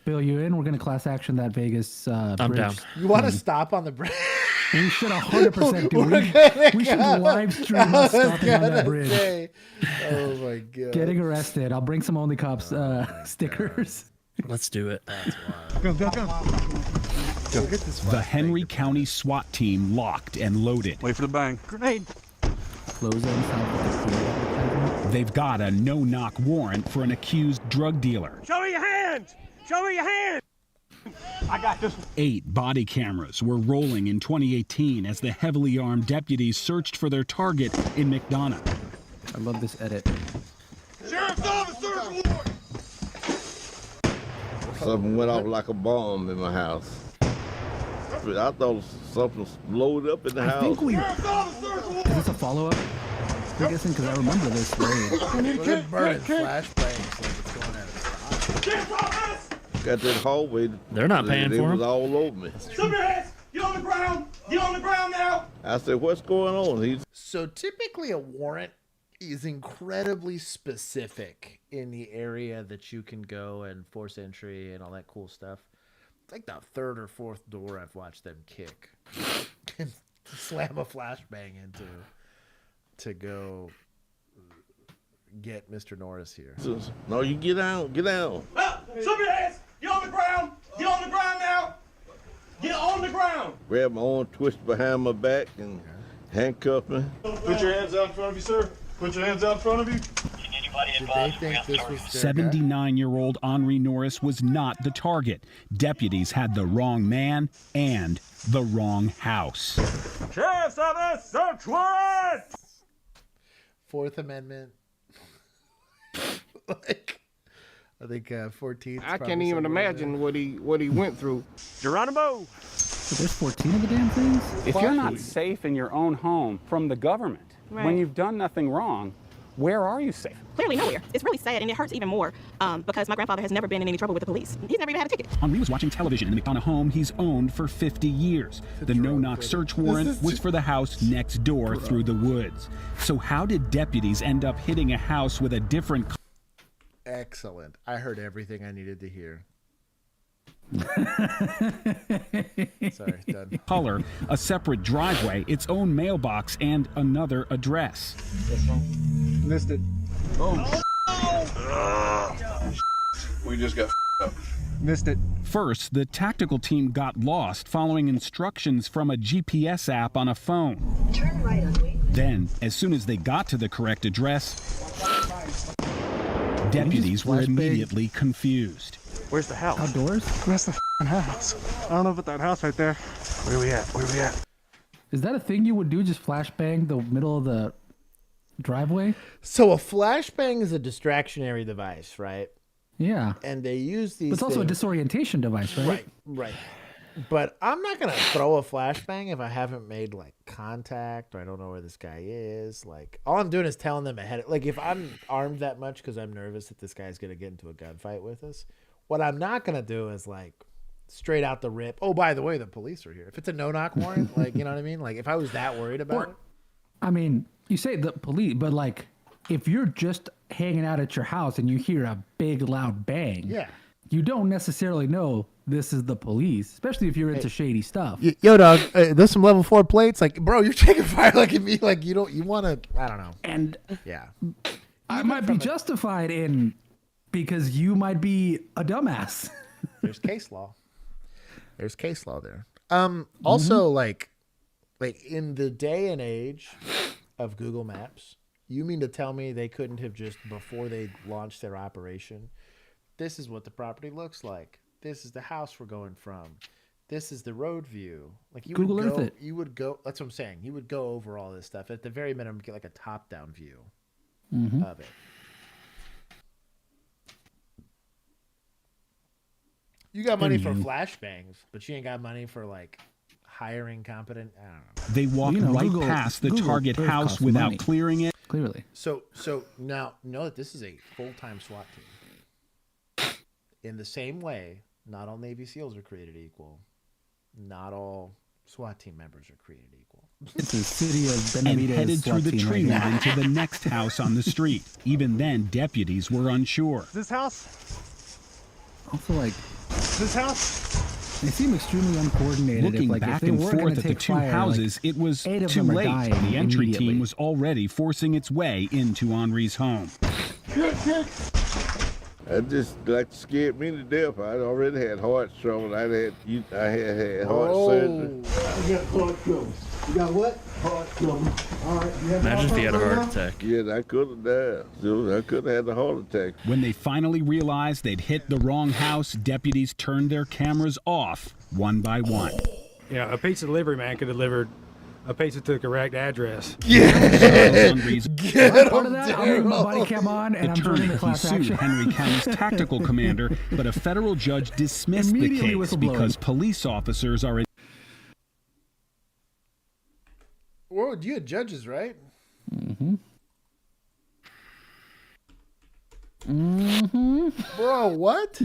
Bill, you in? We're going to class action that Vegas
I'm
bridge.
down.
You want to stop on the bridge?
We should 100% do
We're
it. We should
gonna
live stream
I
us
was
stopping on that
gonna
bridge.
say, oh my god.
Getting arrested. I'll bring some OnlyCops stickers.
Let's do it.
Go, go, go.
Go get this
The Henry County SWAT team locked and loaded.
Wait for the bang.
Grenade.
Close on sound.
They've got a no-knock warrant for an accused drug dealer.
Show me your hands. Show me your hands. I got this one.
8 body cameras were rolling in 2018 as the heavily armed deputies searched for their target in McDonough.
I love this edit.
Sheriff's officer warrant.
Something went off like a bomb in my house. I thought something blowed up in the
I
house.
think we... Is this a follow-up? I'm guessing because I remember this raid.
They're burning flashbangs like it's going out of stock.
Got that hallway.
They're not paying
it
for
was
them.
all over me.
Stop your hands. Get on the ground. Get on the ground now.
I said, what's going on? He's
So typically a warrant is incredibly specific in the area that you can go and force entry and all that cool stuff. It's like the third or fourth door I've watched them kick and slam a flashbang into to go get Mr. Norris here.
no, you get down, get down.
Stop your hands. Get on the ground. Get on the ground now. Get on the ground.
Grab my arm, twist behind my back, and handcuff me.
Put your hands out in front of you, sir. Put your hands out in front of you.
Did they think this was their guy?
79-year-old Henri Norris was not the target. Deputies had the wrong man and the wrong house.
Sheriff's office, search warrant.
Fourth Amendment. Like, I think 14th.
I can't even imagine what he went through.
Geronimo.
So there's 14 of the damn things?
If you're not safe in your own home from the government, when you've done nothing wrong, where are you safe?
Clearly nowhere. It's really sad, and it hurts even more because my grandfather has never been in any trouble with the police. He's never even had a ticket.
Henri was watching television in the McDonough home he's owned for 50 years. The no-knock search warrant was for the house next door through the woods. So how did deputies end up hitting a house with a different...
Excellent. I heard everything I needed to hear. Sorry, done.
color, a separate driveway, its own mailbox, and another address.
Missed it.
Oh.
We just got up. Missed it.
First, the tactical team got lost following instructions from a GPS app on a phone.
Turn right on me.
Then, as soon as they got to the correct address, deputies were immediately confused.
Where's the house?
Outdoors?
Where's the house? I don't know about that house right there. Where we at? Where we at?
Is that a thing you would do? Just flashbang the middle of the driveway?
So a flashbang is a distractionary device, right?
Yeah.
And they use these.
But it's also a
things-
disorientation device, right?
Right. But I'm not gonna throw a flashbang if I haven't made like contact or I don't know where this guy is. Like all I'm doing is telling them ahead. Like if I'm armed that much because I'm nervous that this guy's gonna get into a gunfight with us, what I'm not gonna do is like straight out the rip. Oh, by the way, the police are here. If it's a no-knock warrant, like you know what I mean. Like if I was that worried about it.
I mean, you say the police, but like if you're just hanging out at your house and you hear a big loud bang,
yeah,
you don't necessarily know this is the police, especially if you're into shady stuff.
Yo, dog, there's some level 4 plates. Like, bro, you're taking fire like at me. Like you want to. I don't know.
And
yeah,
I might be justified in because you might be a dumbass.
There's case law. There's case law there. Also, like in the day and age of Google Maps, you mean to tell me they couldn't have just before they launched their operation? This is what the property looks like. This is the house we're going from. This is the road view. Like you
Google
would
Earth
go,
it.
You would go. That's what I'm saying. You would go over all this stuff. At the very minimum, get like a top-down view of it. You got money for flashbangs, but you ain't got money for like hiring competent. I don't know.
They walked right past the target house without clearing it.
Clearly.
So now know that this is a full-time SWAT team. In the same way, not all Navy SEALs are created equal. Not all SWAT team members are created equal.
It's a city of
and
Benavides
headed
SWAT
through the
team
tree
right now.
line to the next house on the street. Even then, deputies were unsure.
This house?
Also, like,
This house?
they seem extremely uncoordinated.
Looking
if
back
they
and
were gonna
forth at the
take
two
fire,
houses,
like,
it was
8 of
too
them are
late.
dying
The entry
immediately.
team was already forcing its way into Henri's home.
That just scared me to death. I already had heart trouble. I had heart surgery.
You got heart trouble. You got what? Heart trouble. All right. You have
Imagine if he had a
right
heart
now?
attack.
Yeah, I could have died. Dude, I could have had a heart attack.
When they finally realized they'd hit the wrong house, deputies turned their cameras off one by one.
Yeah, a pizza delivery man could have delivered a pizza to the correct address.
Henri's
I'm part of that. I'm putting my body cam on and I'm
attorney,
joining the
he
class
sued
action.
Henry County's tactical commander, but a federal judge dismissed the
Immediately
case
whistleblowing.
because police officers are
Whoa, you had judges, right?
Mm-hmm. Mm-hmm.
Bro, what?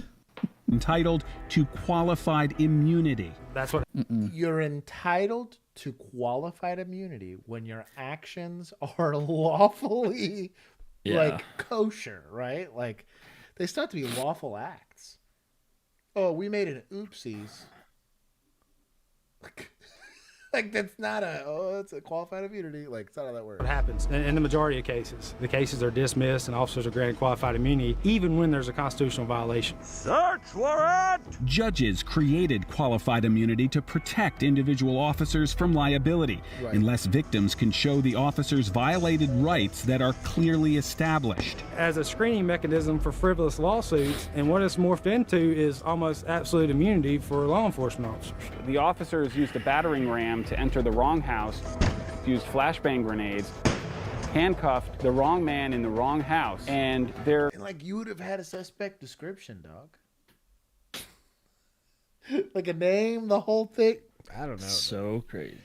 entitled to qualified immunity.
That's what
You're entitled to qualified immunity when your actions are lawfully like kosher, right? Like they still have to be lawful acts. Oh, we made an oopsies. Like that's not it's a qualified immunity. Like it's not how that works.
What happens in the majority of cases. The cases are dismissed and officers are granted qualified immunity even when there's a constitutional violation.
Search warrant! Judges created qualified immunity to protect individual officers from liability, unless victims can show the officers violated rights that are clearly established.
As a screening mechanism for frivolous lawsuits, and what it's morphed into is almost absolute immunity for law enforcement officers.
The officers used a battering ram to enter the wrong house, used flashbang grenades, handcuffed the wrong man in the wrong house, and they're...
And like you would have had a suspect description, dog. Like a name, the whole thing. I don't know.
So crazy.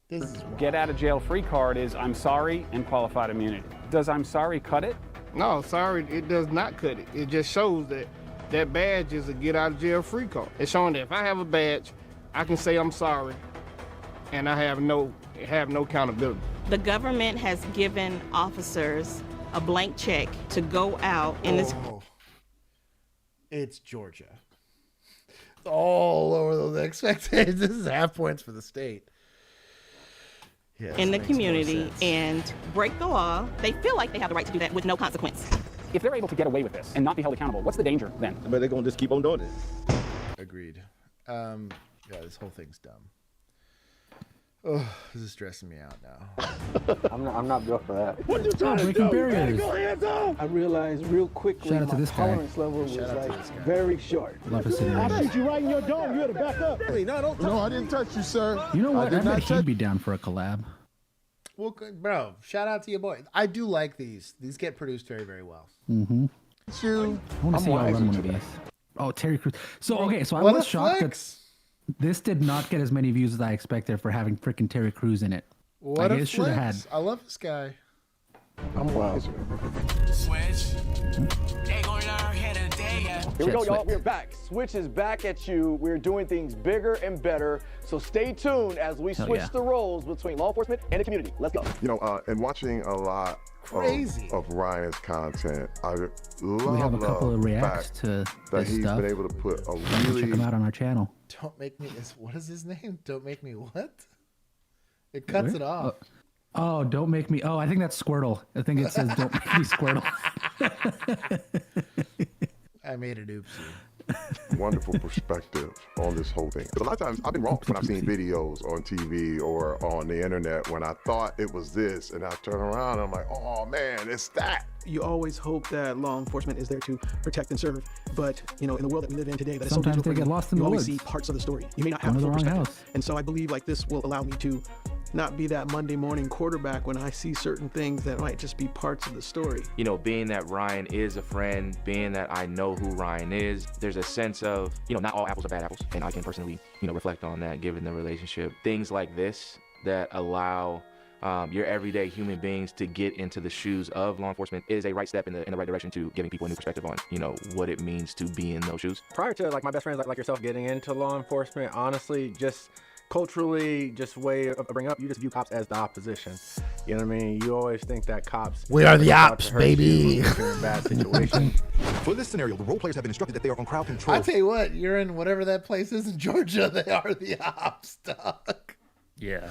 This is
Get out of jail free card is I'm sorry and qualified immunity. Does I'm sorry cut it?
No, sorry, it does not cut it. It just shows that that badge is a get out of jail free card. It's showing that if I have a badge, I can say I'm sorry, and I have no accountability.
The government has given officers a blank check to go out in this.
It's Georgia. All over those expectations. This is half points for the state. Yeah,
in the community and break the law. They feel like they have the right to do that with no consequence.
If they're able to get away with this and not be held accountable, what's the danger then?
But they're going to just keep on doing it.
Agreed. Yeah, this whole thing's dumb. Oh, this is stressing me out now.
I'm not built for that.
What you trying to do? Gotta go hands off. I realized real quickly
Shout out to
my
this guy.
tolerance level was like very short.
Love to see him.
I put you right in your dome. You had to back up. No, I didn't touch you, sir.
You know what? I
did not
bet he'd be down for a collab.
Well, bro, shout out to your boy. I do like these. These get produced very, very well.
Mm-hmm.
You.
I want to see y'all run one of these. Oh, Terry Crews. So, okay, so I was shocked that this did not get as many views as I expected for having freaking Terry Crews in it.
What
I
a
guess should have had.
flex. I love this guy.
I'm wild.
Switch. They gonna learn how to day.
Here we go, y'all. We're back. Switch is back at you. We're doing things bigger and better. So stay tuned as we switch the roles between law enforcement and the community. Let's go.
You know, and watching a lot of Ryan's content, I love
We have a couple of
the
reacts
fact
to
that
this
he's
stuff.
been able to put a
Check him out on our channel.
Don't make me. What is his name? Don't make me what? It cuts it off.
Oh, don't make me. Oh, I think that's Squirtle. I think it says don't make me Squirtle.
I made it oopsie.
wonderful perspective on this whole thing. Because a lot of times I've been wrong when I've seen videos on TV or on the internet when I thought it was this, and I turn around and I'm like, oh man, it's that.
You always hope that law enforcement is there to protect and serve, but you know, in the world that we live in today, that is so
sometimes they
digital,
get lost in
you
the
always
woods.
see parts of the story. You may not have the full perspective. And so I believe like this will allow me to not be that Monday morning quarterback when I see certain things that might just be parts of the story.
You know, being that Ryan is a friend, being that I know who Ryan is, there's a sense of, you know, not all apples are bad apples. And I can personally, you know, reflect on that given the relationship. Things like this that allow your everyday human beings to get into the shoes of law enforcement is a right step in the right direction to giving people a new perspective on, what it means to be in those shoes.
Prior to like my best friends like yourself getting into law enforcement, honestly, just culturally, just way of bringing up, you just view cops as the opposition. You know what I mean? You always think that cops...
We are the ops, baby.
In a bad situation.
For this scenario, the role players have been instructed that they are on crowd control.
I tell you what, you're in whatever that place is in Georgia. They are the ops, dog.
Yeah.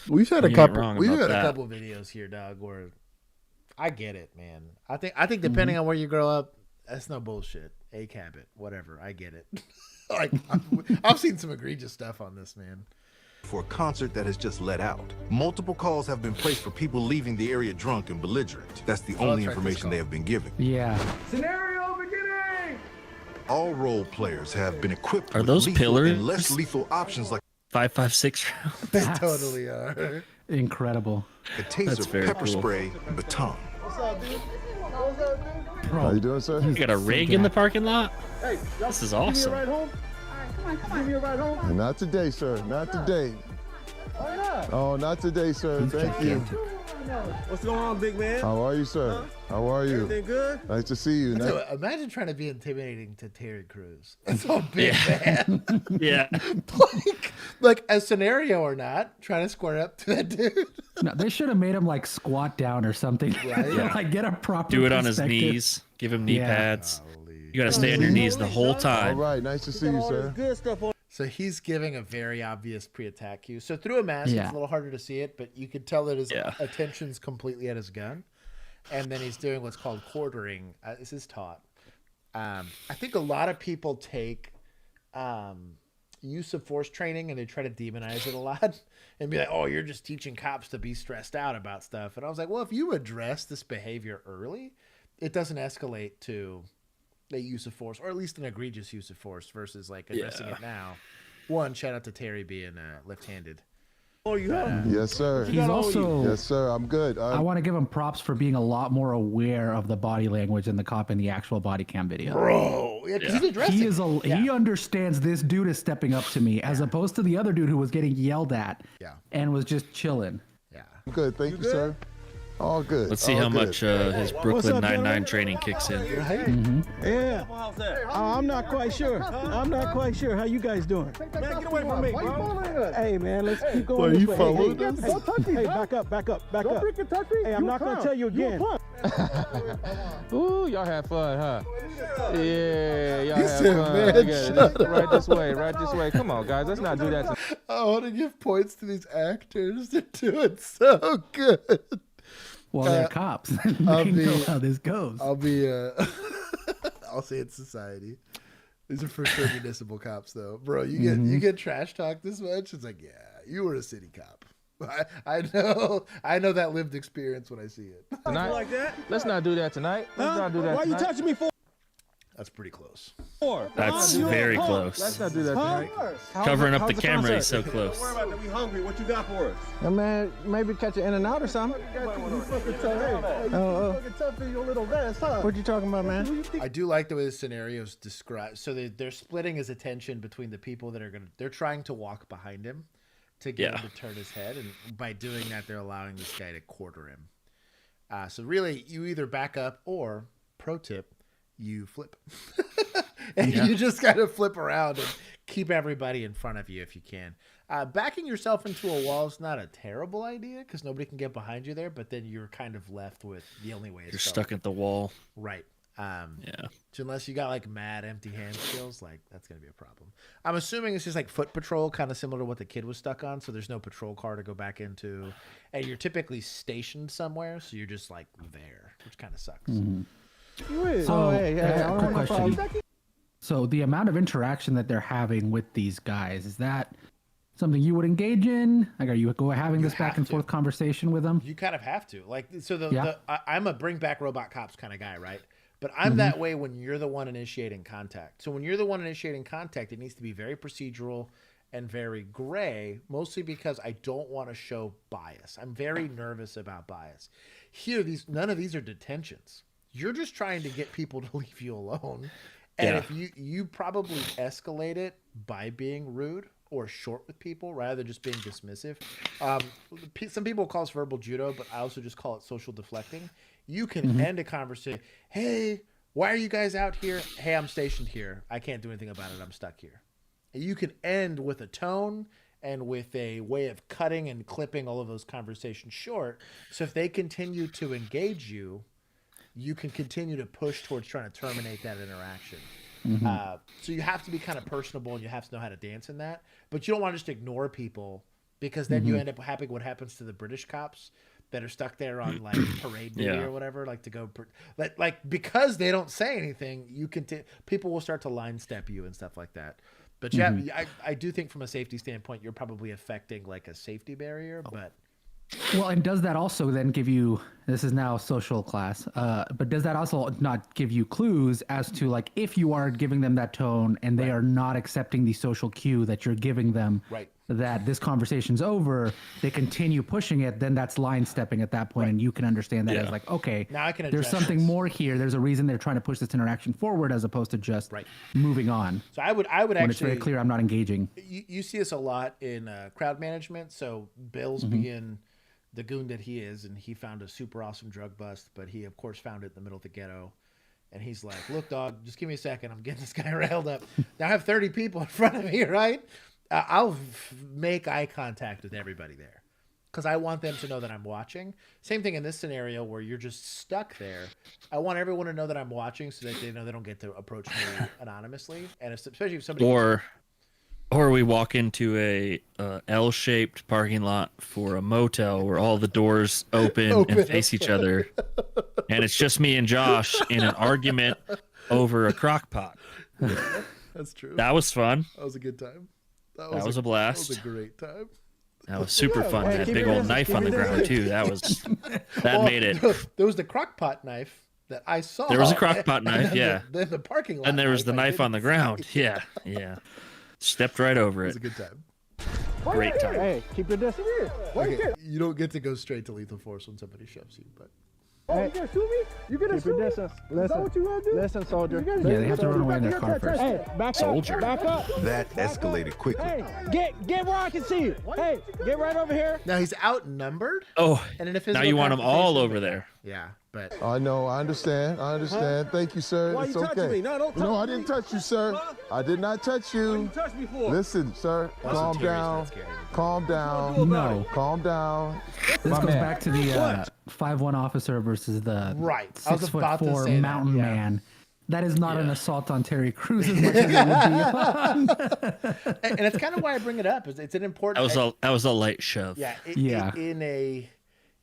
We've had a
You ain't
couple.
wrong
We've
about
had a
that.
couple videos here, dog. Where I get it, man. I think depending on where you grow up, that's no bullshit. ACAB it, whatever. I get it. Like I've seen some egregious stuff on this, man.
For a concert that has just let out. Multiple calls have been placed for people leaving the area drunk and belligerent. That's the only information they have been given.
Yeah.
Scenario beginning!
All role players have been equipped
Are
with
those
lethal
pillars?
and less lethal options like
5.56 rounds.
They totally are.
Incredible.
a taser,
very
pepper
cool.
spray, and baton.
What's up, dude? What's up, dude?
How you doing, sir?
You got a rig in the parking lot?
Hey,
This is
Give me a
awesome.
ride home? Give me a ride home?
Not today, sir. Not today.
Why not?
Oh, not today, sir. Thank you.
What's going on, big man?
How are you, sir? How are you?
Everything good?
Nice to see you.
So, imagine trying to be intimidating to Terry Crews. That's so big, man.
Yeah.
like a scenario or not, trying to square up to that dude.
No, they should have made him like squat down or something.
Right?
Yeah.
Like get a proper
Do it on his
perspective.
knees. Give him knee
Yeah.
pads. You got to stay on your knees the whole
All
time.
right. Nice to see you, sir.
Good stuff on.
So he's giving a very obvious pre-attack cue. So through a mask, it's a little harder to see it, but you could tell that his attention's completely at his gun. And then he's doing what's called quartering. This is taught. I think a lot of people take use of force training and they try to demonize it a lot and be like, oh, you're just teaching cops to be stressed out about stuff. And I was like, well, if you address this behavior early, it doesn't escalate to a use of force, or at least an egregious use of force versus like addressing it now. One, shout out to Terry being left-handed.
Oh, you have?
Yes, sir.
He's also.
Yes, sir. I'm good.
I want to give him props for being a lot more aware of the body language than the cop in the actual body cam video.
Bro, he's addressing.
He understands this dude is stepping up to me, as opposed to the other dude who was getting yelled at. And was just chilling.
I'm good. Thank you, sir. All good.
Let's see
All
how
good.
much his Brooklyn Nine-Nine training kicks in.
Yeah. I'm not quite sure. I'm not quite sure. How you guys doing?
Man, get away from me, bro.
Hey, man, let's keep going.
Well,
this
you
way.
followed
Hey,
us?
don't touch me, back up. Back up.
Don't freaking touch me.
Hey, I'm not going to tell you again.
Ooh, y'all had fun, huh? Yeah, y'all
He
had
said,
fun.
"Man,
Look at it.
shut
Right this way, right this way. Come on, guys, let's not do that.
I want to give points to these actors. They're doing so good.
Well, they're cops.
I'll
They
be,
know how this goes.
I'll say it's society. These are for sure municipal cops, though, bro. You get trash talked this much. It's like, yeah, you were a city cop. I know that lived experience when I see it.
Tonight?
Like that?
Let's not do that tonight. Let's not do that
Why
tonight.
you touching me for?
That's pretty close.
That's very close.
Let's not do that tonight.
Covering up
how's
the
the
camera is so
concert?
close.
Don't worry about that. We hungry. What you got for us?
Yeah, man, maybe catch an in and out or something. What you talking about, man?
I do like the way the scenario's described. So they're splitting his attention between the people that they're trying to walk behind him to get him to turn his head, and by doing that, they're allowing this guy to quarter him. So really, you either back up or, pro tip, you flip. And you just got to flip around and keep everybody in front of you if you can. Backing yourself into a wall is not a terrible idea because nobody can get behind you there, but then you're kind of left with the only way.
You're stuck at the wall.
Right. So unless you got like mad empty hand skills, like that's going to be a problem. I'm assuming it's just like foot patrol, kind of similar to what the kid was stuck on. So there's no patrol car to go back into, and you're typically stationed somewhere. So you're just like there, which kind of sucks.
So,
hey,
quick question. So the amount of interaction that they're having with these guys, is that something you would engage in? Like, are you having this back and forth conversation with them?
You kind of have to. Like, so I'm a bring back robot cops kind of guy, right? But I'm that way when you're the one initiating contact. So when you're the one initiating contact, it needs to be very procedural and very gray, mostly because I don't want to show bias. I'm very nervous about bias. Here, none of these are detentions. You're just trying to get people to leave you alone. And if you probably escalate it by being rude or short with people rather than just being dismissive. Some people call this verbal judo, but I also just call it social deflecting. You can end a conversation. Hey, why are you guys out here? Hey, I'm stationed here. I can't do anything about it. I'm stuck here. And you can end with a tone and with a way of cutting and clipping all of those conversations short. So if they continue to engage you, you can continue to push towards trying to terminate that interaction. So you have to be kind of personable and you have to know how to dance in that. But you don't want to just ignore people because then you end up having what happens to the British cops that are stuck there on like parade duty or whatever, like to go like because they don't say anything, you can people will start to line step you and stuff like that. But I do think from a safety standpoint, you're probably affecting like a safety barrier, but.
Well, and does that also then give you, this is now social class, but does that also not give you clues as to like if you are giving them that tone and they are not accepting the social cue that you're giving them, that this conversation's over, they continue pushing it, then that's line stepping at that point, and you can understand that as like, okay,
now I can
there's something more here. There's a reason they're trying to push this interaction forward as opposed to just moving on.
So I would
when
actually,
it's very clear I'm not engaging.
You see this a lot in crowd management. So Bill's being the goon that he is, and he found a super awesome drug bust, but he of course found it in the middle of the ghetto. And he's like, look, dog, just give me a second. I'm getting this guy railed up. Now I have 30 people in front of me, right? I'll make eye contact with everybody there because I want them to know that I'm watching. Same thing in this scenario where you're just stuck there. I want everyone to know that I'm watching so that they know they don't get to approach me anonymously. And especially if somebody...
Or we walk into a L-shaped parking lot for a motel where all the doors open and face each other, and it's just me and Josh in an argument over a crock pot.
That's true.
That was fun.
That was a good time.
That was a blast.
That was a great time.
That was super fun. That big old knife on the ground too. That made it.
There was the crock pot knife that I saw.
There was a crock pot knife, yeah.
Then the parking lot.
And there was the knife on the ground. Yeah. Stepped right over it.
It was a good time.
Great time.
Hey, keep your distance.
Okay, you don't get to go straight to lethal force when somebody shoves you, but.
Oh, you gonna shoot me? You gonna shoot me? Listen, is that what you gonna do? Listen, soldier.
Yeah, they have to run away in their car first.
Hey, back
soldier.
Up, back up.
That escalated quickly.
Hey, get where I can see you. Hey, get right over here.
Now he's outnumbered.
Oh,
and in a
now you want them all over there.
Yeah, but.
I know, I understand. Thank you, sir.
Why
it's
you
okay.
touching me? No, don't touch me.
I didn't touch you, sir.
Huh?
I did not touch you.
What you touched me for?
Listen, sir. Calm down. Calm down.
No.
Calm down.
This goes back to the 5'1" officer versus the 6'4" mountain man. That is not an assault on Terry Crews as much as it would be.
And it's kind of why I bring it up. It's an important.
That was a light shove.
Yeah.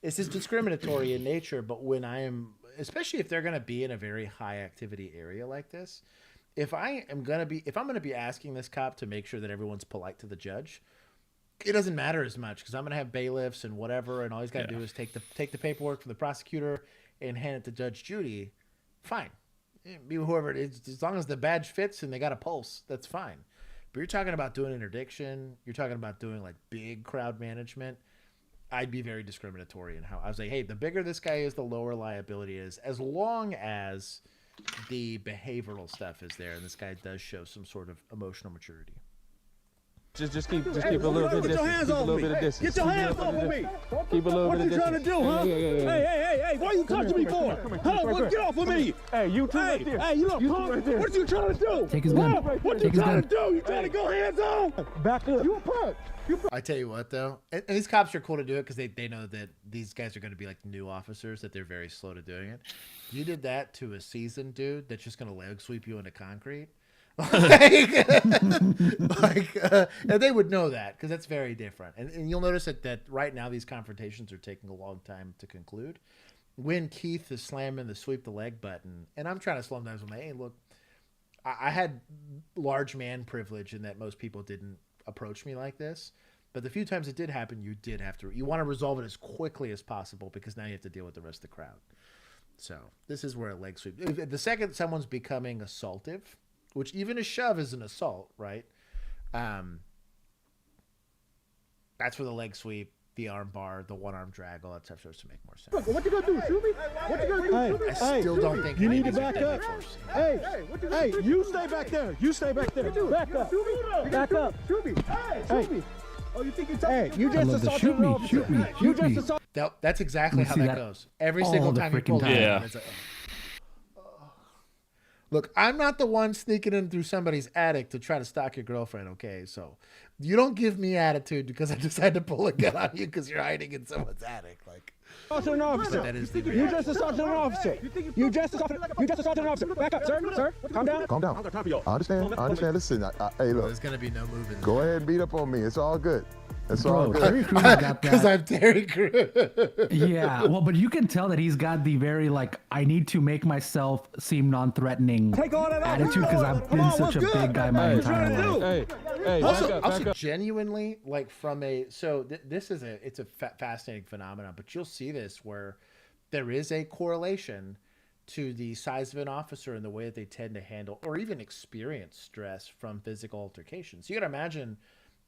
This is discriminatory in nature, but when I am, especially if they're going to be in a very high activity area like this, if I'm going to be asking this cop to make sure that everyone's polite to the judge, it doesn't matter as much because I'm going to have bailiffs and whatever, and all he's got to do is take the paperwork from the prosecutor and hand it to Judge Judy. Fine. Be whoever it is, as long as the badge fits and they got a pulse, that's fine. But you're talking about doing interdiction, you're talking about doing like big crowd management. I'd be very discriminatory in how I was like, hey, the bigger this guy is, the lower liability is, as long as the behavioral stuff is there and this guy does show some sort of emotional maturity.
Just keep a little bit of distance. Keep a little bit of distance.
Get your hands off of me.
Keep a little bit of distance.
What you trying to do, huh? Hey, what are you touching me for? Get off of me.
Hey, you two right there.
Hey, you look punk. What are you trying to do?
Take his gun.
What you trying to do? You trying to go hands on?
Back up.
You a punk.
I tell you what, though, and these cops are cool to do it because they know that these guys are going to be like new officers, that they're very slow to doing it. You did that to a seasoned dude that's just going to leg sweep you into concrete. And they would know that because that's very different. And you'll notice that right now these confrontations are taking a long time to conclude. When Keith is slamming the sweep the leg button, and I'm trying to slow him down, I'm like, hey, look, I had large man privilege in that most people didn't approach me like this, but the few times it did happen, you want to resolve it as quickly as possible because now you have to deal with the rest of the crowd. So this is where a leg sweep, the second someone's becoming assaultive, which even a shove is an assault, right? That's where the leg sweep, the arm bar, the one arm drag, all that stuff starts to make more sense.
Look, what you gonna do? Shoot me? What you gonna do?
I still don't think
you need to
these are
back
deadly
up.
force.
Hey, you stay back there. You stay back there. Back up. Back up.
Shoot me. Shoot me. Oh, you think you're tough?
Hey, you just assaulted an officer.
Shoot me.
You just assaulted.
That's exactly how that goes. Every
all
single
the
time you
freaking
pull
time.
it.
Yeah.
It's like, look, I'm not the one sneaking in through somebody's attic to try to stalk your girlfriend, okay? So you don't give me attitude because I decided to pull a gun on you because you're hiding in someone's attic. Like,
Assaulted an officer.
That is
You just assaulted an officer. You just assaulted an officer. Back up, sir. Sir, calm down.
Calm down. I understand. Listen, hey, look.
there's going to be no moving.
Go ahead and beat up on me. It's all good. It's all
Bro,
good.
Terry Crews got
Because
that.
I'm Terry Crews.
Yeah, well, but you can tell that he's got the very, like, I need to make myself seem non-threatening
Take all that off.
attitude because I've been such a big guy my entire life.
Hey,
Also, genuinely, like from a this is it's a fascinating phenomenon, but you'll see this where there is a correlation to the size of an officer and the way that they tend to handle or even experience stress from physical altercations. You got to imagine,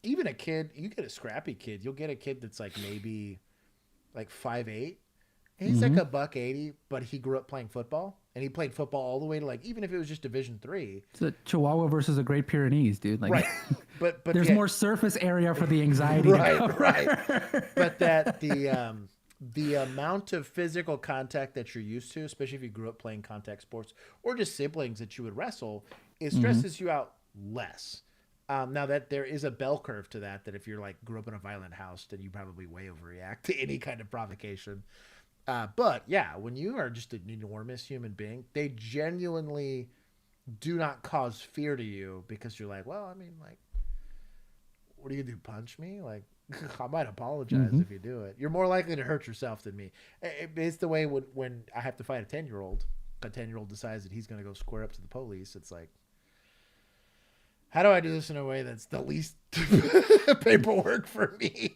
even a kid, you get a scrappy kid, you'll get a kid that's like maybe like 5'8", and he's like $180, but he grew up playing football. And he played football all the way to like, even if it was just Division III.
It's a Chihuahua versus a Great Pyrenees, dude. Like,
right. But
there's more surface area for the anxiety.
Right,
to cover.
right. But that the amount of physical contact that you're used to, especially if you grew up playing contact sports or just siblings that you would wrestle, it stresses you out less. Now that there is a bell curve to that if you're like grew up in a violent house, then you probably way overreact to any kind of provocation. But yeah, when you are just an enormous human being, they genuinely do not cause fear to you because you're like, well, I mean, like, what are you gonna do? Punch me? Like, I might apologize if you do it. You're more likely to hurt yourself than me. It's the way when I have to fight a 10-year-old, a 10-year-old decides that he's gonna go square up to the police. It's like, how do I do this in a way that's the least paperwork for me?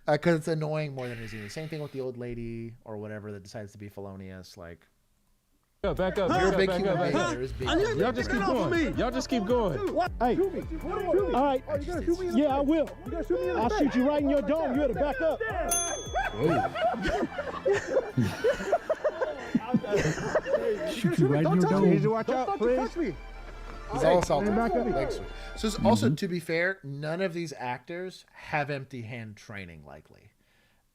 Because it's annoying more than anything. Same thing with the old lady or whatever that decides to be felonious. Like,
back up.
You're a big human being. There is big.
Y'all just keep going. Y'all just keep going.
Hey, all right. Yeah, I will. I'll shoot you right in your dome. You better back up.
Shoot you right in your
You need to
dome.
watch out, please.
He's all assaulted.
back up.
Thanks. So it's also, to be fair, none of these actors have empty hand training. Likely,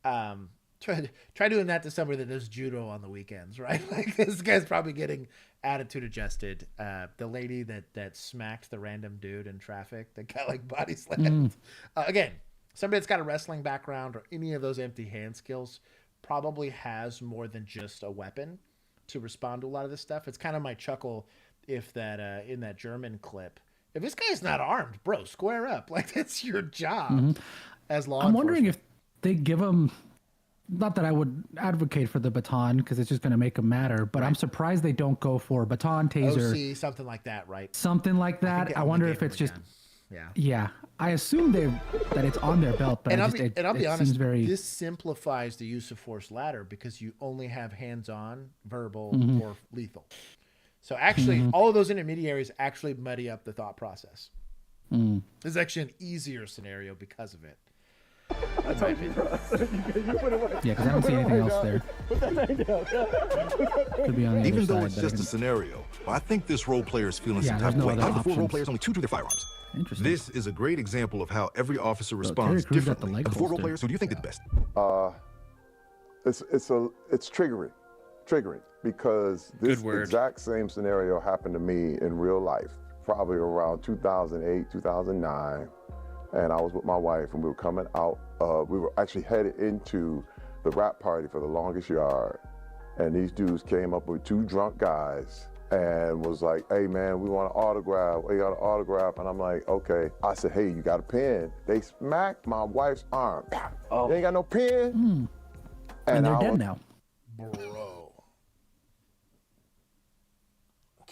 try doing that to somebody that does judo on the weekends, right? Like, this guy's probably getting attitude adjusted. The lady that smacked the random dude in traffic that got like body slammed. Again, somebody that's got a wrestling background or any of those empty hand skills probably has more than just a weapon to respond to a lot of this stuff. It's kind of my chuckle if that in that German clip, if this guy's not armed, bro, square up. Like, that's your job as law
I'm wondering
enforcement.
if they give him, not that I would advocate for the baton because it's just going to make him madder, but I'm surprised they don't go for baton, taser,
OC, something like that, right?
something like that. I wonder if it's just,
yeah.
yeah. I assume that it's on their belt, but
And
I'll
be honest,
very...
this simplifies the use of force ladder because you only have hands-on, verbal, or lethal. So actually, all of those intermediaries actually muddy up the thought process. This is actually an easier scenario because of it.
Yeah, because I don't see anything else there. Could be on the
Even
other
though
side,
it's
but
just
I
a
can-
scenario, I think this role player is feeling
Yeah,
some type
there's
of way.
no other
Out of the 4 role
options.
players, only 2 do their firearms.
Interesting.
This is a great example of how every officer
Terry
responds
Crews got the
differently.
leg
Of the 4 role
holster.
players, who do you think did the best?
It's triggering because this
Good word.
exact same scenario happened to me in real life, probably around 2008, 2009. And I was with my wife and we were coming out, we were actually headed into the rap party for the Longest Yard. And these dudes came up with 2 drunk guys and was like, hey man, we want an autograph. We got an autograph. And I'm like, okay. I said, hey, you got a pen? They smacked my wife's arm. Oh. You ain't got no pen?
And they're dead now.
Bro.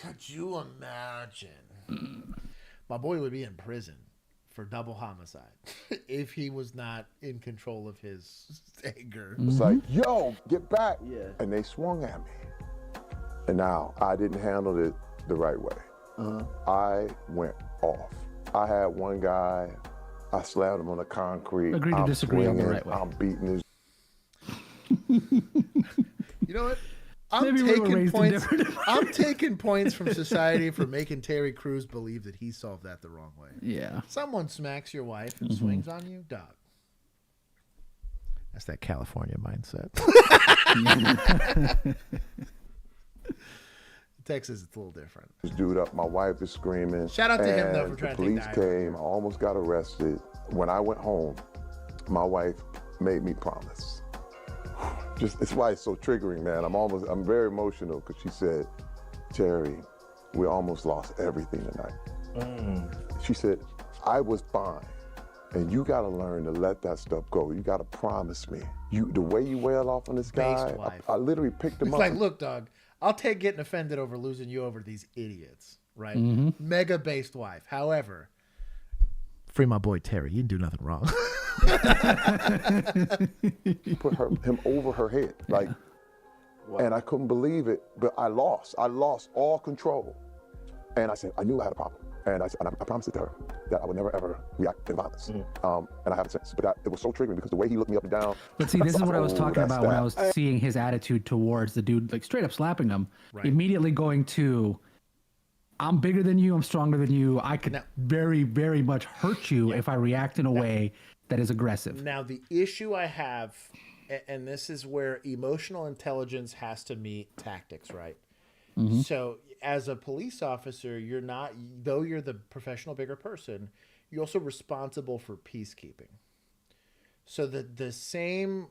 Could you imagine? My boy would be in prison for double homicide if he was not in control of his anger.
It's like, yo, get back. Yeah. And they swung at me. And now I didn't handle it the right way. I went off. I had one guy I slammed him on the concrete.
Agree to disagree on the right way.
I'm beating his.
You know what? I'm taking points from society for making Terry Crews believe that he solved that the wrong way.
Yeah.
Someone smacks your wife and swings on you, dog. That's that California mindset. Texas, it's a little different.
This dude up, my wife is screaming.
Shout out to him though for trying to take
the police came. I almost got arrested. When I went home, my wife made me promise. It's why it's so triggering, man. I'm very emotional because she said, Terry, we almost lost everything tonight. She said, I was fine. And you got to learn to let that stuff go. You got to promise me. The way you wail off on this guy, I literally picked him
it's
up.
Like, look, dog, I'll take getting offended over losing you over these idiots, right? Mega based wife. However, free my boy Terry. You didn't do nothing wrong.
Put him over her head, like, and I couldn't believe it. But I lost all control. And I said, I knew I had a problem. And I promised it to her that I would never ever react in violence. And I haven't since. But it was so triggering because the way he looked me up and down.
But see, this is what I was talking about when I was seeing his attitude towards the dude, like straight up slapping him, immediately going to, I'm bigger than you, I'm stronger than you. I could very, very much hurt you if I react in a way that is aggressive.
Now, the issue I have, and this is where emotional intelligence has to meet tactics, right? So as a police officer, you're not, though you're the professional bigger person, you're also responsible for peacekeeping. So the same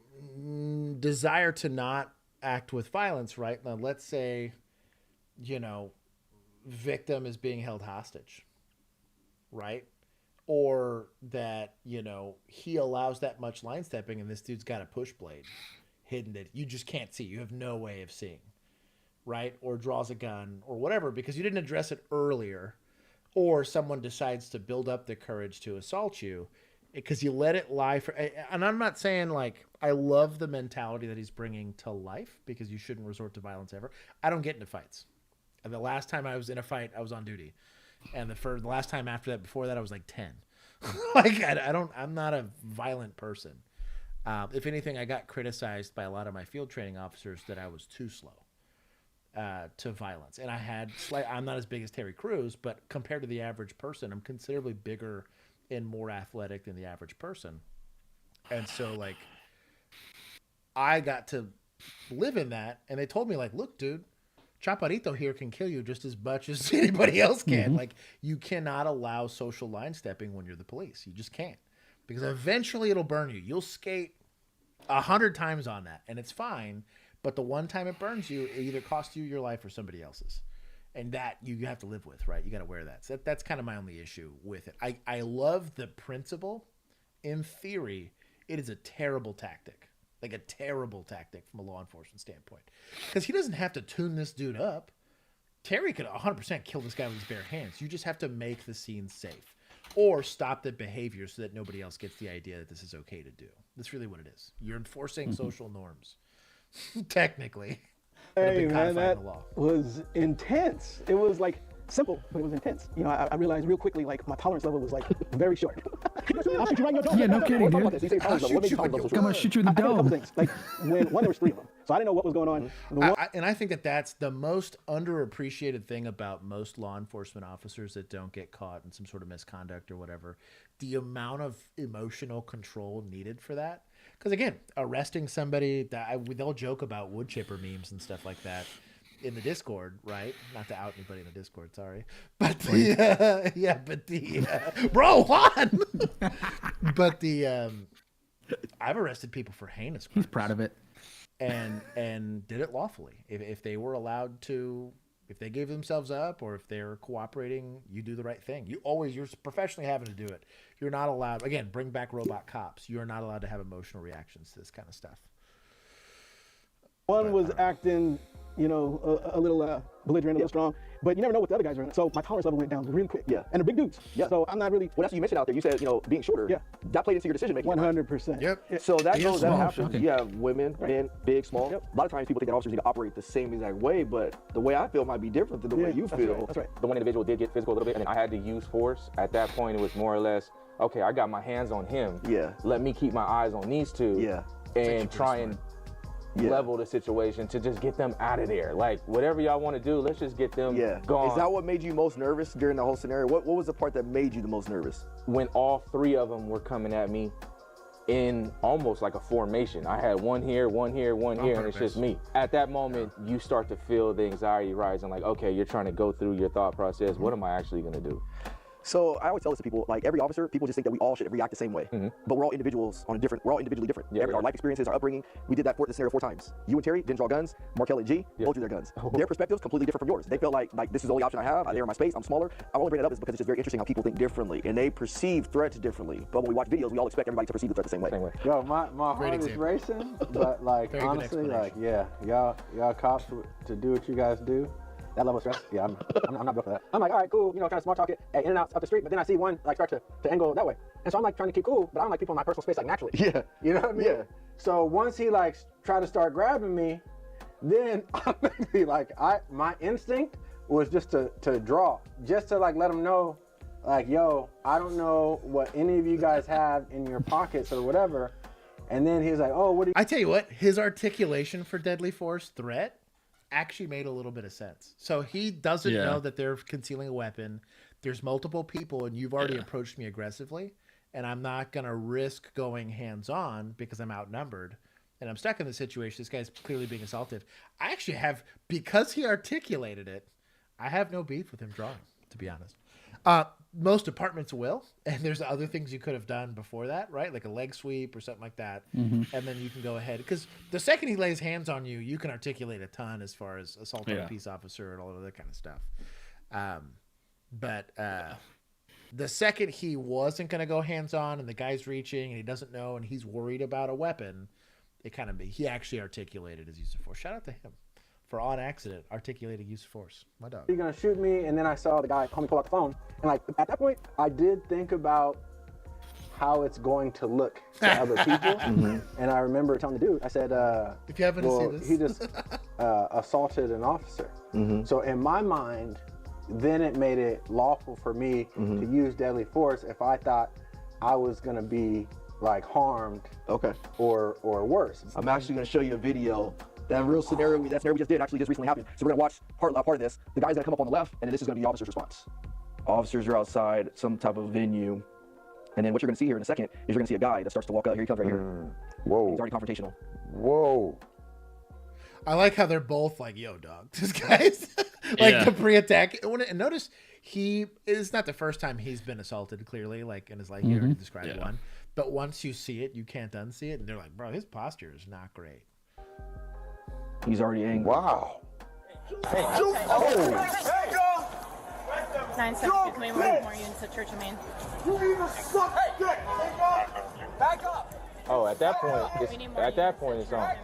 desire to not act with violence, right? Now, let's say, victim is being held hostage, right? Or that, he allows that much line stepping and this dude's got a push blade hidden that you just can't see. You have no way of seeing. Right? Or draws a gun or whatever because you didn't address it earlier, or someone decides to build up the courage to assault you because you let it lie for. And I'm not saying like I love the mentality that he's bringing to life because you shouldn't resort to violence ever. I don't get into fights. And the last time I was in a fight, I was on duty, and the last time after that, before that, I was like 10. Like I'm not a violent person. If anything, I got criticized by a lot of my field training officers that I was too slow to violence. And I'm not as big as Terry Crews, but compared to the average person, I'm considerably bigger and more athletic than the average person. And so like, I got to live in that. And they told me like, look, dude, Chaparrito here can kill you just as much as anybody else can. Like you cannot allow social line stepping when you're the police. You just can't, because eventually it'll burn you. You'll skate 100 times on that and it's fine. But the one time it burns you, it either costs you your life or somebody else's. And that you have to live with, right? You got to wear that. So that's kind of my only issue with it. I love the principle. In theory, it is a terrible tactic. Like a terrible tactic from a law enforcement standpoint. Because he doesn't have to tune this dude up. Terry could 100% kill this guy with his bare hands. You just have to make the scene safe. Or stop the behavior so that nobody else gets the idea that this is okay to do. That's really what it is. You're enforcing social norms. Technically.
Hey man, that was intense. It was like simple, but it was intense. I realized real quickly like my tolerance level was like very short. I'll shoot you right in your jaw.
Yeah, no kidding, dude.
I'm
gonna shoot you in the dome.
Like when there was 3 of them, so I didn't know what was going on.
And I think that's the most underappreciated thing about most law enforcement officers that don't get caught in some sort of misconduct or whatever. The amount of emotional control needed for that. Because again, arresting somebody, they'll joke about wood chipper memes and stuff like that in the Discord, right? Not to out anybody in the Discord, sorry. But bro, Juan. But I've arrested people for heinous crimes.
He's proud of it,
and did it lawfully. If they were allowed to, if they gave themselves up, or if they're cooperating, you do the right thing. You're professionally having to do it. You're not allowed, again, bring back robot cops. You're not allowed to have emotional reactions to this kind of stuff.
One was acting, a little belligerent, a little strong, but you never know what the other guys are in. So my tolerance level went down really quick. Yeah. And they're big dudes. Yeah. So I'm not really.
Well, that's what you mentioned out there. You said, being shorter. Yeah. That played into your decision making.
100%.
Yep.
So that happens. You have women, men, big, small. Yep. A lot of times people think that officers need to operate the same exact way, but the way I feel might be different than the way you feel.
That's right.
The one individual did get physical a little bit, and I had to use force. At that point, it was more or less, okay, I got my hands on him.
Yeah.
Let me keep my eyes on these two.
Yeah.
And try and level the situation to just get them out of there. Like, whatever y'all want to do, let's just get them gone.
Is that what made you most nervous during the whole scenario? What was the part that made you the most nervous?
When all three of them were coming at me in almost like a formation. I had one here, one here, one here, and it's just me. At that moment, you start to feel the anxiety rising, like, okay, you're trying to go through your thought process. What am I actually gonna do?
So I always tell this to people, like every officer, people just think that we all should react the same way. But we're all individuals we're all individually different. Our life experiences, our upbringing, we did that scenario 4 times. You and Terry didn't draw guns, Markel and G both drew their guns. Their perspectives completely different from yours. They feel like this is the only option I have, they're in my space, I'm smaller. I only bring it up is because it's just very interesting how people think differently and they perceive threats differently. But when we watch videos, we all expect everybody to perceive the threat the same way.
Yo, my heart is racing, but like honestly, like y'all cops to do what you guys do. That level of stress, I'm not built for that. I'm like, all right, cool, kind of small talk it, in and out up the street, but then I see one like start to angle that way. And so I'm like trying to keep cool, but I don't like people in my personal space like naturally.
Yeah.
You know what I mean? Yeah. So once he like tried to start grabbing me, then my instinct was just to draw, just to like let him know, like, yo, I don't know what any of you guys have in your pockets or whatever. And then he was like, oh, what do you...
I tell you what, his articulation for deadly force threat actually made a little bit of sense. So he doesn't know that they're concealing a weapon. There's multiple people and you've already approached me aggressively and I'm not going to risk going hands-on because I'm outnumbered and I'm stuck in the situation. This guy's clearly being assaulted. I actually have, because he articulated it, I have no beef with him drawing, to be honest. Most departments will, and there's other things you could have done before that, right? Like a leg sweep or something like that. And then you can go ahead. Because the second he lays hands on you, you can articulate a ton as far as assault on a peace officer and all of that kind of stuff. But the second he wasn't going to go hands on and the guy's reaching and he doesn't know and he's worried about a weapon, he actually articulated his use of force. Shout out to him for on accident articulating use of force. My dog.
You're gonna shoot me, and then I saw the guy call me pull out the phone, and like at that point, I did think about how it's going to look to other people, and I remember telling the dude, I said,
"If you happen to see this,
he just assaulted an officer." So in my mind, then it made it lawful for me to use deadly force if I thought I was gonna be like harmed, or worse.
I'm actually gonna show you a video. That real scenario, that scenario we just did actually just recently happened. So we're gonna watch part of this. The guy's gonna come up on the left, and then this is gonna be the officer's response. Officers are outside some type of venue, and then what you're gonna see here in a second is you're gonna see a guy that starts to walk up. Here he comes right here.
Whoa.
He's already confrontational.
Whoa.
I like how they're both like, yo, dog, this guy's like the pre-attack. And notice it's not the first time he's been assaulted, clearly, like in his life. You already described one. But once you see it, you can't unsee it. And they're like, bro, his posture is not great.
He's already angry.
Wow.
Hey, oh. 973, more units at Church of Maine.
Back up. Oh, at that point, it's on.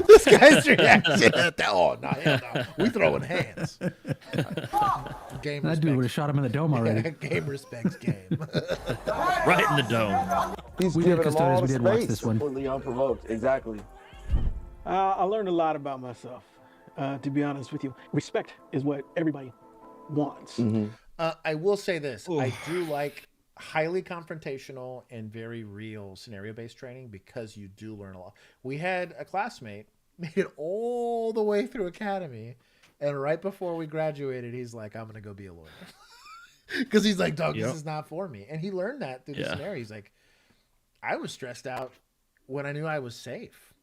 This guy's reaction. Oh, no. We throwing hands. Game
that dude would have shot him in the dome already.
Game respects game.
Right in the dome.
We did custodians. We did watch this one.
Completely unprovoked. Exactly.
I learned a lot about myself, to be honest with you. Respect is what everybody wants.
I will say this. I do like highly confrontational and very real scenario-based training because you do learn a lot. We had a classmate made it all the way through academy, and right before we graduated, he's like, I'm going to go be a lawyer. Because he's like, dog, this is not for me. And he learned that through the scenario. He's like, I was stressed out when I knew I was safe.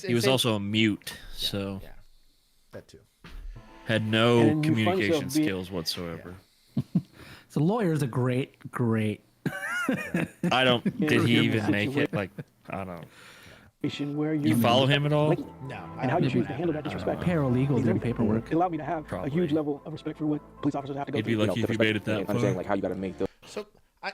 He was also a mute, so
that too.
Had no communication skills whatsoever.
So lawyer is a great.
I don't. Did he even make it? Like, I don't know.
Where
you follow him at all?
No.
And how you choose to handle that disrespect.
Paralegal doing paperwork.
It allowed me to have a huge level of respect for what police officers have to go through.
It'd be lucky if you made it that far.
I'm saying like how you got to make the.
So.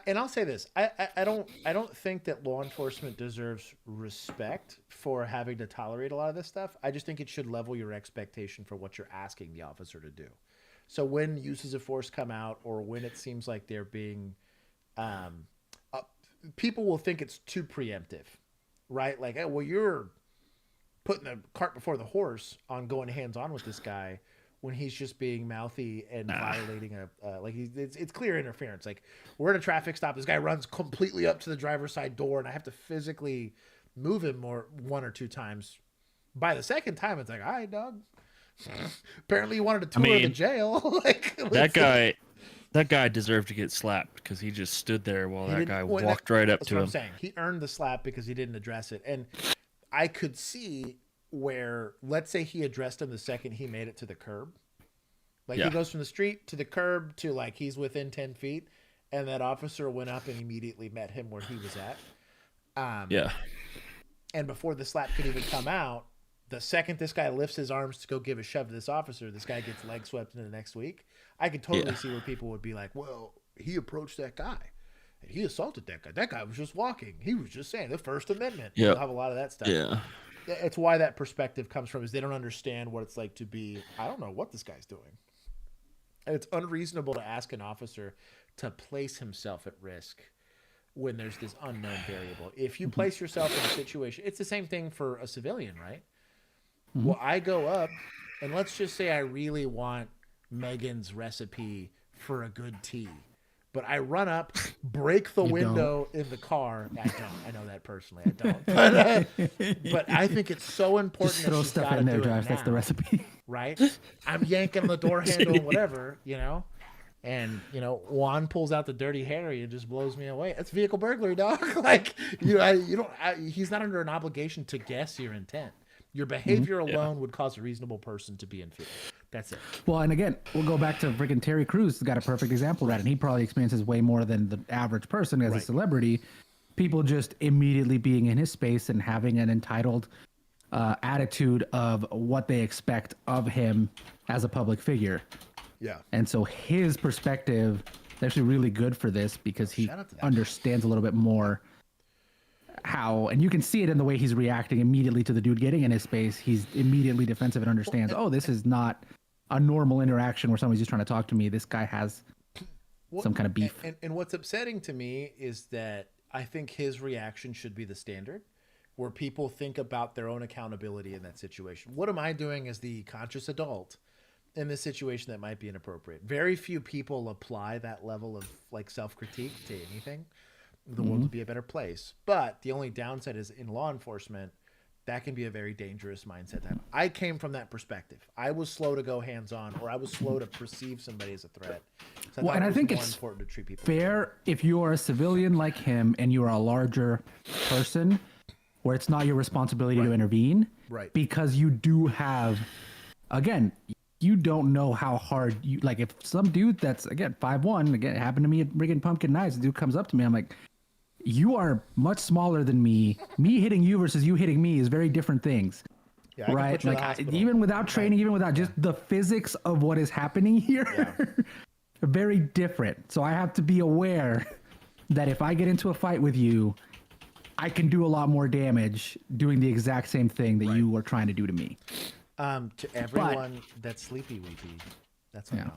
And I'll say this: I don't think that law enforcement deserves respect for having to tolerate a lot of this stuff. I just think it should level your expectation for what you're asking the officer to do. So when uses of force come out, or when it seems like they're being, people will think it's too preemptive, right? Like, hey, well, you're putting the cart before the horse on going hands on with this guy when he's just being mouthy and violating a like it's clear interference. Like we're at a traffic stop, this guy runs completely up to the driver's side door, and I have to physically move him one or two times. By the second time, it's like, all right, dog. Apparently, you wanted to tour the jail. Like
that guy deserved to get slapped because he just stood there while that guy walked right up to him.
That's what I'm saying. He earned the slap because he didn't address it, and I could see where, let's say, he addressed him the second he made it to the curb. Like he goes from the street to the curb to like he's within 10 feet, and that officer went up and immediately met him where he was at. And before the slap could even come out, the second this guy lifts his arms to go give a shove to this officer, this guy gets leg swept into the next week. I could totally see where people would be like, well, he approached that guy and he assaulted that guy. That guy was just walking. He was just saying the First Amendment.
Yeah.
You'll have a lot of that stuff.
Yeah.
It's why that perspective comes from, is they don't understand what it's like to be, I don't know what this guy's doing. And it's unreasonable to ask an officer to place himself at risk when there's this unknown variable. If you place yourself in a situation, it's the same thing for a civilian, right? Well, I go up, and let's just say I really want Megan's recipe for a good tea. But I run up, break the window in the car. I don't. I know that personally. I don't. But I think it's so important
Just throw stuff in there, Josh. That's the recipe.
Right? I'm yanking on the door handle, whatever, you know? And, you know, Juan pulls out the Dirty Harry and just blows me away. It's vehicle burglary, dog. Like, he's not under an obligation to guess your intent. Your behavior alone would cause a reasonable person to be in fear. That's it.
Well, and again, we'll go back to freaking Terry Crews. Got a perfect example of that, and he probably experiences way more than the average person as a celebrity. People just immediately being in his space and having an entitled attitude of what they expect of him as a public figure.
Yeah.
And so his perspective is actually really good for this because he understands a little bit more how, and you can see it in the way he's reacting immediately to the dude getting in his space. He's immediately defensive and understands, oh, this is not a normal interaction where somebody's just trying to talk to me. This guy has some kind of beef.
And what's upsetting to me is that I think his reaction should be the standard, where people think about their own accountability in that situation. What am I doing as the conscious adult in this situation that might be inappropriate? Very few people apply that level of like self-critique to anything. The world would be a better place. But the only downside is in law enforcement, that can be a very dangerous mindset. I came from that perspective. I was slow to go hands-on, or I was slow to perceive somebody as a threat. So
I think it's
important to treat people
fair if you are a civilian like him and you are a larger person where it's not your responsibility to intervene.
Right.
Because you do have, again, you don't know how hard you, like if some dude that's, again, 5'1", again, it happened to me at Riggin Pumpkin Nights, the dude comes up to me, I'm like, you are much smaller than me. Me hitting you versus you hitting me is very different things.
Yeah,
right? Like even without training, even without just the physics of what is happening here, are very different. So I have to be aware that if I get into a fight with you, I can do a lot more damage doing the exact same thing that you were trying to do to me.
To everyone that's sleepy weepy, that's what I know.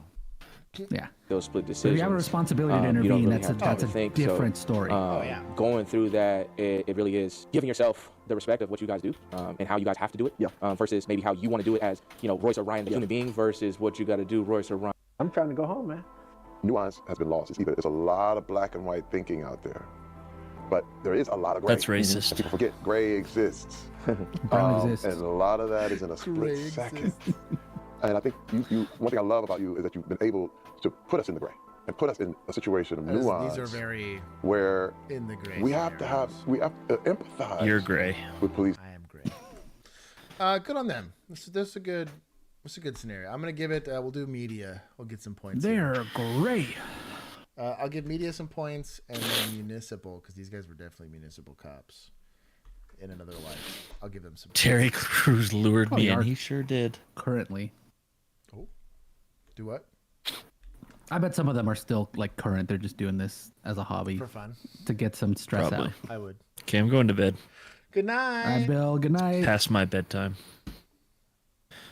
Yeah.
Those split decisions.
So if you have a responsibility to intervene, that's a different story.
Going through that, it really is giving yourself the respect of what you guys do and how you guys have to do it versus maybe how you want to do it as, you know, Royce or Ryan, the human being, versus what you got to do, Royce or Ryan.
I'm trying to go home, man.
Nuance has been lost. It's a lot of black and white thinking out there. But there is a lot of gray.
That's racist.
And people forget gray exists.
Brown exists.
And a lot of that is in a split second. And I think one thing I love about you is that you've been able to put us in the gray and put us in a situation of nuance.
These are very
where
in the gray.
We have to empathize.
You're gray
with police.
I am gray. Good on them. This is a good scenario. I'm gonna give it. We'll do media. We'll get some points.
They're great.
I'll give media some points, and then municipal, because these guys were definitely municipal cops in another life. I'll give them some points.
Terry Crews lured me in. He sure did.
Currently.
Oh. Do what?
I bet some of them are still like current. They're just doing this as a hobby.
For fun.
To get some stress out.
I would.
Okay, I'm going to bed.
Good night.
All right, Bill. Good night.
Past my bedtime.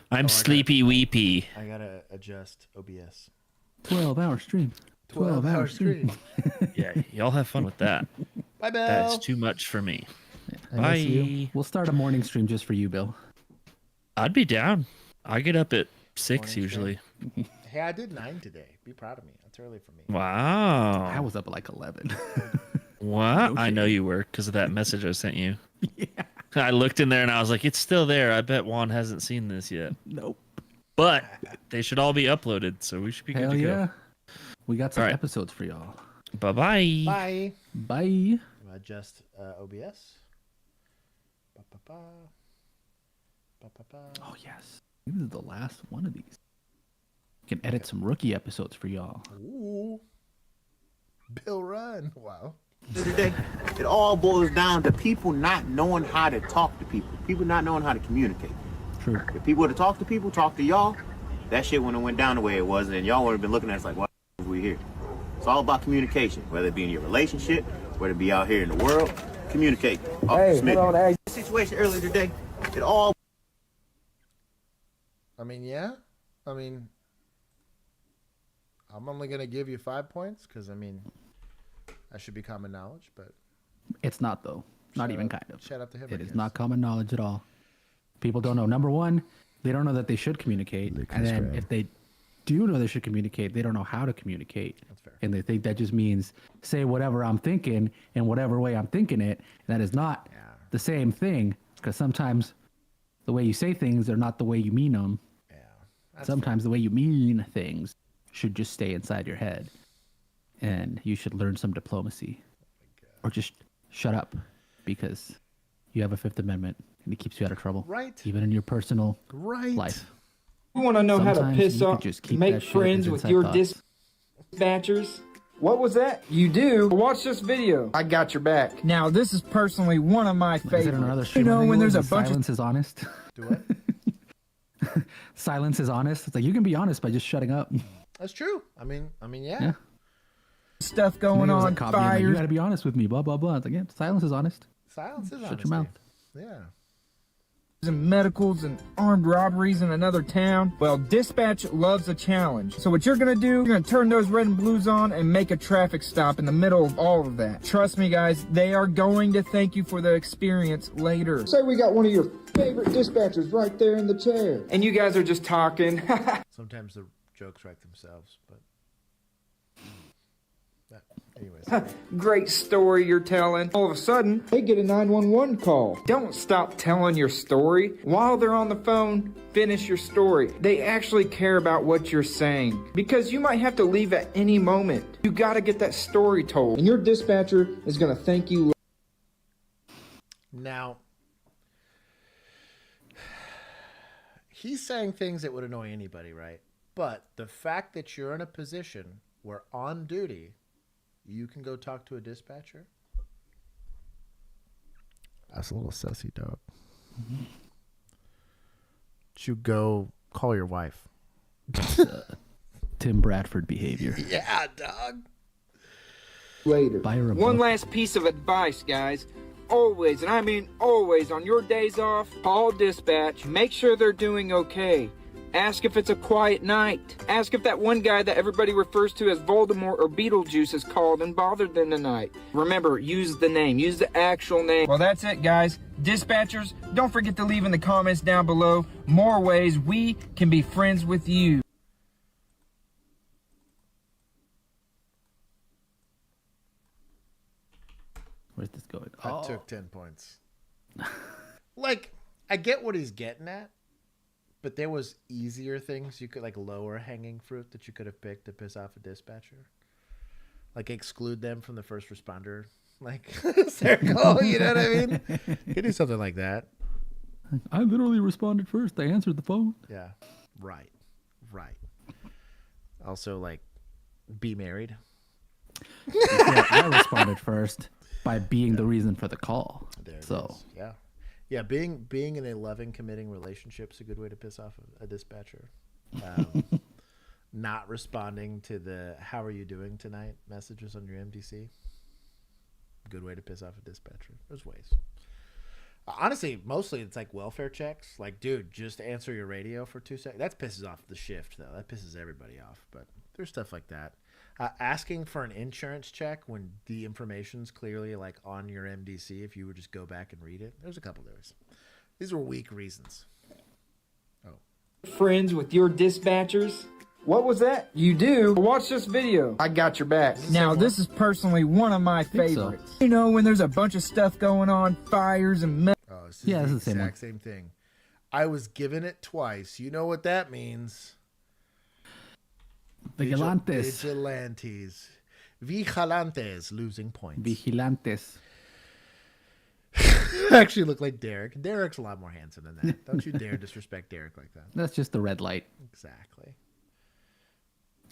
I'm sleepy weepy.
I gotta adjust OBS.
12-hour stream. 12-hour stream.
Yeah, y'all have fun with that.
Bye, Bill.
That's too much for me.
I miss you. We'll start a morning stream just for you, Bill.
I'd be down. I get up at 6 usually.
Hey, I did 9 today. Be proud of me. That's early for me.
Wow.
I was up at like 11.
What?
No
I know
shade.
you were because of that message I sent you. Yeah. I looked in there and I was like, it's still there. I bet Juan hasn't seen this yet.
Nope.
But they should all be uploaded, so we should be
Hell
good to
yeah.
go.
We got some
All right.
episodes for y'all.
Bye-bye.
Bye.
Bye.
Adjust OBS. Ba-ba-ba. Ba-ba-ba.
Oh, yes. This is the last one of these. You can edit some rookie episodes for y'all.
Ooh. Bill Run. Wow.
Today, it all boils down to people not knowing how to talk to people. People not knowing how to communicate.
True.
If people would have talked to people, talk to y'all, that shit wouldn't have went down the way it was, and then y'all would have been looking at us like, why are we here? It's all about communication, whether it be in your relationship, whether it be out here in the world. Communicate.
Hey, hold on, hey.
Situation earlier today, it all.
I mean, yeah. I mean, I'm only going to give you 5 points because, I mean, that should be common knowledge, but.
It's not, though. Not
Shout
even
out-
kind of.
shout out to him, I
It is
guess.
not common knowledge at all. People don't know. Number one, they don't know that they should communicate. And then if they do know they should communicate, they don't know how to communicate. That's fair. And they think that just means say whatever I'm thinking in whatever way I'm thinking it. And that is not the same thing, because sometimes the way you say things are not the way you mean them. Sometimes the way you mean things should just stay inside your head. And you should learn some diplomacy. Or just shut up, because you have a Fifth Amendment and it keeps you out of trouble.
Right.
Even in your personal
Right.
life.
You want to know how to
Sometimes
piss
you could
off,
just keep
make
that shit
friends
as
with
inside
your
thoughts.
dispatchers? What was that? You do? Watch this video. I got your back. Now, this is personally one of my
Is it
favorites.
another
You
stream
know, when there's a bunch
silence is honest?
Do what?
Silence is honest. It's like you can be honest by just shutting up.
That's true. I mean, yeah.
Yeah.
stuff
And
going
then it was
on,
like copy, and like, you
fires,
got to be honest with me. Blah blah blah. It's like, yeah, silence is honest.
Silence is
Shut
honesty.
your mouth.
Yeah.
and medicals and armed robberies in another town. Well, dispatch loves a challenge. So what you're gonna do, you're gonna turn those red and blues on and make a traffic stop in the middle of all of that. Trust me, guys, they are going to thank you for the experience later. Say we got one of your favorite dispatchers right there in the chair. And you guys are just talking.
Sometimes the jokes write themselves, but anyways.
Great story you're telling. All of a sudden, they get a 911 call. Don't stop telling your story. While they're on the phone, finish your story. They actually care about what you're saying, because you might have to leave at any moment. You gotta get that story told, and your dispatcher is gonna thank you.
Now, he's saying things that would annoy anybody, right? But the fact that you're in a position where on duty, you can go talk to a dispatcher. That's a little sussy, dog. Mm-hmm. You go call your wife.
Tim Bradford behavior.
Yeah, dog.
Later. One last piece of advice, guys. Always, and I mean always, on your days off, call dispatch. Make sure they're doing okay. Ask if it's a quiet night. Ask if that one guy that everybody refers to as Voldemort or Beetlejuice has called and bothered them tonight. Remember, use the name. Use the actual name. Well, that's it, guys. Dispatchers, don't forget to leave in the comments down below more ways we can be friends with you.
Where's this going?
I took 10 points. Like, I get what he's getting at, but there was easier things you could, like lower hanging fruit that you could have picked to piss off a dispatcher. Like exclude them from the first responder, like circle, you know what I mean? You could do something like that.
I literally responded first. I answered the phone.
Yeah. Right. Also, like, be married.
Yeah, I responded first by being the reason for the call.
There it
so
is. Yeah, being in a loving, committing relationship is a good way to piss off a dispatcher. Not responding to the "How are you doing tonight?" messages on your MDC. Good way to piss off a dispatcher. There's ways. Honestly, mostly it's like welfare checks. Like, dude, just answer your radio for 2 seconds. That pisses off the shift, though. That pisses everybody off. But there's stuff like that. Asking for an insurance check when the information's clearly like on your MDC, if you would just go back and read it. There's a couple of those. These were weak reasons. Oh,
Friends with your dispatchers? What was that? You do? Watch this video. I got your back. Now, this is personally one of my favorites. You know, when there's a bunch of stuff going on, fires and...
Oh, this is the exact same thing. I was given it twice. You know what that means.
Vigilantes.
Vigilantes. Vigilantes losing points.
Vigilantes.
Actually look like Derek. Derek's a lot more handsome than that. Don't you dare disrespect Derek like that.
That's just the red light.
Exactly.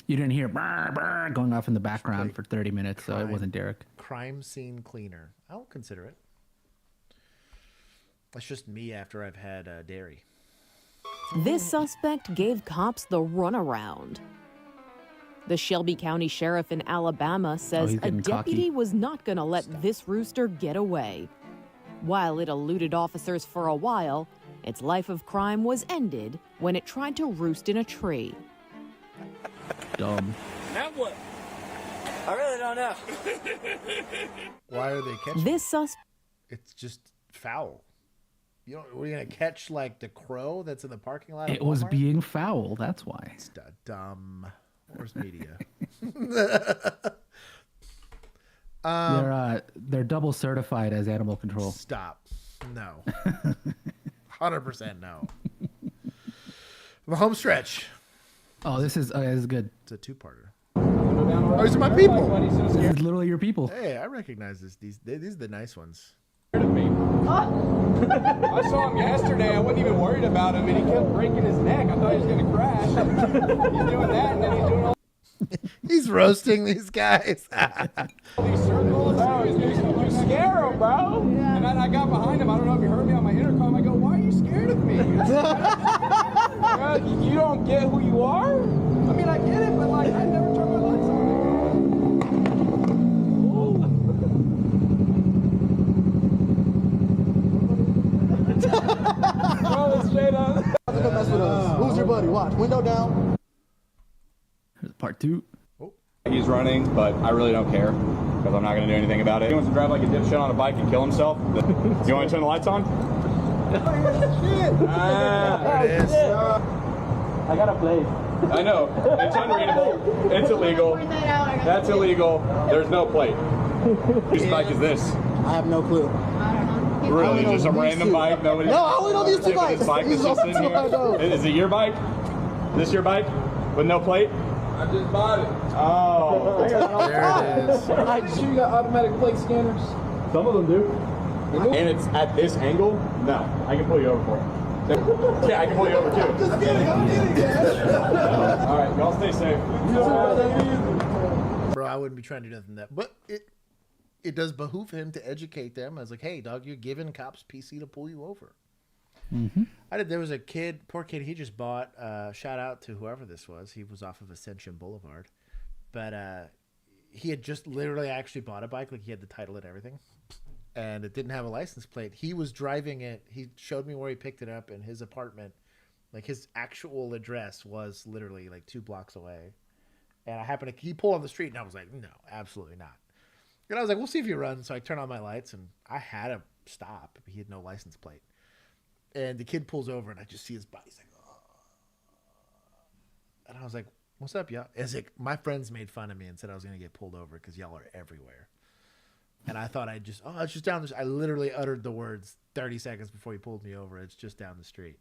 You didn't hear brr, brr, going off in the background for 30 minutes, so it wasn't Derek.
Crime scene cleaner. I'll consider it. That's just me after I've had dairy.
This suspect gave cops the runaround. The Shelby County Sheriff in Alabama says a deputy was not going to let this rooster get away. While it eluded officers for a while, its life of crime was ended when it tried to roost in a tree.
Dumb.
Now what? I really don't know.
Why are they catching
this suspect?
It's just foul. You know, we're gonna catch like the crow that's in the parking lot.
It was being foul. That's why.
It's dumb. Where's media?
They're double certified as animal control.
Stop. No. 100% no. The home stretch.
Oh, this is good.
It's a two-parter. Oh, these are my people.
It's literally your people.
Hey, I recognize this. These are the nice ones.
I saw him yesterday. I wasn't even worried about him, and he kept breaking his neck. I thought he was going to crash. He's doing that, and then he's doing all
He's roasting these guys.
these circles. Oh, you scare him, bro. And then I got behind him. I don't know if you heard me on my intercom. I go, why are you scared of me? You don't get who you are? I mean, I get it, but like, I never turn my lights on. Bro, it's straight up.
Mess with us. Who's your buddy? Watch. Window down.
Part 2.
He's running, but I really don't care because I'm not going to do anything about it. He wants to drive like a dipshit on a bike and kill himself. You want me to turn the lights on?
There it is.
I got a plate. I know. It's unreadable. It's illegal. That's illegal. There's no plate. Whose bike is this?
I have no clue.
Really? Just a random bike? Nobody?
No, I only know these two bikes.
Is just in here? Is it your bike? Is this your bike? With no plate? I just bought it. Oh.
There it is.
I'm sure you got automatic plate scanners. Some of them do. And it's at this angle? No. I can pull you over for it. Yeah, I can pull you over too. Just kidding. I'm kidding, all right, y'all stay safe.
Bro, I wouldn't be trying to do nothing that. But it does behoove him to educate them. I was like, hey, dog, you're giving cops PC to pull you over.
Mm-hmm.
There was a kid, poor kid, he just bought, shout out to whoever this was. He was off of Ascension Boulevard. But he had just literally actually bought a bike. Like, he had the title and everything. And it didn't have a license plate. He was driving it. He showed me where he picked it up in his apartment. Like, his actual address was literally like 2 blocks away. And I happened to, he pulled on the street and I was like, no, absolutely not. And I was like, we'll see if he runs. So I turn on my lights and I had to stop. He had no license plate. And the kid pulls over and I just see his body. He's like, oh. And I was like, what's up, y'all? It's like, my friends made fun of me and said I was going to get pulled over because y'all are everywhere. And I thought it's just down the street. I literally uttered the words 30 seconds before he pulled me over. It's just down the street.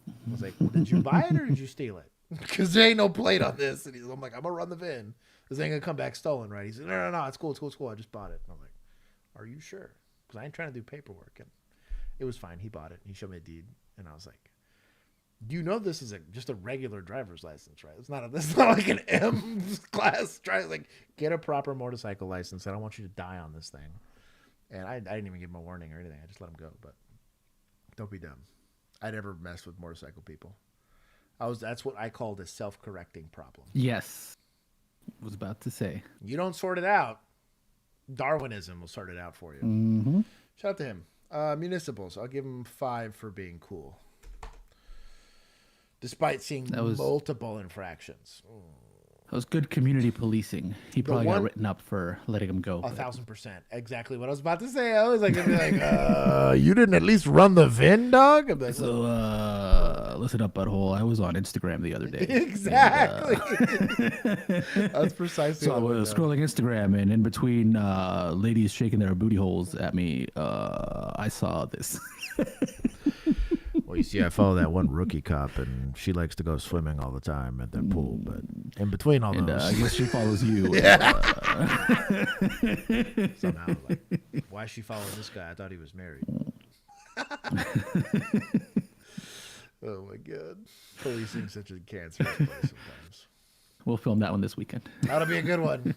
I was like, well, did you buy it or did you steal it? Because there ain't no plate on this. And I'm like, I'm going to run the VIN. This ain't going to come back stolen, right? He's like, no, it's cool. I just bought it. And I'm like, are you sure? Because I ain't trying to do paperwork. And it was fine. He bought it. He showed me a deed. And I was like, you know this is just a regular driver's license, right? It's not like an M class driver. Like, get a proper motorcycle license. I don't want you to die on this thing. And I didn't even give him a warning or anything. I just let him go. But don't be dumb. I never messed with motorcycle people. That's what I called a self-correcting problem.
Yes. I was about to say.
You don't sort it out. Darwinism will sort it out for you.
Mm-hmm.
Shout out to him. Municipals. I'll give him 5 for being cool. Despite seeing multiple infractions.
That was good community policing. He probably got written up for letting him go.
1,000%. Exactly what I was about to say. I was like, you didn't at least run the VIN, dog? I'm like,
so, listen up, butthole. I was on Instagram the other day.
Exactly. That's precisely
so I was scrolling Instagram, and in between ladies shaking their booty holes at me, I saw this.
Well, you see, I follow that one rookie cop, and she likes to go swimming all the time at that pool. But in between all those,
I guess she follows you.
Somehow, like, why is she following this guy? I thought he was married. Oh my god, policing such a cancerous place sometimes.
We'll film that one this weekend.
That'll be a good one.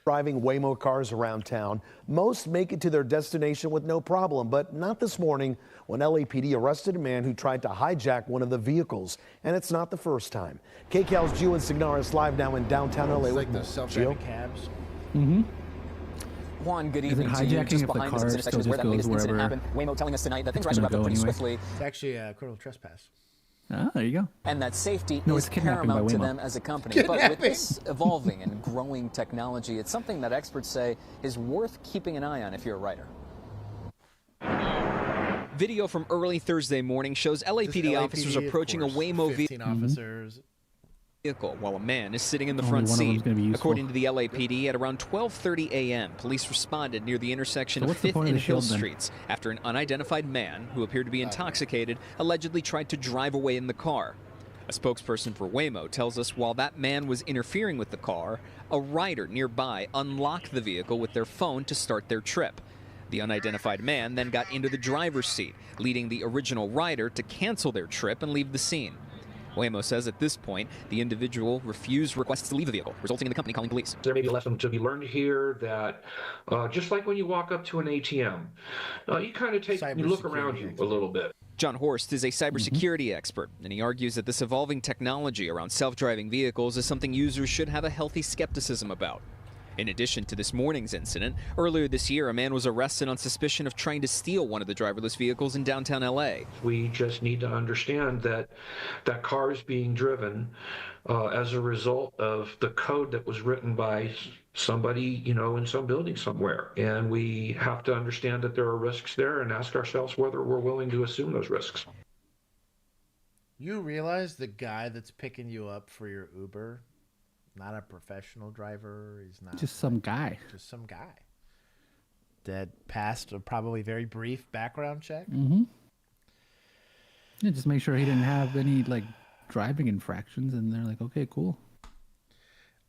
Driving Waymo cars around town. Most make it to their destination with no problem, but not this morning when LAPD arrested a man who tried to hijack one of the vehicles. And it's not the first time. KCAL's Gio and Signaris live now in downtown LA.
It's like the self-driving cabs.
Mm-hmm.
Juan, good
Is it
evening to you.
hijacking
Just
if the
behind
car
this intersection is where that
still
latest
goes
incident
wherever
happened. Waymo telling us tonight that things are
it's
actually
gonna
wrapped up
go
pretty
anyway?
swiftly.
It's actually a criminal trespass.
Ah, there you go.
And that safety
No,
is
it's kidnapping by
paramount to
Waymo.
them as a company. But with this evolving and growing technology, it's something that experts say is worth keeping an eye on if you're a writer.
Video from early Thursday morning shows LAPD officers approaching a Waymo vehicle while a man is sitting in the front seat. According to the LAPD, at around 12:30 a.m., police responded near the intersection of 5th and Hill Streets after an unidentified man who appeared to be intoxicated allegedly tried to drive away in the car. A spokesperson for Waymo tells us while that man was interfering with the car, a rider nearby unlocked the vehicle with their phone to start their trip. The unidentified man then got into the driver's seat, leading the original rider to cancel their trip and leave the scene. Waymo says at this point, the individual refused requests to leave the vehicle, resulting in the company calling police.
There may be a lesson to be learned here that just like when you walk up to an ATM, you kind of you look around you a little bit.
John Horst is a cybersecurity expert, and he argues that this evolving technology around self-driving vehicles is something users should have a healthy skepticism about. In addition to this morning's incident, earlier this year, a man was arrested on suspicion of trying to steal one of the driverless vehicles in downtown LA.
We just need to understand that that car is being driven as a result of the code that was written by somebody, in some building somewhere. And we have to understand that there are risks there and ask ourselves whether we're willing to assume those risks.
You realize the guy that's picking you up for your Uber, not a professional driver. He's not
just some guy.
Just some guy that passed a probably very brief background check.
Mm-hmm. Yeah, just make sure he didn't have any driving infractions, and they're like, okay, cool.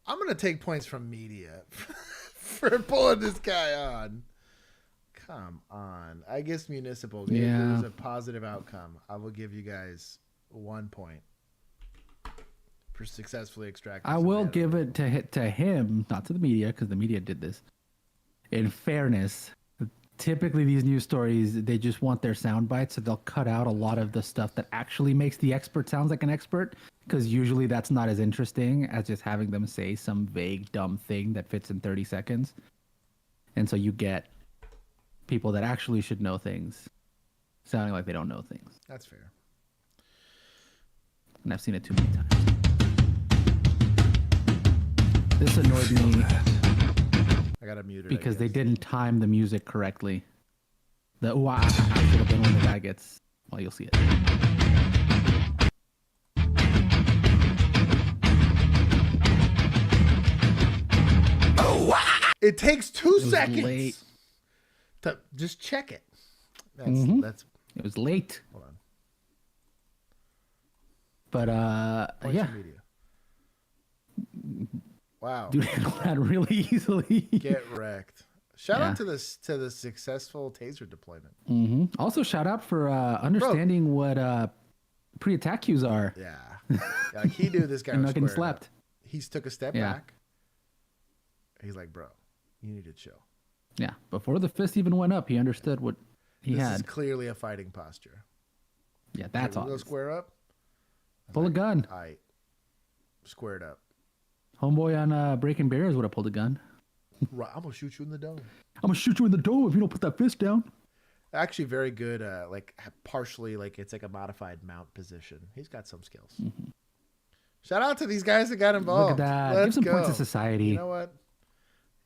I'm gonna take points from media for pulling this guy on. Come on. I guess municipal.
Yeah.
It was a positive outcome. I will give you guys 1 point. For successfully extracting.
I will give it to him, not to the media, because the media did this. In fairness, typically these news stories, they just want their sound bites, so they'll cut out a lot of the stuff that actually makes the expert sounds like an expert, because usually that's not as interesting as just having them say some vague, dumb thing that fits in 30 seconds. And so you get people that actually should know things sounding like they don't know things.
That's fair.
And I've seen it too many times. This annoyed me.
I gotta mute it
because they didn't time the music correctly. The ooh, I should have been when the guy gets. Well, you'll see it.
It takes 2 seconds
late.
to just check it.
That's it was late.
Hold on.
But yeah.
Wow.
Dude, that really easily.
Get wrecked. Shout out to the successful taser deployment.
Mm-hmm. Also, shout out for understanding what pre-attack cues are.
Yeah. Like he knew this guy was
not getting
squaring up.
slapped.
He took a step back. He's like, bro, you need to chill.
Yeah. Before the fist even went up, he understood what he
This
had.
is clearly a fighting posture.
Yeah, that's
all.
all.
Go square up.
Pull a gun.
All right. Squared up.
Homeboy on Breaking Barriers would have pulled a gun.
Right, I'm gonna shoot you in the dome.
I'm gonna shoot you in the dome if you don't put that fist down.
Actually, very good. Partially, it's like a modified mount position. He's got some skills.
Mm-hmm.
Shout out to these guys that got involved.
Look at that.
Let's
Give some
go.
points to society.
You know what?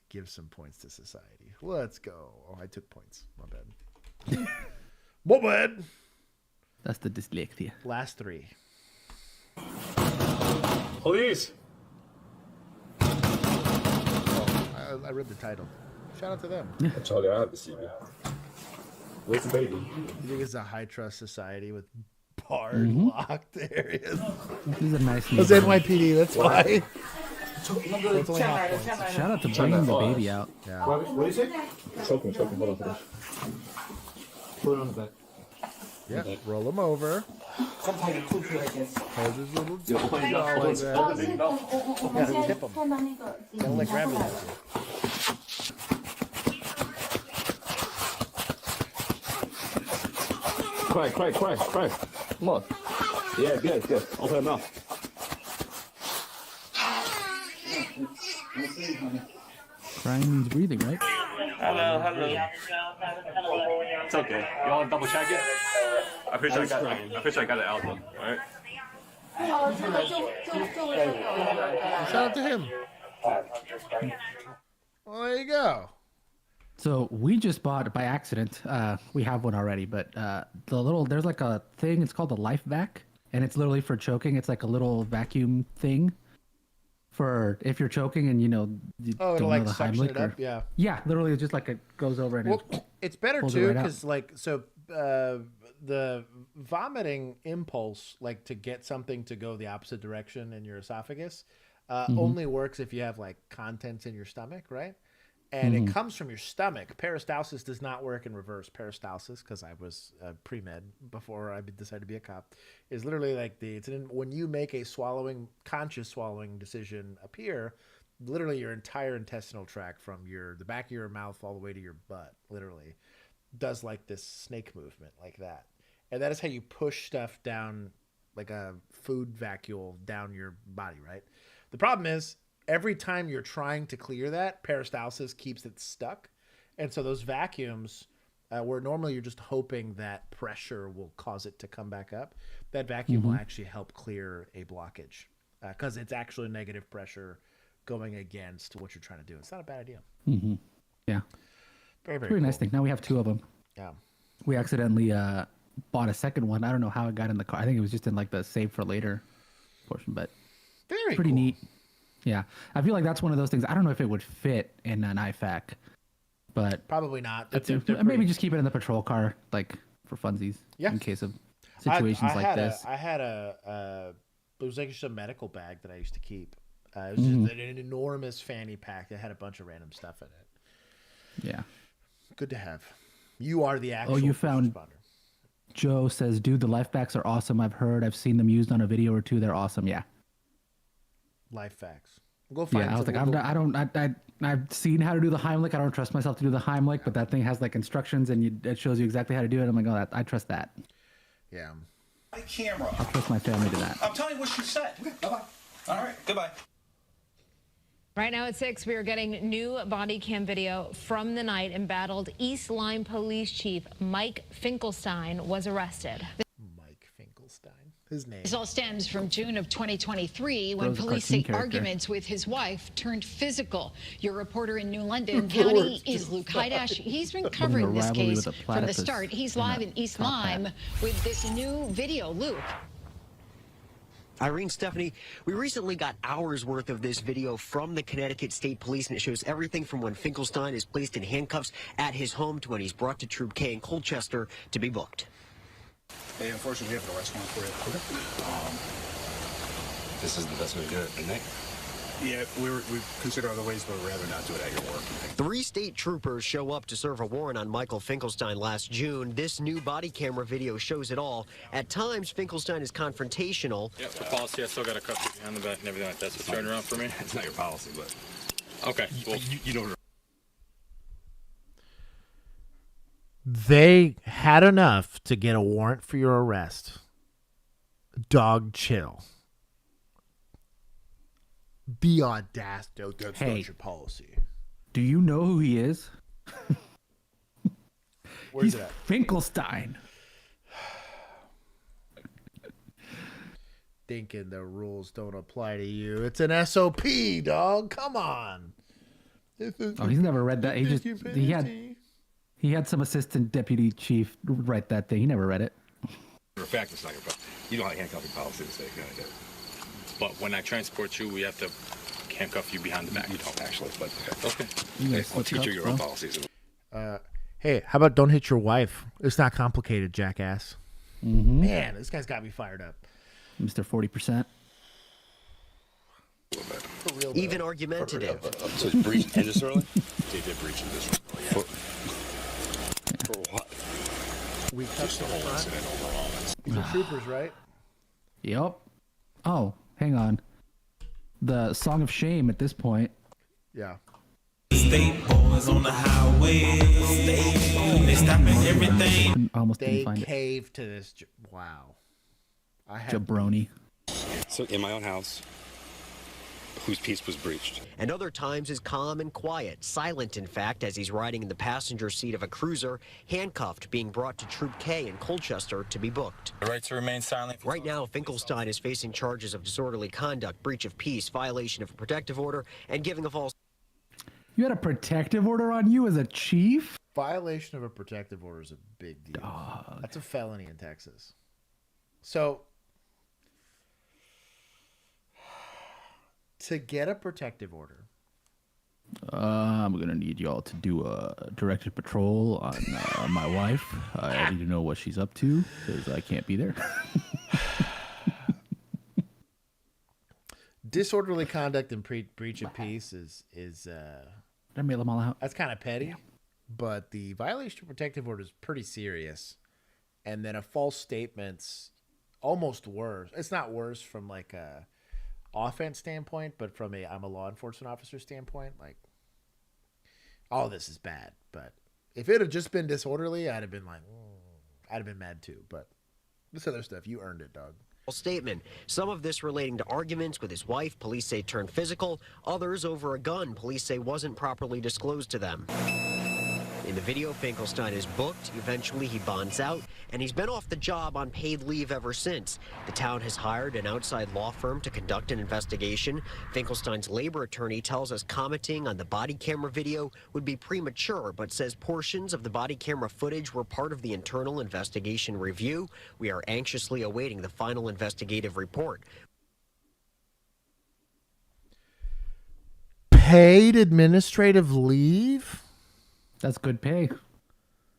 Give some points to society. Let's go. Oh, I took points. My bad. My bad.
That's the dyslexia.
Last three.
Police.
Oh, I read the title. Shout out to them.
Charlie, I have to see you. Where's the baby?
You think it's a high trust society with barred, locked areas?
This is a nice
It was NYPD, that's why. That's only half points.
Shout out to bringing the baby out.
Yeah.
What is it? Choking. Hold on for this. Put it on the back.
Yeah, roll him over.
Sometimes you like this.
Hold his little jaw like that. Yeah, tip him. Kind of like gravity does it.
Cry. Come on. Yeah, good. Open him up.
Crying means breathing, right?
Hello. It's okay. You want to double check it? I'm pretty sure I got it out though. Alright?
Shout out to him. Well, there you go.
So we just bought by accident. We have one already, but there's like a thing. It's called the Life Vac, and it's literally for choking. It's like a little vacuum thing for if you're choking and you
It'll
don't
like
know the
suction
Heimlich
it up, yeah.
Yeah, literally, it's just like it goes over and
It's better
pulls it
too
right out.
because the vomiting impulse, like to get something to go the opposite direction in your esophagus, only works if you have like contents in your stomach, right? And it comes from your stomach. Peristalsis does not work in reverse. Peristalsis, because I was pre-med before I decided to be a cop, is literally like when you make a conscious swallowing decision appear, literally your entire intestinal tract from the back of your mouth all the way to your butt, literally, does like this snake movement like that. And that is how you push stuff down like a food vacuole down your body, right? The problem is, every time you're trying to clear that, peristalsis keeps it stuck. And so those vacuums, where normally you're just hoping that pressure will cause it to come back up, that vacuum will actually help clear a blockage because it's actually negative pressure going against what you're trying to do. It's not a bad idea.
Mm-hmm. Yeah.
Very, very
Pretty
cool.
nice thing. Now we have two of them.
Yeah.
We accidentally bought a second one. I don't know how it got in the car. I think it was just in like the save for later portion, but
very
pretty
cool.
neat. Yeah, I feel like that's one of those things. I don't know if it would fit in an IFAC, but
probably not.
Maybe just keep it in the patrol car, like for funsies, in case of situations like this.
I had it was like just a medical bag that I used to keep. It was just an enormous fanny pack that had a bunch of random stuff in it.
Yeah,
good to have. You are the actual.
Oh, you found.
Responder.
Joe says, "Dude, the life packs are awesome. I've seen them used on a video or two. They're awesome. Yeah."
Life facts. Go find.
Yeah, I was like, I've seen how to do the Heimlich. I don't trust myself to do the Heimlich, but that thing has like instructions and it shows you exactly how to do it. I'm like, oh, I trust that.
Yeah.
Camera.
I'll trust my family to that.
I'm telling you what she said. Okay, bye-bye. All right, goodbye.
Right now at 6, we are getting new body cam video from the night embattled East Lyme Police Chief Mike Finkelstein was arrested.
Mike Finkelstein. His name.
This all stems from June of 2023 when police say arguments with his wife turned physical. Your reporter in New London County is Luke Hydash. He's been covering this case from the start. He's live in East Lyme with this new video. Luke.
Irene, Stephanie, we recently got hours worth of this video from the Connecticut State Police, and it shows everything from when Finkelstein is placed in handcuffs at his home to when he's brought to Troop K in Colchester to be booked.
Hey, unfortunately, we have an arrest warrant for it.
This is the best way to do it, isn't it?
Yeah, we consider other ways, but we'd rather not do it at your work.
3 state troopers show up to serve a warrant on Michael Finkelstein last June. This new body camera video shows it all. At times, Finkelstein is confrontational.
Yep, the policy, I still got to cuff you behind the back and everything like that, so turn around for me.
It's not your policy, but...
Okay, well, you don't...
They had enough to get a warrant for your arrest. Dog, chill. Be audacity. That's not your policy.
Do you know who he is?
Where's
He's
it at?
Finkelstein.
thinking the rules don't apply to you. It's an SOP, dog. Come on.
Oh, he's never read that. He had some assistant deputy chief write that thing. He never read it.
For a fact, it's not your problem. You know how handcuffing policy is. But when I transport you, we have to handcuff you behind the back. You don't actually, but okay. Hey, I'll teach you your own policies.
Hey, how about don't hit your wife? It's not complicated, jackass.
Mm-hmm.
Man, this guy's got me fired up.
Mr. 40%.
Even argumentative.
So it's breached in this early? They did breach in this early. For what?
We touched
the whole incident overall.
These are troopers, right?
Yep. Oh, hang on. The Song of Shame at this point.
Yeah.
State boys on the highway. They stopping everything.
Almost
they
didn't find it.
caved to this. Wow.
Jabroni.
So in my own house, whose peace was breached.
And other times is calm and quiet, silent in fact, as he's riding in the passenger seat of a cruiser, handcuffed, being brought to Troop K in Colchester to be booked.
The right to remain silent.
Right now, Finkelstein is facing charges of disorderly conduct, breach of peace, violation of a protective order, and giving a false...
You had a protective order on you as a chief?
Violation of a protective order is a big deal.
Dog.
That's a felony in Texas. So, to get a protective order,
I'm gonna need y'all to do a directed patrol on my wife. I need to know what she's up to because I can't be there.
disorderly conduct and breach of peace is
I mail them all out.
That's kind of petty, but the violation of protective order is pretty serious. And then a false statement's almost worse. It's not worse from like a offense standpoint, but from I'm a law enforcement officer standpoint, like all this is bad. But if it had just been disorderly, I'd have been like, I'd have been mad too. But this other stuff, you earned it, dog.
Statement. Some of this relating to arguments with his wife, police say turned physical. Others over a gun, police say wasn't properly disclosed to them. In the video, Finkelstein is booked. Eventually, he bonds out, and he's been off the job on paid leave ever since. The town has hired an outside law firm to conduct an investigation. Finkelstein's labor attorney tells us commenting on the body camera video would be premature, but says portions of the body camera footage were part of the internal investigation review. We are anxiously awaiting the final investigative report.
Paid administrative leave?
That's good pay.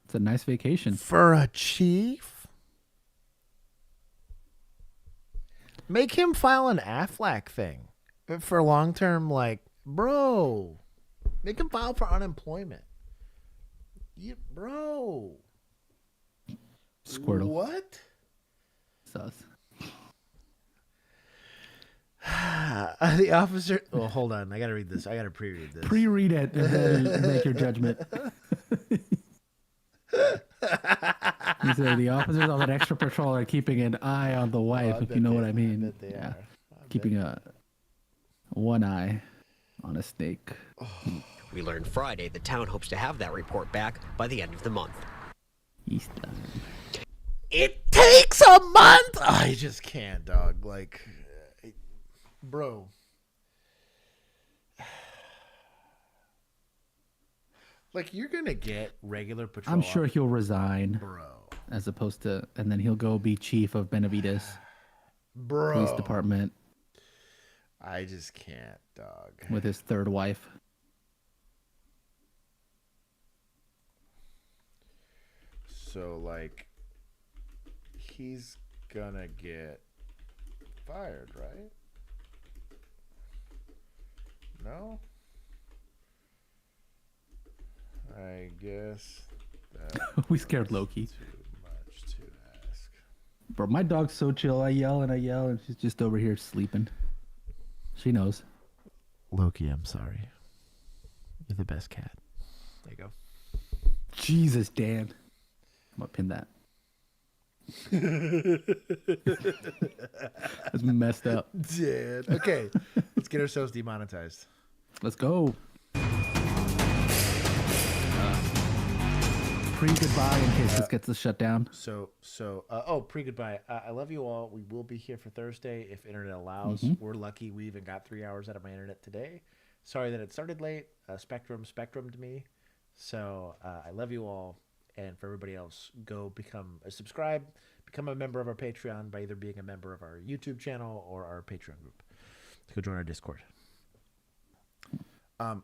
It's a nice vacation.
For a chief? Make him file an AFLAC thing for long-term, like, bro. Make him file for unemployment. Bro.
Squirtle.
What?
Sus.
The officer. Oh, hold on. I gotta read this. I gotta pre-read this.
Pre-read it and then make your judgment. You say the officers on an extra patrol are keeping an eye on the wife, if you know what I mean.
Yeah.
Keeping one eye on a snake.
We learned Friday the town hopes to have that report back by the end of the month.
Easter.
It takes a month. I just can't, dog. Like. Bro. Like, you're going to get regular patrol.
I'm sure he'll resign.
Bro.
As opposed to, and then he'll go be chief of Benavides.
Bro.
Police department.
I just can't, dog.
With his third wife.
So, like, he's gonna get fired, right? No? I guess that
we scared Loki.
Too much to ask.
Bro, my dog's so chill. I yell, and she's just over here sleeping. She knows.
Loki, I'm sorry. You're the best cat. There you go.
Jesus, Dan. I'm gonna pin that. That's messed up.
Dan. Okay, let's get ourselves demonetized.
pre-goodbye in case this gets shut down.
Pre-goodbye. I love you all. We will be here for Thursday if internet allows. We're lucky we even got 3 hours out of my internet today. Sorry that it started late. Spectrumed me. So I love you all. And for everybody else, go become a member of our Patreon by either being a member of our YouTube channel or our Patreon group. Go join our Discord.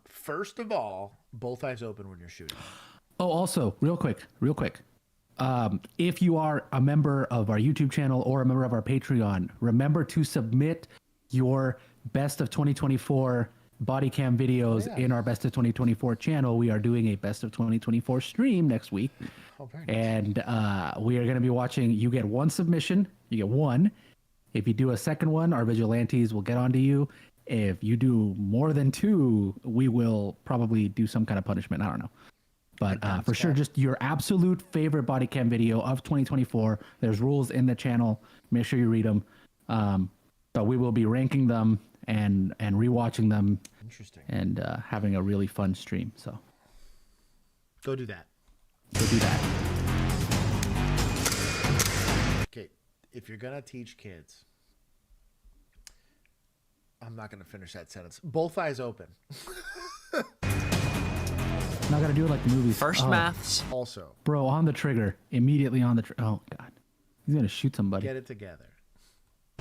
First of all, both eyes open when you're shooting.
Oh, also, real quick. If you are a member of our YouTube channel or a member of our Patreon, remember to submit your best of 2024 body cam videos in our best of 2024 channel. We are doing a best of 2024 stream next week. Very nice. And we are going to be watching. You get one submission. You get one. If you do a second one, our vigilantes will get onto you. If you do more than two, we will probably do some kind of punishment. I don't know. But for sure, just your absolute favorite body cam video of 2024. There's rules in the channel. Make sure you read them. But we will be ranking them and rewatching them.
Interesting.
And having a really fun stream. So
go do that. Okay, if you're gonna teach kids, I'm not gonna finish that sentence. Both eyes open.
Not gonna do it like the movies.
First maths.
Also,
bro, on the trigger, immediately on the trigger. Oh god, he's gonna shoot somebody.
Get it together.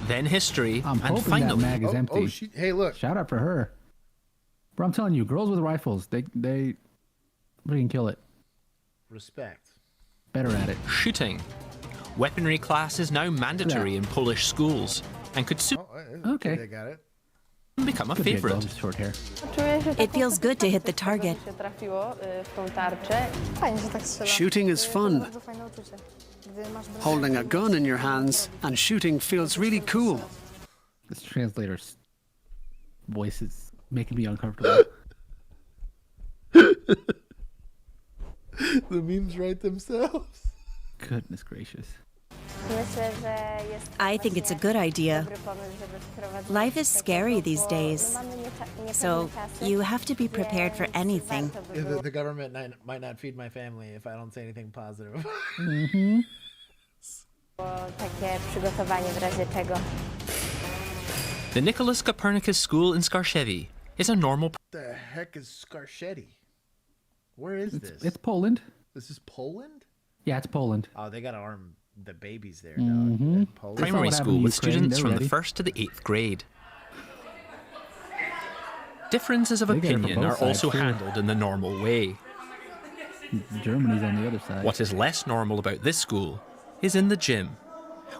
Then history,
I'm
and
hoping
finally,
that mag is empty.
Hey, look!
Shout out for her, bro. I'm telling you, girls with rifles, they freaking kill it.
Respect.
Better at it.
Shooting. Weaponry class is now mandatory in Polish schools and could soon
They got it.
become a favorite.
Short hair.
It feels good to hit the target.
Shooting is fun. Holding a gun in your hands and shooting feels really cool.
This translator's voice is making me uncomfortable.
The memes write themselves.
Goodness gracious.
I think it's a good idea. Life is scary these days, so you have to be prepared for anything.
The government might not feed my family if I don't say anything positive.
The Nicholas Copernicus School in Skarshevi is a normal.
What the heck is Skarshevi? Where is this?
It's Poland.
This is Poland?
Yeah, it's Poland.
Oh, they got to arm the babies there.
Primary school with students from the 1st to the 8th grade. Differences of opinion are also handled in the normal way.
Germany's on the other side.
What is less normal about this school is in the gym,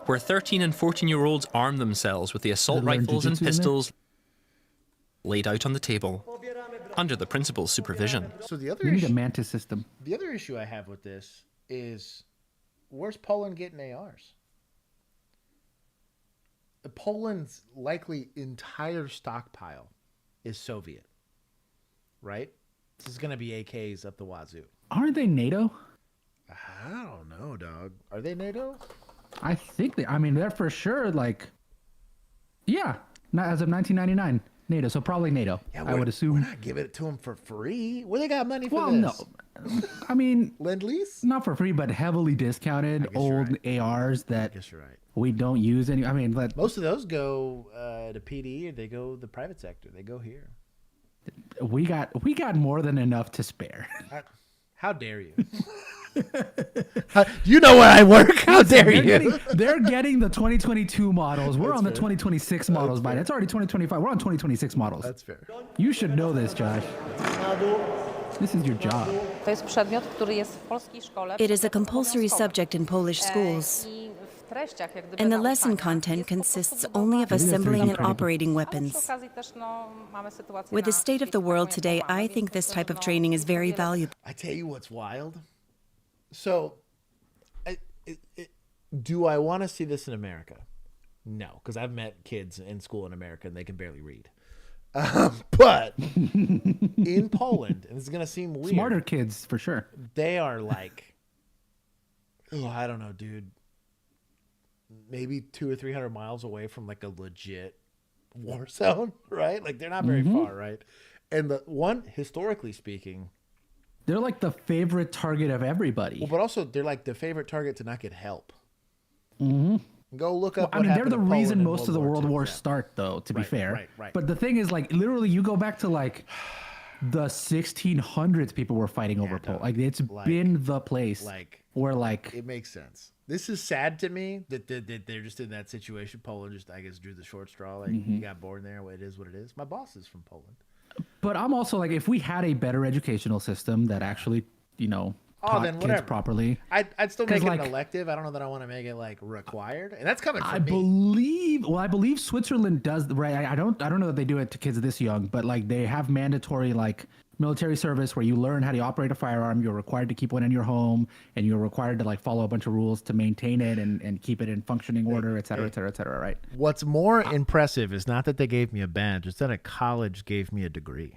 where 13 and 14-year-olds arm themselves with the assault rifles and pistols laid out on the table, under the principal's supervision.
So the other
we need a mantis system.
The other issue I have with this is, where's Poland getting ARs? Poland's likely entire stockpile is Soviet, right? This is going to be AKs up the wazoo.
Aren't they NATO?
I don't know, dog. Are they NATO?
I think they. I mean, they're for sure like. Yeah, not as of 1999, NATO. So probably NATO.
Yeah,
I would assume.
We're not giving it to them for free. Well, they got money for
Well,
this.
no. I mean,
Lend-Lease?
Not for free, but heavily discounted old ARs that we don't use any. I mean,
most of those go to PD, or they go the private sector. They go here.
We got more than enough to spare.
How dare you? You know where I work. How dare you?
They're getting the 2022 models. We're on the
fair.
2026 models by now. It's already 2025. We're on 2026 models.
That's fair.
You should know this, Josh. This is your job.
It is a compulsory subject in Polish schools, and the lesson content consists only of assembling and operating weapons. With the state of the world today, I think this type of training is very valuable.
I tell you what's wild. So, do I want to see this in America? No, because I've met kids in school in America and they can barely read. But in Poland, and this is going to seem weird.
Smarter kids, for sure.
They are like, oh, I don't know, dude. Maybe 200 or 300 miles away from like a legit war zone, right? Like they're not very far, right? And the one, historically speaking,
They're like the favorite target of everybody.
Well, but also they're like the favorite target to not get help.
Mm-hmm.
Go look up.
Well, I mean, they're the reason most of the World Wars start, though. To be fair,
right.
But the thing is, like, literally, you go back to like the 1600s, people were fighting over Poland. Like, it's been the place where, like,
it makes sense. This is sad to me that they're just in that situation. Poland just, I guess, drew the short straw. Like, you got born there. It is what it is. My boss is from Poland.
But I'm also like, if we had a better educational system that actually, taught kids properly,
I'd still make it an elective. I don't know that I want to make it like required, and that's coming from
me. I believe Switzerland does. Right? I don't know that they do it to kids this young, but like they have mandatory like military service where you learn how to operate a firearm. You're required to keep one in your home, and you're required to like follow a bunch of rules to maintain it and keep it in functioning order, et cetera, et cetera, et cetera. Right?
What's more impressive is not that they gave me a badge; it's that a college gave me a degree.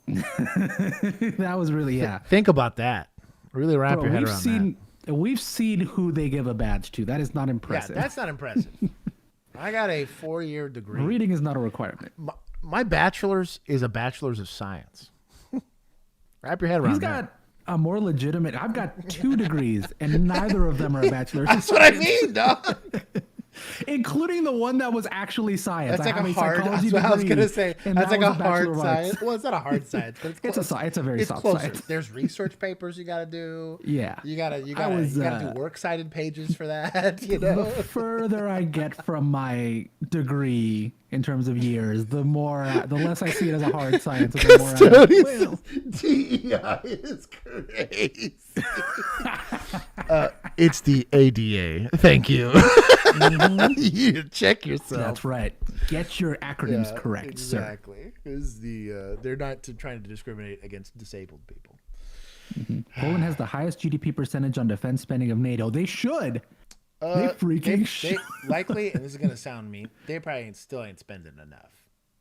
That was really
Think about that. Really wrap your head around that.
We've seen who they give a badge to. That is not impressive.
Yeah, that's not impressive. I got a 4-year degree.
Reading is not a requirement.
My bachelor's is a bachelor's of science. Wrap your head around that.
He's got a more legitimate. I've got 2 degrees, and neither of them are a bachelor's.
That's what I mean, dog.
Including the one that was actually science.
That's like a hard. That's what I was gonna say. That's like a hard science. Well, it's not a hard science, but
it's a very soft
closer.
science.
There's research papers you got to do.
Yeah,
you gotta do works cited pages for that.
The further I get from my degree in terms of years, the less I see it as a hard science. The more
DEI is crazy. It's the ADA. Thank you. You check yourself.
That's right. Get your acronyms correct, sir.
Exactly. They're not trying to discriminate against disabled people.
Poland has the highest GDP percentage on defense spending of NATO. They should. They
likely, and this is gonna sound mean, they probably still ain't spending enough.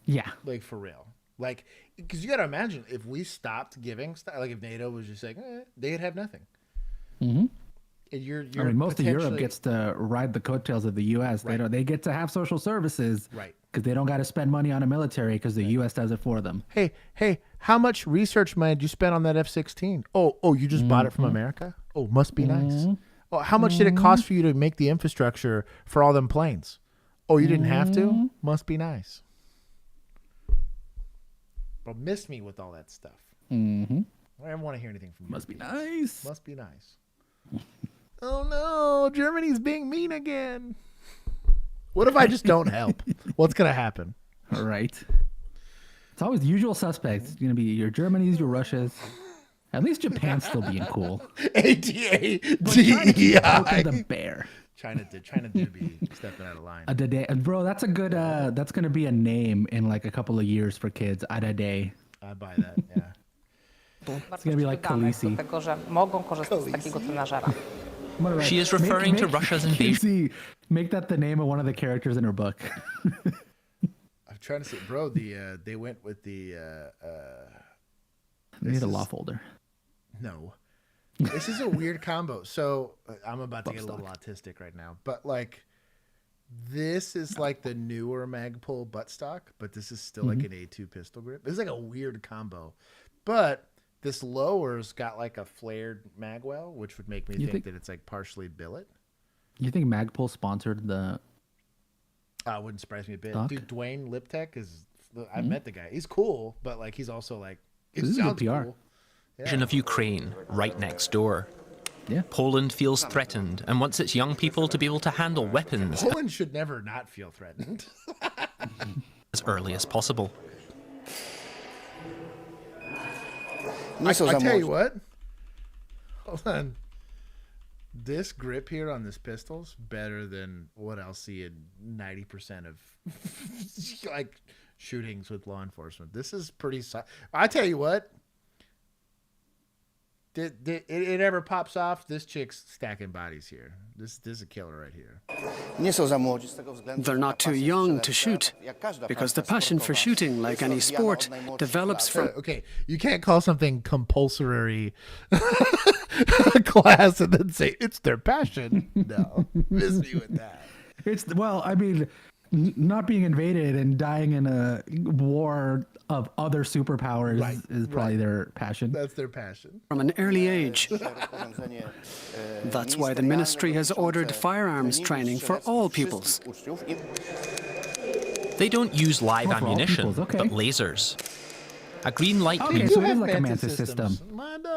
Yeah.
Like for real. Like, because you gotta imagine if we stopped giving stuff, like if NATO was just like, they'd have nothing.
Mm-hmm.
You're
I mean, most of Europe gets to ride the coattails of the U.S.
Right.
They get to have social services,
right?
Because they don't got to spend money on a military because the U.S. does it for them.
Hey, how much research money did you spend on that F-16? Oh, you just bought it from America? Oh, must be nice. Oh, how much did it cost for you to make the infrastructure for all them planes? Oh, you didn't have to? Must be nice. Bro, miss me with all that stuff.
Mm-hmm.
I don't want to hear anything from you.
Must be nice.
Must be nice. Oh no, Germany's being mean again. What if I just don't help? What's gonna happen?
All right. It's always the usual suspects. It's gonna be your Germanys, your Russias. At least Japan's still being cool.
ADA,
DEI. The bear.
China did be stepping out of line.
Bro, that's a good. That's gonna be a name in like a couple of years for kids. Adade.
I buy that. Yeah.
It's gonna be like Khaleesi.
She is referring to Russia's invasion.
Make that the name of one of the characters in her book.
I'm trying to say, bro. They went with the.
They need a law folder.
No, this is a weird combo. So I'm about to get a little autistic right now, but like, this is like the newer Magpul buttstock, but this is still like an A2 pistol grip. This is like a weird combo, but. This lower's got like a flared magwell, which would make me think that it's like partially billet.
You think Magpul sponsored the?
Wouldn't surprise me a bit.
Stock?
Dude, Dwayne Liptek is. I've met the guy. He's cool, but like he's also like.
This is good PR.
Cool. Yeah.
Of Ukraine, right next door.
Yeah.
Poland feels threatened and wants its young people to be able to handle weapons.
Poland should never not feel threatened.
As early as possible.
I tell you what. Hold on. This grip here on this pistol's better than what I'll see in 90% of like shootings with law enforcement. This is pretty. I tell you what. It ever pops off, this chick's stacking bodies here. This is a killer right here.
They're not too young to shoot, because the passion for shooting, like any sport, develops from...
Okay, you can't call something compulsory class and then say it's their passion. No, miss me with that.
I mean, not being invaded and dying in a war of other superpowers is probably their passion.
That's their passion.
From an early age. That's why the ministry has ordered firearms training for all pupils.
They don't use live
Oh, for all
ammunition,
peoples, okay.
but lasers. A green light
Okay,
beam
so it is like a Mantis system.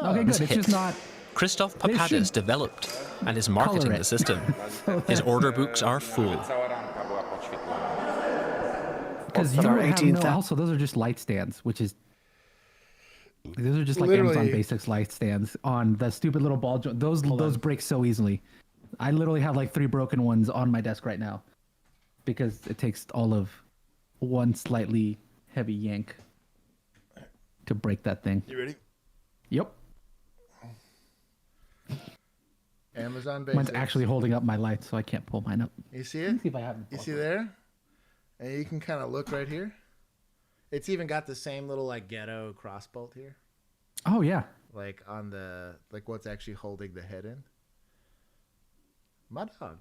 Okay, good. It's
hit.
just not.
Christoph
They
Papadis
should
developed and is marketing
color
the
it.
system. His order books are full.
Because you
There are
have
18,000.
also, those are just light stands, which is. Those are just like
Literally.
Amazon Basics light stands on the stupid little ball joint. Those break so easily. I literally have like 3 broken ones on my desk right now because it takes all of one slightly heavy yank to break that thing.
You ready?
Yep.
Amazon Basics.
Mine's actually holding up my light, so I can't pull mine up.
You see
Let me
it?
see if I have it.
You see there? And you can kind of look right here. It's even got the same little like ghetto crossbolt here.
Oh yeah.
Like on the what's actually holding the head in. My dog.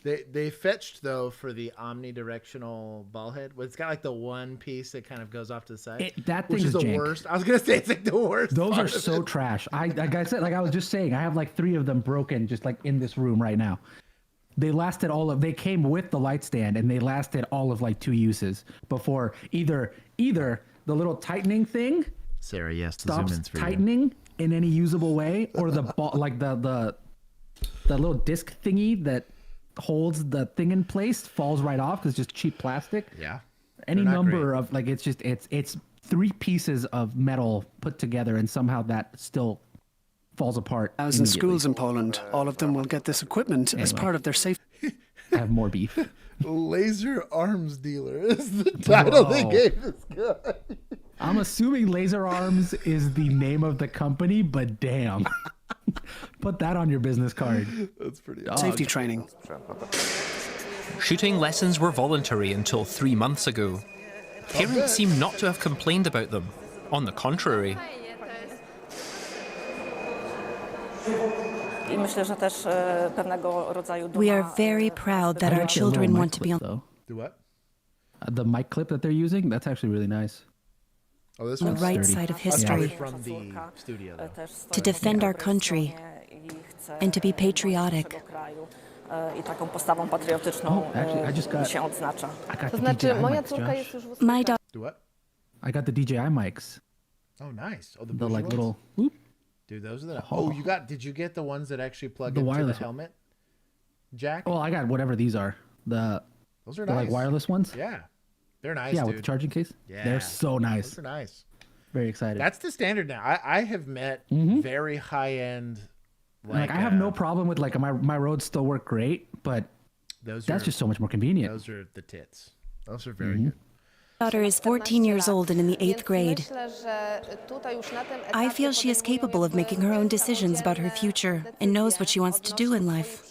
They fetched though for the omnidirectional ball head. It's got like the one piece that kind of goes off to the side.
That
which
thing
is the
jank.
worst. I was gonna say it's like the worst.
Those
part
are
of
so
it.
trash. Like I said, like I was just saying, I have like 3 of them broken just like in this room right now. They lasted they came with the light stand and they lasted all of like 2 uses before either the little tightening thing
Sarah, yes, the
stops
zoom-ins for you.
tightening in any usable way, or the ball, like the little disc thingy that holds the thing in place falls right off because it's just cheap plastic.
Yeah.
Any
They're not
number
great.
of like it's 3 pieces of metal put together and somehow that still falls apart.
As in schools in Poland, all of them will get this equipment as
Anyway.
part of their safety.
I have more beef.
Laser arms dealer is the title they
Whoa.
gave this guy.
I'm assuming Laser Arms is the name of the company, but damn. Put that on your business card.
That's pretty
Safety training.
Shooting lessons were voluntary until 3 months ago. Parents seem not to have complained about them. On the contrary.
We are very proud that our children want to be on
Do what?
The mic clip that they're using, that's actually really nice.
Oh, this
the
one's
right
sturdy.
side of
That's probably
history,
from the studio, though.
to defend our country, and to be patriotic.
Oh, actually, I got
To
the
znaczy,
DJI
moja
mics,
córka
Josh.
jest już w
My daughter.
Do what?
I got the DJI mics.
Oh, nice. Oh, the
The
bushy
like
ones?
little whoop.
Dude, those are the.
Oh.
Oh, did you get the ones that actually plug
The
into
wireless
the helmet jack?
Well, I got whatever these are.
Those are
the like
nice.
wireless ones.
Yeah. They're nice,
Yeah,
dude.
with the charging case.
Yeah.
They're so nice.
Those are nice.
Very excited.
That's the standard now. I have met very high-end.
Like I have no problem with like my roads still work great, but that's just so much more convenient.
Those are the tits. Those are very good.
Daughter is 14 years old and in the 8th grade.
Myślę, że tutaj już na tym
I feel she is capable of making her own decisions about her future and knows what she wants to do in life.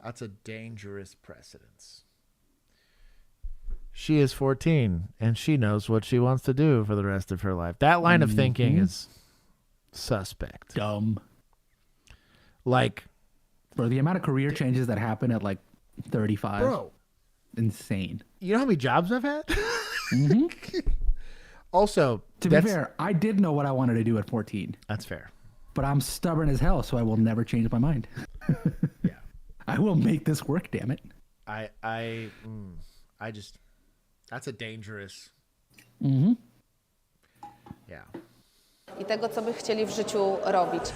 That's a dangerous precedence. She is 14 and she knows what she wants to do for the rest of her life. That line of thinking is suspect.
Dumb.
Like,
for the amount of career changes that happen at like 35.
Bro.
Insane.
You know how many jobs I've had? Also,
to be fair, I did know what I wanted to do at 14.
That's fair.
But I'm stubborn as hell, so I will never change my mind.
Yeah.
I will make this work, damn it.
I just, that's a dangerous.
Mm-hmm.
Yeah.
I tego, co by chcieli w życiu robić.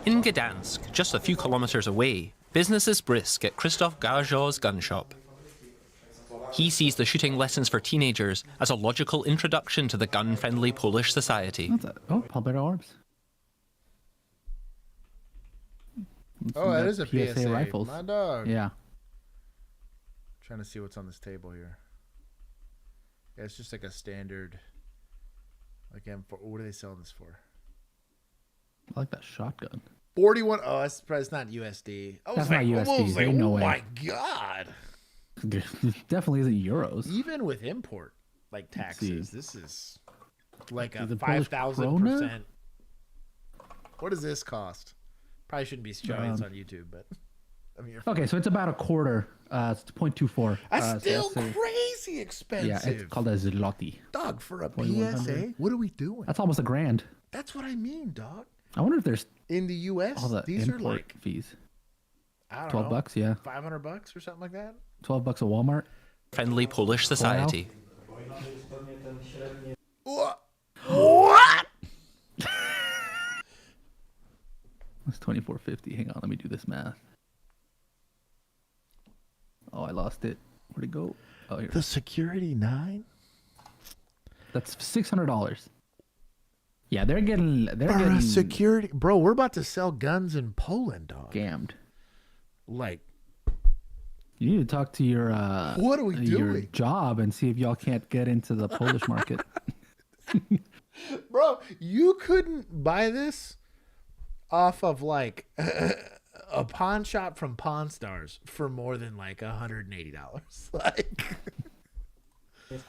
In Gdansk, just a few kilometers away, business is brisk at Krzysztof Garjaw's gun shop. He sees the shooting lessons for teenagers as a logical introduction to the gun-friendly Polish society.
Oh, Palmetto Arms.
Oh, that is a
PSA
PSA
rifles.
My dog.
Yeah.
Trying to see what's on this table here. Yeah, it's just like a standard. Like M4. What are they selling this for?
I like that shotgun.
41. Oh, that's probably it's not USD. I was
That's
like,
not USD.
I was like,
Ain't no
oh
way.
my god.
It definitely isn't euros.
Even with import like taxes, this is like a
Is it Polish
5,000%. What does this cost? Probably showing this on YouTube, but
Okay, so it's about a quarter. It's 0.24.
That's still crazy expensive.
Yeah, it's called a zloty.
Dog, for a PSA, what are we doing?
That's almost $1,000.
That's what I mean, dog.
I wonder if there's
in the U.S.
all the
these are
import
like
fees.
I don't know,
$12, yeah.
$500 or something like that.
$12 at Walmart.
Friendly Polish society.
What?
That's $24.50. Hang on, let me do this math. Oh, I lost it. Where'd it go? Oh, here.
The Security 9?
That's $600. Yeah, they're getting
security. Bro, we're about to sell guns in Poland, dog.
Scammed.
Like,
you need to talk to your
what are we
your
doing?
job and see if y'all can't get into the Polish market.
Bro, you couldn't buy this off of like a pawn shop from Pawn Stars for more than like $180. Like,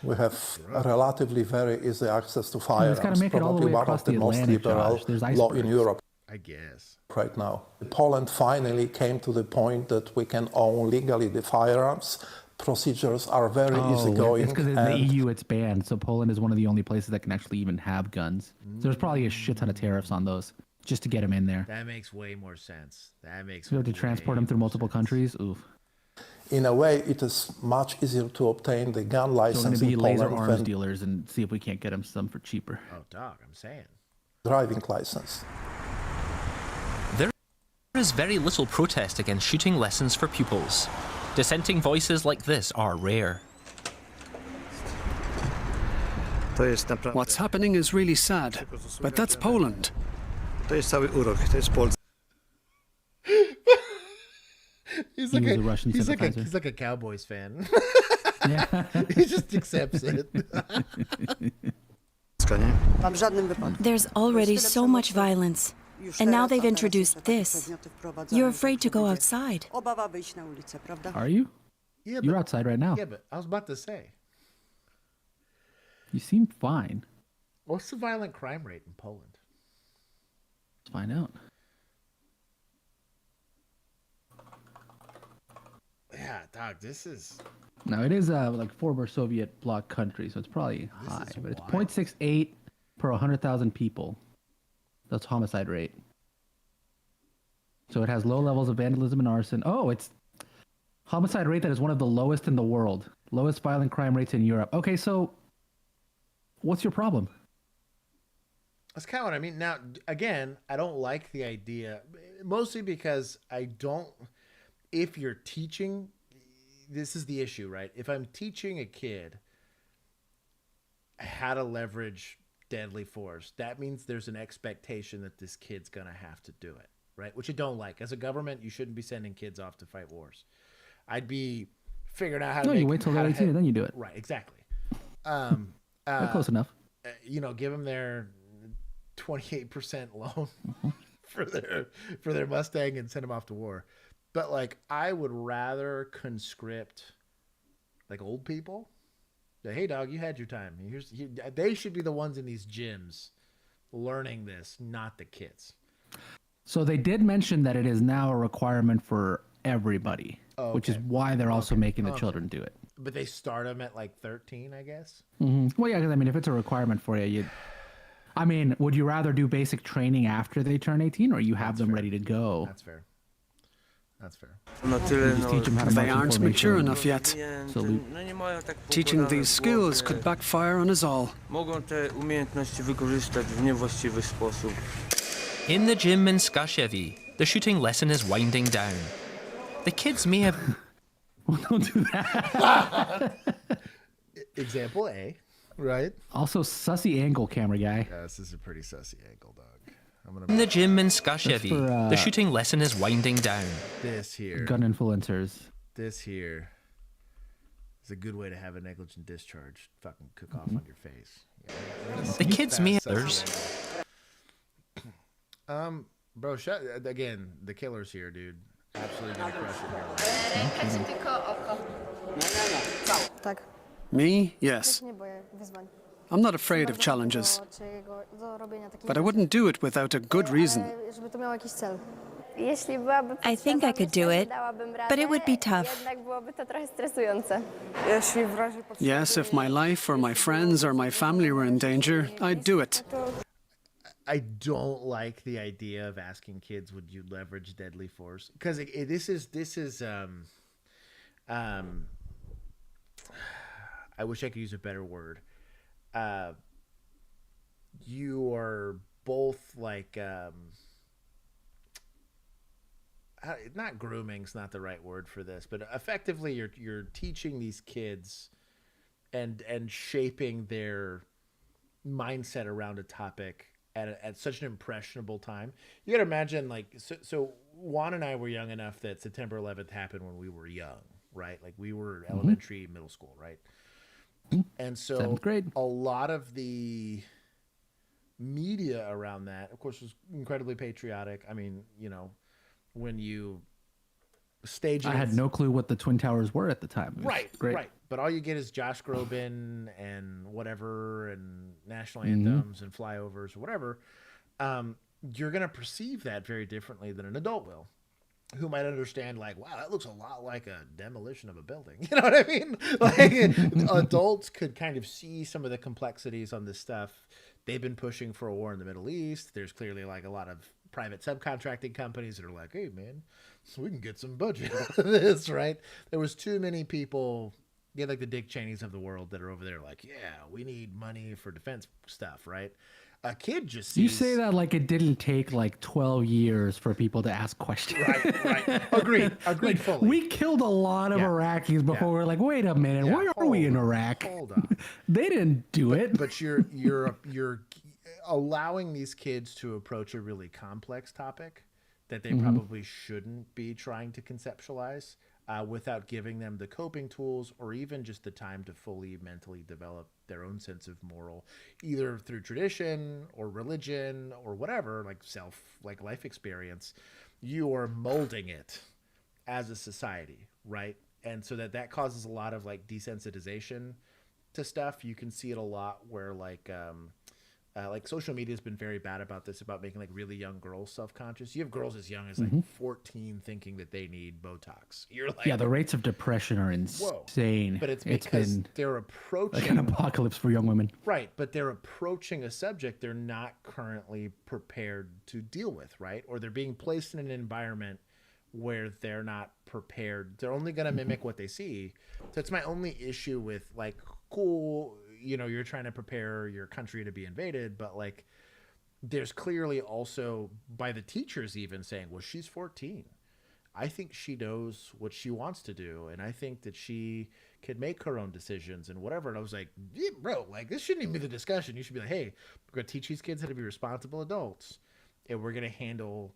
we have a relatively very easy access to firearms.
It's got to make it all the way across the Atlantic, Josh. There's
law in Europe.
I guess.
Right now, Poland finally came to the point that we can own legally the firearms. Procedures are very easygoing.
It's because in the EU it's banned, so Poland is one of the only places that can actually even have guns. So there's probably a shit ton of tariffs on those just to get them in there.
That makes way more sense. That makes.
You have to transport them through multiple countries. Oof.
In a way, it is much easier to obtain the gun
So we're
license
going to be
in
laser
Poland
arms
than
dealers and see if we can't get them some for cheaper.
Oh, dog, I'm saying.
Driving license.
There is very little protest against shooting lessons for pupils. Dissenting voices like this are rare.
What's happening is really sad, but that's Poland.
He's
He
like
was
a
a Russian sympathizer.
he's like a Cowboys fan.
Yeah.
He just accepts it.
There's already so much violence, and now they've introduced this. You're afraid to go outside.
Are you?
Yeah,
You're outside right now.
Yeah, but I was about to say,
You seem fine.
what's the violent crime rate in Poland?
Let's find out.
Yeah, dog, this is.
Now it is like former Soviet bloc country, so it's probably high, but it's 0.68 per 100,000 people. That's homicide rate. So it has low levels of vandalism and arson. Oh, it's homicide rate that is one of the lowest in the world. Lowest violent crime rates in Europe. Okay, so what's your problem?
That's kind of what I mean. Now, again, I don't like the idea, mostly because I don't. If you're teaching, this is the issue, right? If I'm teaching a kid how to leverage deadly force, that means there's an expectation that this kid's going to have to do it, right? Which I don't like. As a government, you shouldn't be sending kids off to fight wars. I'd be figuring out how to
No, you wait till they're 18 and then you do it.
Right, exactly.
Close enough.
Give them their 28% loan for their Mustang and send them off to war. But like, I would rather conscript like old people. Say, hey, dog, you had your time. They should be the ones in these gyms learning this, not the kids.
So they did mention that it is now a requirement for everybody, which is why they're also making the children do it.
But they start them at like 13, I guess.
Mm-hmm. Well, yeah, because I mean, if it's a requirement for you, would you rather do basic training after they turn 18, or you have them ready to go?
That's fair. That's fair.
They aren't mature enough yet.
Salute.
Teaching these skills could backfire on us all.
In the gym in Skashevi, the shooting lesson is winding down. The kids may have...
Don't do that.
Example A, right?
Also, sussy angle, camera guy.
Yeah, this is a pretty sussy angle, dog.
In the gym in Skashevi, the shooting lesson is winding down.
This here.
Gun influencers.
This here is a good way to have a negligent discharge fucking cook off on your face. Yeah,
the kids may have others.
Bro, again, the killer's here, dude. Absolutely gonna crush it.
Me? Yes. I'm not afraid of challenges, but I wouldn't do it without a good reason.
I think I could do it, but it would be tough.
Yes, if my life or my friends or my family were in danger, I'd do it.
I don't like the idea of asking kids, would you leverage deadly force? Because this is I wish I could use a better word. You are both like, not grooming's not the right word for this, but effectively you're teaching these kids and shaping their mindset around a topic at such an impressionable time. You gotta imagine, like, so Juan and I were young enough that September 11th happened when we were young, right? Like we were elementary, middle school, right? And so
7th grade.
A lot of the media around that, of course, was incredibly patriotic. I mean, you know, when you stage,
I had no clue what the Twin Towers were at the time.
Right, right. But all you get is Josh Groban and whatever, and national anthems and flyovers or whatever. You're going to perceive that very differently than an adult will, who might understand, like, wow, that looks a lot like a demolition of a building. You know what I mean? Like, adults could kind of see some of the complexities on this stuff. They've been pushing for a war in the Middle East. There's clearly like a lot of private subcontracting companies that are like, hey, man, so we can get some budget out of this, right? There was too many people, like the Dick Cheneys of the world, that are over there like, yeah, we need money for defense stuff, right? A kid just sees...
You say that like it didn't take like 12 years for people to ask questions.
Right. Agreed like, fully.
We killed a lot of Iraqis before we're like, wait a minute, where are we in Iraq?
Hold on.
They didn't do it.
But you're allowing these kids to approach a really complex topic that they probably shouldn't be trying to conceptualize without giving them the coping tools or even just the time to fully mentally develop their own sense of moral, either through tradition or religion or whatever, like life experience. You are molding it as a society, right? And so that causes a lot of like desensitization to stuff. You can see it a lot where like social media has been very bad about this, about making like really young girls self-conscious. You have girls as young as like 14 thinking that they need Botox. You're like,
yeah, the rates of depression are insane.
But it's because they're approaching
like an apocalypse for young women.
Right, but they're approaching a subject they're not currently prepared to deal with, right? Or they're being placed in an environment where they're not prepared. They're only going to mimic what they see. So it's my only issue with like, cool, you know, you're trying to prepare your country to be invaded, but like there's clearly also by the teachers even saying, well, she's 14. I think she knows what she wants to do. And I think that she could make her own decisions and whatever. And I was like, yeah, bro, like this shouldn't even be the discussion. You should be like, hey, we're going to teach these kids how to be responsible adults. And we're going to handle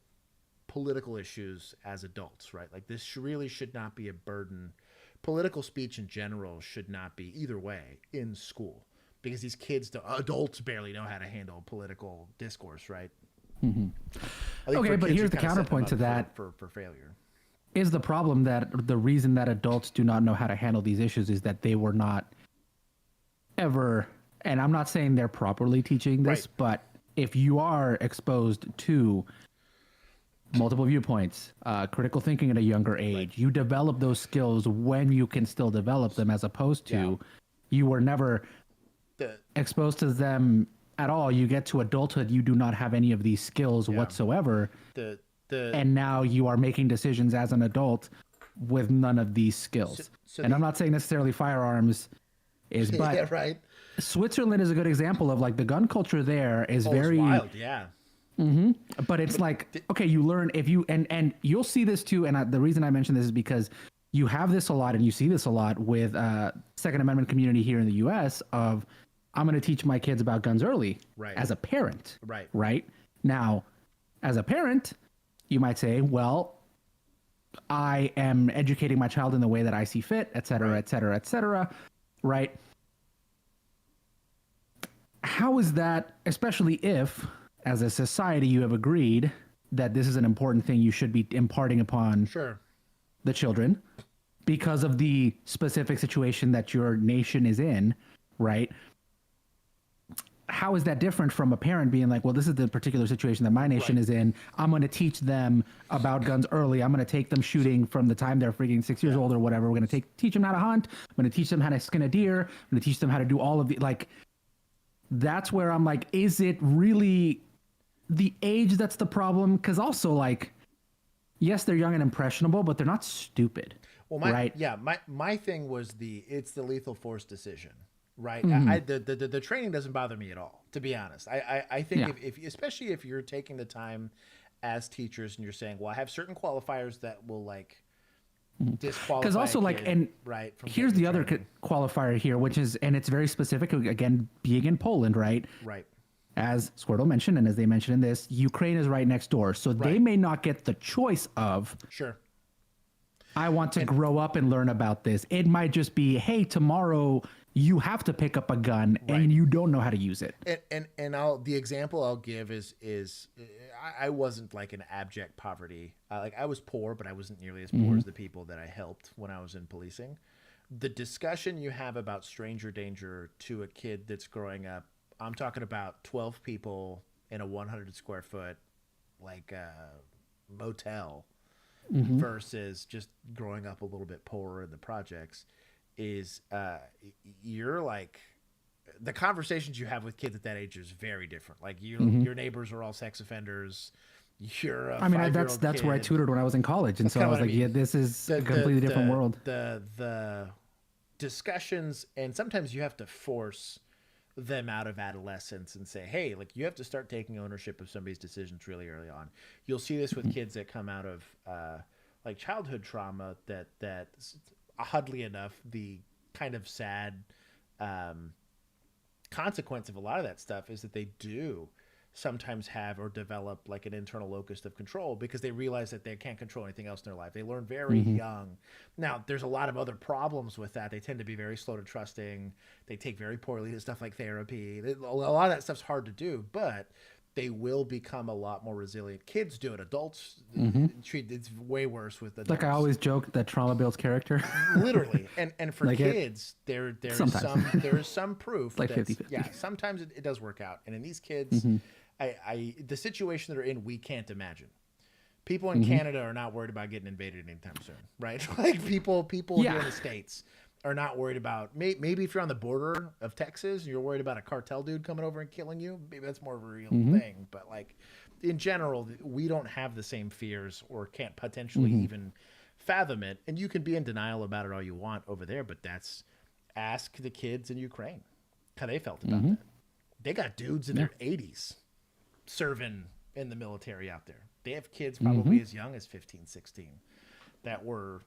political issues as adults, right? Like this really should not be a burden. Political speech in general should not be either way in school, because these kids, adults barely know how to handle political discourse, right?
Okay, but here's the counterpoint to that.
For failure.
Is the problem that the reason that adults do not know how to handle these issues is that they were not ever, and I'm not saying they're properly teaching this, but if you are exposed to multiple viewpoints, critical thinking at a younger age, you develop those skills when you can still develop them, as opposed to you were never exposed to them at all. You get to adulthood, you do not have any of these skills whatsoever. And now you are making decisions as an adult with none of these skills. And I'm not saying necessarily firearms is, but Switzerland is a good example of like the gun culture there is very
wild,
But it's like, okay, you learn if you, and you'll see this too. And the reason I mention this is because you have this a lot, and you see this a lot with Second Amendment community here in the U.S. of, I'm going to teach my kids about guns early as a parent. Right. Now, as a parent, you might say, well, I am educating my child in the way that I see fit, et cetera, et cetera, et cetera. Right. How is that, especially if, as a society, you have agreed that this is an important thing you should be imparting upon the children because of the specific situation that your nation is in, right? how is that different from a parent being like, well, this is the particular situation that my nation is in. I'm going to teach them about guns early. I'm going to take them shooting from the time they're freaking 6 years old or whatever. We're going to teach them how to hunt. I'm going to teach them how to skin a deer. I'm going to teach them how to do all of the, like, that's where I'm like, is it really the age that's the problem? Because also, like, yes, they're young and impressionable, but they're not stupid.
Well, my thing was it's the lethal force decision. Right. The training doesn't bother me at all, to be honest. I think if especially if you're taking the time as teachers and you're saying, well, I have certain qualifiers that will like disqualify.
Because also here's the other qualifier here, which is, and it's very specific, again, being in Poland, right?
Right.
As Squirtle mentioned, and as they mentioned in this, Ukraine is right next door. So they may not get the choice of, I want to grow up and learn about this. It might just be, hey, tomorrow you have to pick up a gun and you don't know how to use it.
And the example I'll give is I wasn't like in abject poverty. Like I was poor, but I wasn't nearly as poor as the people that I helped when I was in policing. The discussion you have about stranger danger to a kid that's growing up, I'm talking about 12 people in a 100 square foot like motel versus just growing up a little bit poorer in the projects. Is you're like the conversations you have with kids at that age is very different. Like your neighbors are all sex offenders. You're a
that's where I tutored when I was in college, and so I was like, yeah, this is a completely different world.
The discussions, and sometimes you have to force them out of adolescence and say, hey, like you have to start taking ownership of somebody's decisions really early on. You'll see this with kids that come out of like childhood trauma that oddly enough, the kind of sad consequence of a lot of that stuff is that they do sometimes have or develop like an internal locus of control because they realize that they can't control anything else in their life. They learn very young. Now, there's a lot of other problems with that. They tend to be very slow to trusting. They take very poorly to stuff like therapy. A lot of that stuff's hard to do, but they will become a lot more resilient. Kids do it. Adults it's way worse with adults.
Like I always joke that trauma builds character.
Literally. And for like kids, there is some proof
like
that
50-50.
Sometimes it does work out. And in these kids, the situation they're in, we can't imagine. People in Canada are not worried about getting invaded anytime soon, right? Like people here in the States are not worried about, maybe if you're on the border of Texas and you're worried about a cartel dude coming over and killing you, maybe that's more of a real thing. But like in general, we don't have the same fears or can't potentially even fathom it. And you can be in denial about it all you want over there, but ask the kids in Ukraine how they felt about that. They got dudes in their 80s serving in the military out there. They have kids probably as young as 15, 16 that were,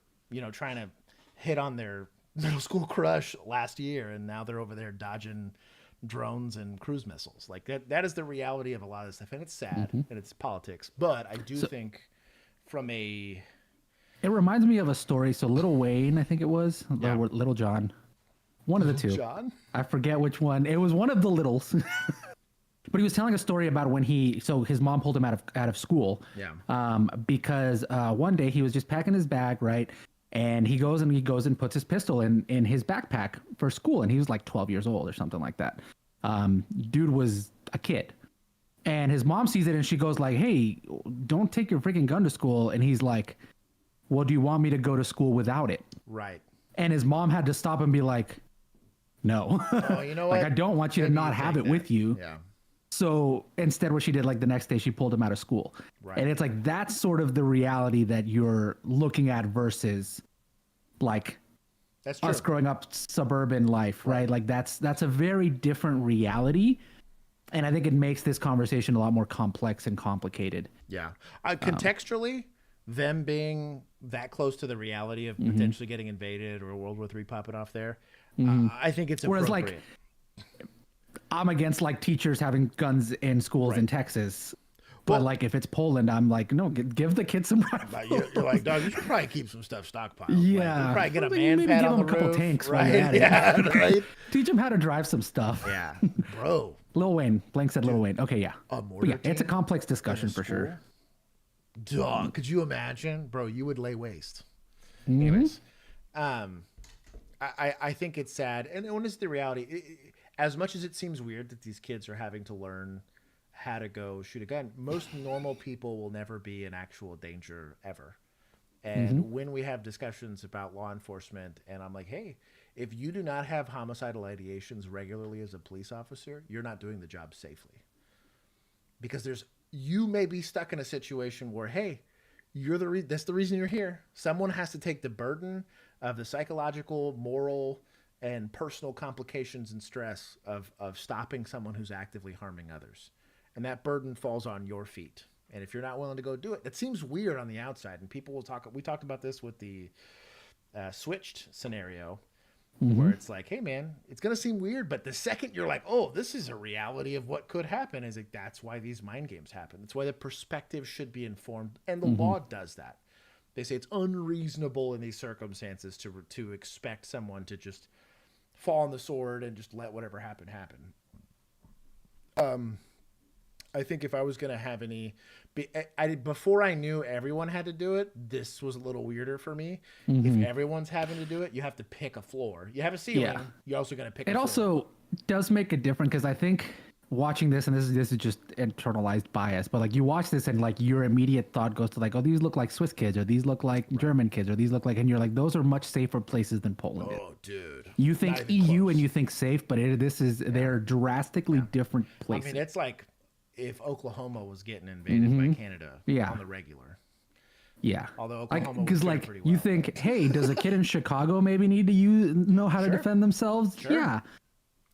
trying to hit on their middle school crush last year, and now they're over there dodging drones and cruise missiles. Like that is the reality of a lot of this stuff, and it's sad and it's politics. But I do think it
reminds me of a story. So Lil Wayne, I think it was Little John, one of the two. John, I forget which one. It was one of the littles. But he was telling a story about when his mom pulled him out of school. Yeah. Because one day he was just packing his bag, right? And he goes and puts his pistol in his backpack for school, and he was like 12 years old or something like that. Dude was a kid, and his mom sees it and she goes like, "Hey, don't take your freaking gun to school." And he's like, "Well, do you want me to go to school without it?"
Right.
And his mom had to stop and be like, "No,
you know what?
Like I don't want you to not have it with you."
Yeah.
So instead, what she did, like the next day, she pulled him out of school. Right. And it's like that's sort of the reality that you're looking at versus like
that's
us growing up suburban life, right? Like that's a very different reality. And I think it makes this conversation a lot more complex and complicated.
Yeah. Contextually, them being that close to the reality of potentially getting invaded or World War III popping off there, I think it's appropriate.
Whereas like I'm against like teachers having guns in schools in Texas. But like if it's Poland, I'm like, no, give the kids some rifles.
You're like, dog, you should probably keep some stuff stockpiled.
Yeah.
Like, probably get a man pad on the roof.
Give them a couple tanks,
right? Yeah, right.
Teach them how to drive some stuff.
Yeah, bro.
Lil Wayne. Blank said Lil Wayne. Okay, yeah. It's a complex discussion for sure.
Dog, could you imagine? Bro, you would lay waste. Anyways, I think it's sad. And when it's the reality, as much as it seems weird that these kids are having to learn how to go shoot a gun, most normal people will never be in actual danger ever. And when we have discussions about law enforcement, and I'm like, hey, if you do not have homicidal ideations regularly as a police officer, you're not doing the job safely. Because you may be stuck in a situation where, hey, that's the reason you're here. Someone has to take the burden of the psychological, moral, and personal complications and stress of stopping someone who's actively harming others. And that burden falls on your feet. And if you're not willing to go do it, that seems weird on the outside. And people will talk. We talked about this with the switched scenario, where it's like, hey, man, it's going to seem weird. But the second you're like, oh, this is a reality of what could happen, is like, that's why these mind games happen. That's why the perspective should be informed. And the law does that. They say it's unreasonable in these circumstances to expect someone to just fall on the sword and just let whatever happen. I think if I was going to have before I knew everyone had to do it, this was a little weirder for me. If everyone's having to do it, you have to pick a floor. You have a ceiling. Yeah. You're also going to pick a floor. It
also does make a difference, because I think watching this, and this is just internalized bias, but like you watch this and like your immediate thought goes to like, oh, these look like Swiss kids, or these look like German kids, or these look like, and you're like, those are much safer places than Poland.
Oh, dude.
You think EU close. And you think safe, but they're drastically different places.
I mean, it's like if Oklahoma was getting invaded by Canada on the regular.
Yeah.
Although Oklahoma
because like pretty well. You think, hey, does a kid in Chicago maybe need to know how to defend themselves?
Sure.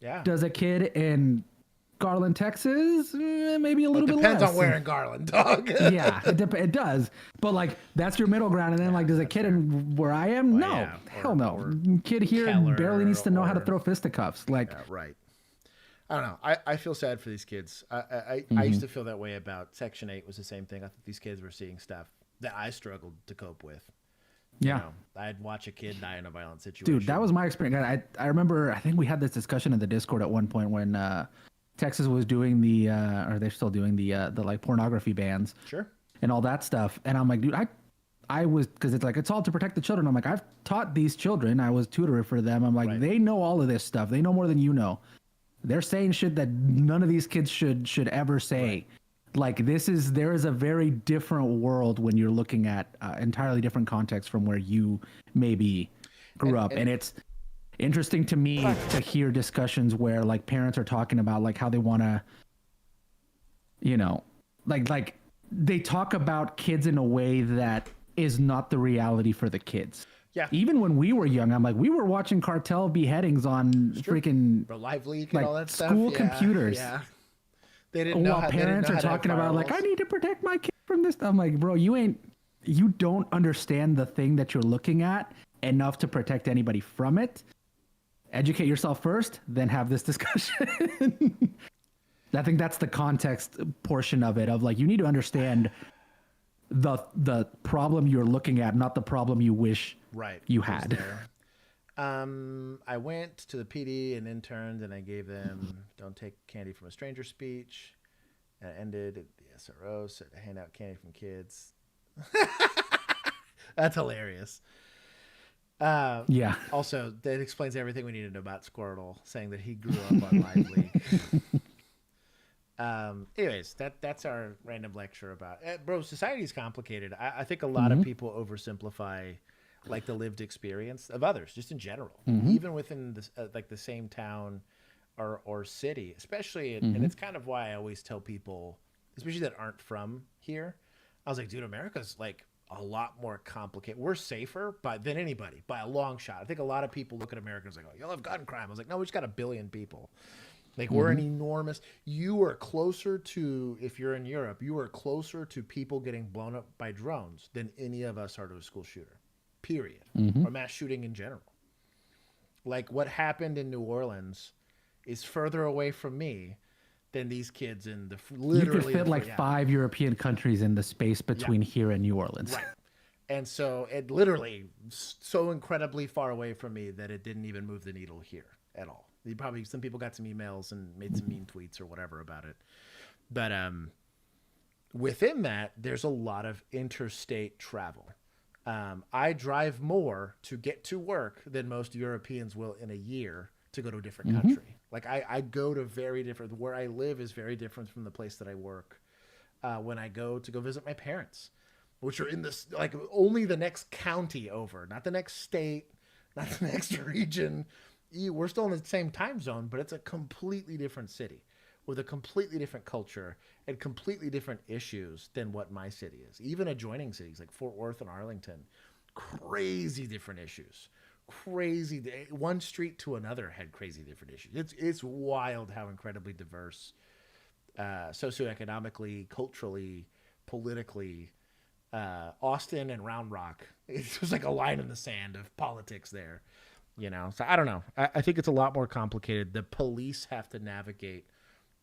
Yeah. Does a kid in Garland, Texas? Maybe a little bit less.
Depends on where in Garland, dog.
Yeah, it does. But like that's your middle ground. And then like, does a kid in where I am?
Well,
no, hell no. Kid here barely needs to know how to throw fisticuffs. Like,
right. I don't know. I feel sad for these kids. I used to feel that way about Section 8 was the same thing. I think these kids were seeing stuff that I struggled to cope with.
Yeah.
You know, I'd watch a kid die in a violent situation.
Dude, that was my experience. I remember, I think we had this discussion in the Discord at one point when Texas was doing or they're still doing the like pornography bans.
Sure.
And all that stuff. And I'm like, dude, I was, because it's like, it's all to protect the children. I'm like, I've taught these children. I was tutor for them. I'm like, they know all of this stuff. They know more than you know. They're saying shit that none of these kids should ever say. Like there is a very different world when you're looking at entirely different context from where you maybe grew up. And it's interesting to me to hear discussions where like parents are talking about like how they want to, you know, like they talk about kids in a way that is not the reality for the kids.
Yeah.
Even when we were young, I'm like, we were watching cartel beheadings on freaking
the live leak
like
and all that stuff.
School computers.
Yeah. They didn't know
while parents are talking about like, I need to protect my kid from this. I'm like, bro, you don't understand the thing that you're looking at enough to protect anybody from it. Educate yourself first, then have this discussion. I think that's the context portion of it, of like, you need to understand the problem you're looking at, not the problem you wish you had.
I went to the PD and interned, and I gave them "Don't take candy from a stranger" speech. And I ended at the SRO, so to hand out candy from kids. That's hilarious.
Yeah.
Also, that explains everything we need to know about Squirtle, saying that he grew up on Live Leak. Anyways, that's our random lecture about bro. Society is complicated. I think a lot of people oversimplify like the lived experience of others, just in general, even within this, like the same town or city, especially. And it's kind of why I always tell people, especially that aren't from here, I was like, dude, America's like a lot more complicated. We're safer than anybody by a long shot. I think a lot of people look at Americans like, oh, you'll have gun crime. I was like, no, we just got 1 billion people. Like we're an enormous, you are closer to, if you're in Europe, you are closer to people getting blown up by drones than any of us are to a school shooter, period. Or mass shooting in general. Like what happened in New Orleans is further away from me than these kids in the literally.
You could fit like 5 European countries in the space between here and New Orleans.
Right. And so it literally so incredibly far away from me that it didn't even move the needle here at all. Some people got some emails and made some mean tweets or whatever about it. But within that, there's a lot of interstate travel. I drive more to get to work than most Europeans will in a year to go to a different country. Like I go to very different, where I live is very different from the place that I work. When I go visit my parents, which are in this, like, only the next county over, not the next state, not the next region. We're still in the same time zone, but it's a completely different city with a completely different culture and completely different issues than what my city is. Even adjoining cities like Fort Worth and Arlington, crazy different issues. Crazy. One street to another had crazy different issues. It's wild how incredibly diverse, socioeconomically, culturally, politically, Austin and Round Rock. It's just like a line in the sand of politics there, you know? So I don't know. I think it's a lot more complicated. The police have to navigate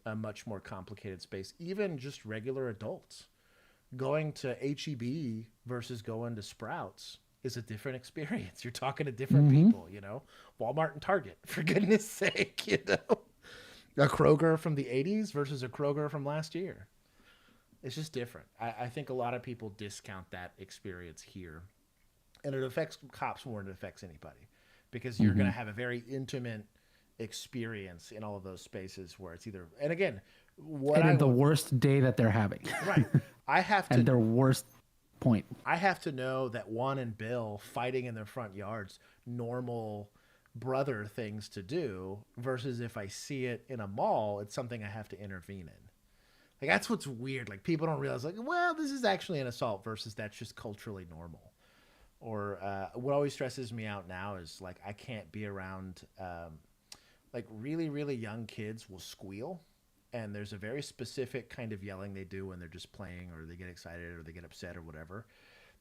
a much more complicated space. Even just regular adults going to HEB versus going to Sprouts is a different experience. You're talking to different people, you know? Walmart and Target, for goodness sake, you know? A Kroger from the 80s versus a Kroger from last year. It's just different. I think a lot of people discount that experience here. And it affects cops more than it affects anybody, because you're going to have a very intimate experience in all of those spaces where it's either, and again,
the worst day that they're having.
Right. I have to,
and their worst point.
I have to know that Juan and Bill fighting in their front yards, normal brother things to do, versus if I see it in a mall, it's something I have to intervene in. Like, that's what's weird. Like, people don't realize, like, well, this is actually an assault versus that's just culturally normal. Or what always stresses me out now is, like, I can't be around, like, really, really young kids will squeal. And there's a very specific kind of yelling they do when they're just playing, or they get excited, or they get upset, or whatever.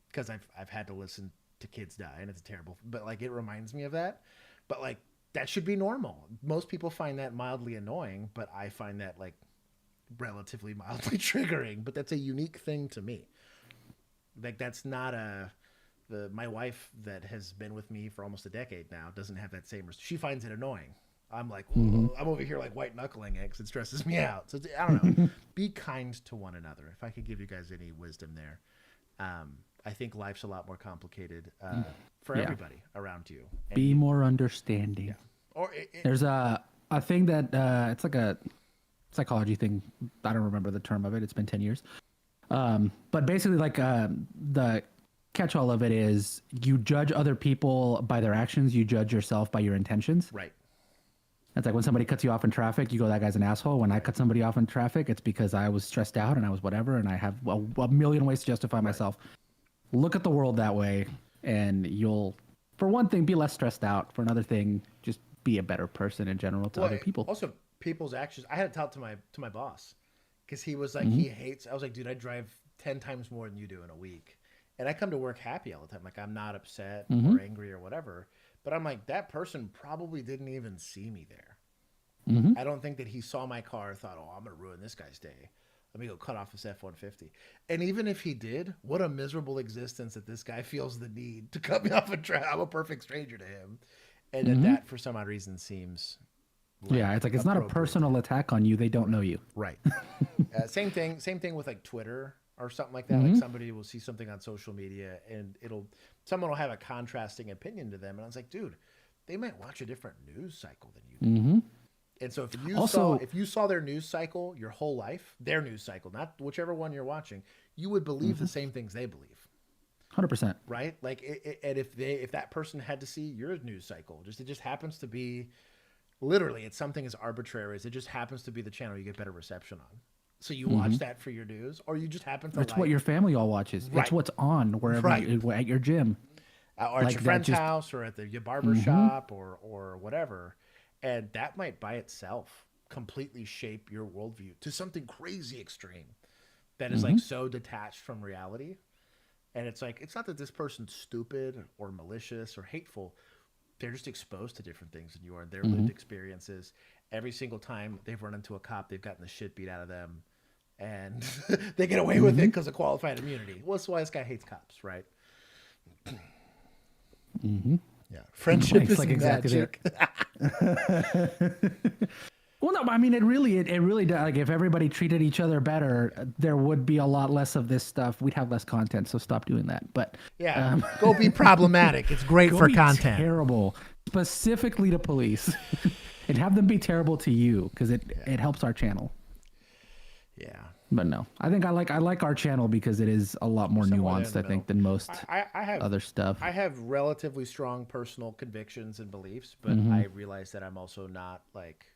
Because I've had to listen to kids die, and it's terrible. But, like, it reminds me of that. But, like, that should be normal. Most people find that mildly annoying, but I find that, like, relatively mildly triggering. But that's a unique thing to me. Like, that's not my wife that has been with me for almost a decade now doesn't have that same. She finds it annoying. I'm like, I'm over here like white knuckling it because it stresses me out. So I don't know. Be kind to one another. If I could give you guys any wisdom there, I think life's a lot more complicated for everybody around you. And
be more understanding.
Yeah. Or
there's a thing that it's like a psychology thing. I don't remember the term of it. It's been 10 years. But basically, like the catch-all of it is you judge other people by their actions. You judge yourself by your intentions.
Right.
It's like when somebody cuts you off in traffic, you go, that guy's an asshole. When I cut somebody off in traffic, it's because I was stressed out and I was whatever, and I have a million ways to justify myself. Look at the world that way, and you'll, for one thing, be less stressed out. For another thing, just be a better person in general to other people.
Also, people's actions. I had to talk to my boss because he was like, he hates. I was like, dude, I drive 10 times more than you do in a week, and I come to work happy all the time. Like, I'm not upset or angry or whatever. But I'm like, that person probably didn't even see me there. I don't think that he saw my car, thought, oh, I'm going to ruin this guy's day. Let me go cut off his F-150. And even if he did, what a miserable existence that this guy feels the need to cut me off a track. I'm a perfect stranger to him. And that, for some odd reason, seems like
it's like, it's not a personal attack on you. They don't know you.
Right. Same thing with, like, Twitter or something like that. Like, somebody will see something on social media and someone will have a contrasting opinion to them. And I was like, dude, they might watch a different news cycle than you do. And so if you saw their news cycle your whole life, their news cycle, not whichever one you're watching, you would believe the same things they believe.
100%.
Right? Like, and if that person had to see your news cycle, it just happens to be, literally, it's something as arbitrary as it just happens to be the channel you get better reception on. So you watch that for your news, or you just happen to.
It's what your family all watches. Right. It's what's on wherever at your gym,
or at your friend's house, or at your barber shop, or whatever. And that might by itself completely shape your worldview to something crazy extreme that is like so detached from reality. And it's like, it's not that this person's stupid or malicious or hateful. They're just exposed to different things than you are, and their lived experiences. Every single time they've run into a cop, they've gotten the shit beat out of them, and they get away with it because of qualified immunity. Well, that's why this guy hates cops, right? Yeah, friendship is like magic.
Well, no, I mean, it really does. Like, if everybody treated each other better, there would be a lot less of this stuff. We'd have less content, so stop doing that. But
go be problematic. It's great for content.
Terrible, specifically to police. and have them be terrible to you because it helps our channel.
Yeah.
But no, I think I like our channel because it is a lot more nuanced, I think, than most
I have
other stuff.
I have relatively strong personal convictions and beliefs, but
Mhm.
I realize that I'm also not like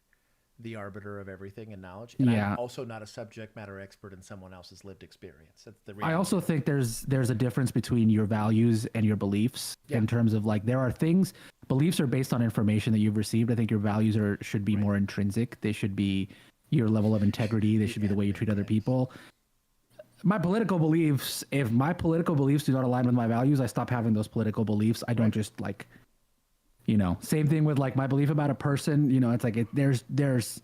the arbiter of everything and knowledge. And
Yeah.
I'm also not a subject matter expert in someone else's lived experience. That's the
I
reality.
also think there's a difference between your values and your beliefs in terms of like there are things beliefs are based on information that you've received. I think your values should be more intrinsic. They should be your level of integrity. They should be the way you treat other people. My political beliefs, if my political beliefs do not align with my values, I stop having those political beliefs. I don't just like, same thing with like my belief about a person, it's like there's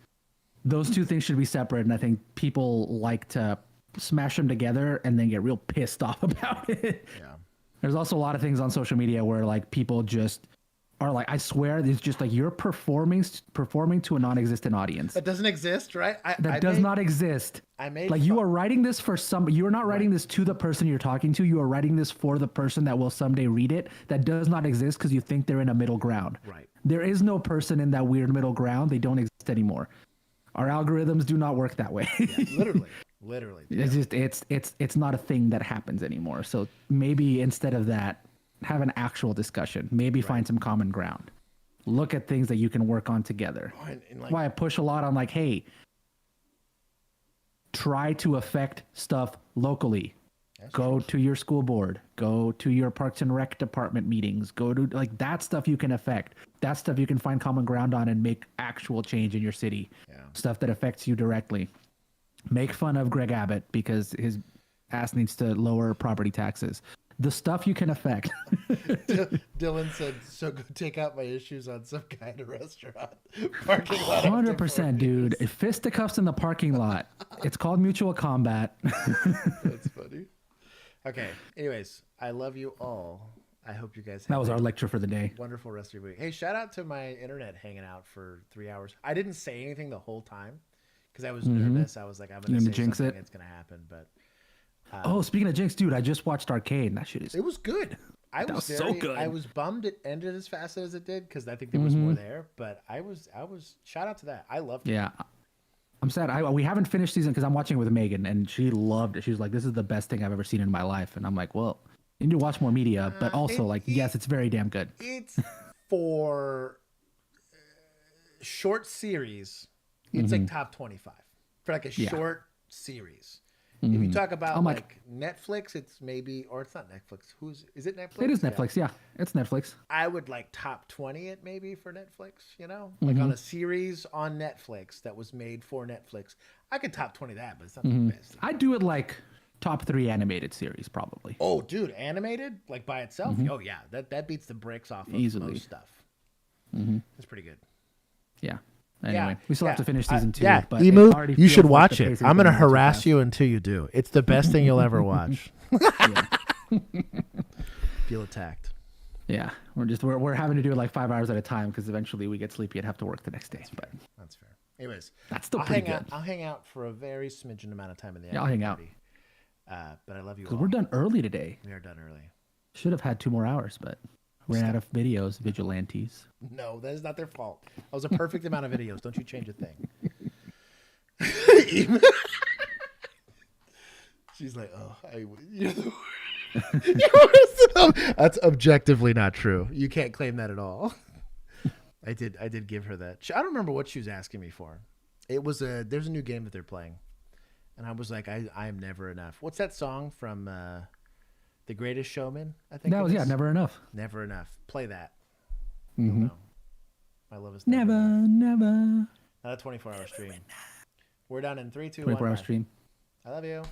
those two things should be separate. And I think people like to smash them together and then get real pissed off about it.
Yeah.
There's also a lot of things on social media where like people just are like, I swear, it's just like you're performing to a non-existent audience.
That doesn't exist, right?
That does not exist. You are writing this for you are not writing this to the person you're talking to. You are writing this for the person that will someday read it. That does not exist because you think they're in a middle ground.
Right.
There is no person in that weird middle ground. They don't exist anymore. Our algorithms do not work that way.
Yeah, literally.
It's just it's not a thing that happens anymore. So maybe instead of that, have an actual discussion. Maybe find some common ground. Look at things that you can work on together. Why I push a lot on like, hey, try to affect stuff locally. Go to your school board. Go to your Parks and Rec department meetings. Go to like that stuff you can affect. That stuff you can find common ground on and make actual change in your city. Stuff that affects you directly. Make fun of Greg Abbott because his ass needs to lower property taxes. The stuff you can affect.
Dylan said, so go take out my issues on some guy in a restaurant. Parking lot.
100%, dude. Fisticuffs in the parking lot. It's called mutual combat.
That's funny. Okay. Anyways, I love you all. I hope you guys have
That was our lecture for the day.
Wonderful rest of your week. Hey, shout out to my internet hanging out for 3 hours. I didn't say anything the whole time because I was nervous. I was like, I'm going to say
jinx
something.
it.
It's going to happen. But
speaking of jinx, dude, I just watched Arcade. That shit is.
It was good.
That was so good.
I was bummed it ended as fast as it did because I think there was more there. But I was shout out to that. I loved it.
Yeah. I'm sad. We haven't finished season because I'm watching it with Megan and she loved it. She was like, this is the best thing I've ever seen in my life. And I'm like, well, you need to watch more media, but also yes, it's very damn good.
It's for short series. It's like top 25 for like a short series. If you talk about like Netflix, it's maybe, or it's not Netflix. Is it Netflix?
It is Netflix. Yeah, it's Netflix.
I would like top 20 it maybe for Netflix, like on a series on Netflix that was made for Netflix. I could top 20 that, but it's not the best.
I'd do it like top 3 animated series probably.
Oh, dude, animated like by itself? Oh yeah, that beats the brakes off of
easily
most stuff. That's pretty good.
Yeah. Anyway, we still have to finish season 2.
Yeah,
but
Emu,
already
you should
feels like
watch
the
it.
pacing
I'm going to
is going too
harass
fast.
you until you do. It's the best thing you'll ever watch. Feel attacked.
Yeah, we're having to do it like 5 hours at a time because eventually we get sleepy and have to work the next day. But
that's fair. Anyways,
that's still
I'll
pretty
hang
good.
I'll hang out for a very smidgen amount of time in the
Yeah, I'll hang out.
But I love you all.
Because we're done early today.
We are done early.
Should have had 2 more hours, but ran out of videos, vigilantes.
No, that is not their fault. That was a perfect amount of videos. Don't you change a thing. She's like, oh, you're the worst. That's objectively not true. You can't claim that at all. I did give her that. I don't remember what she was asking me for. It was there's a new game that they're playing. And I was like, I am never enough. What's that song from The Greatest Showman? I think
That was, yeah, Never Enough.
Never Enough. Play that.
Mm-hmm.
My love is
never.
Not a 24-hour stream. We're done in 3, 2, 1.
24-hour stream.
I love you.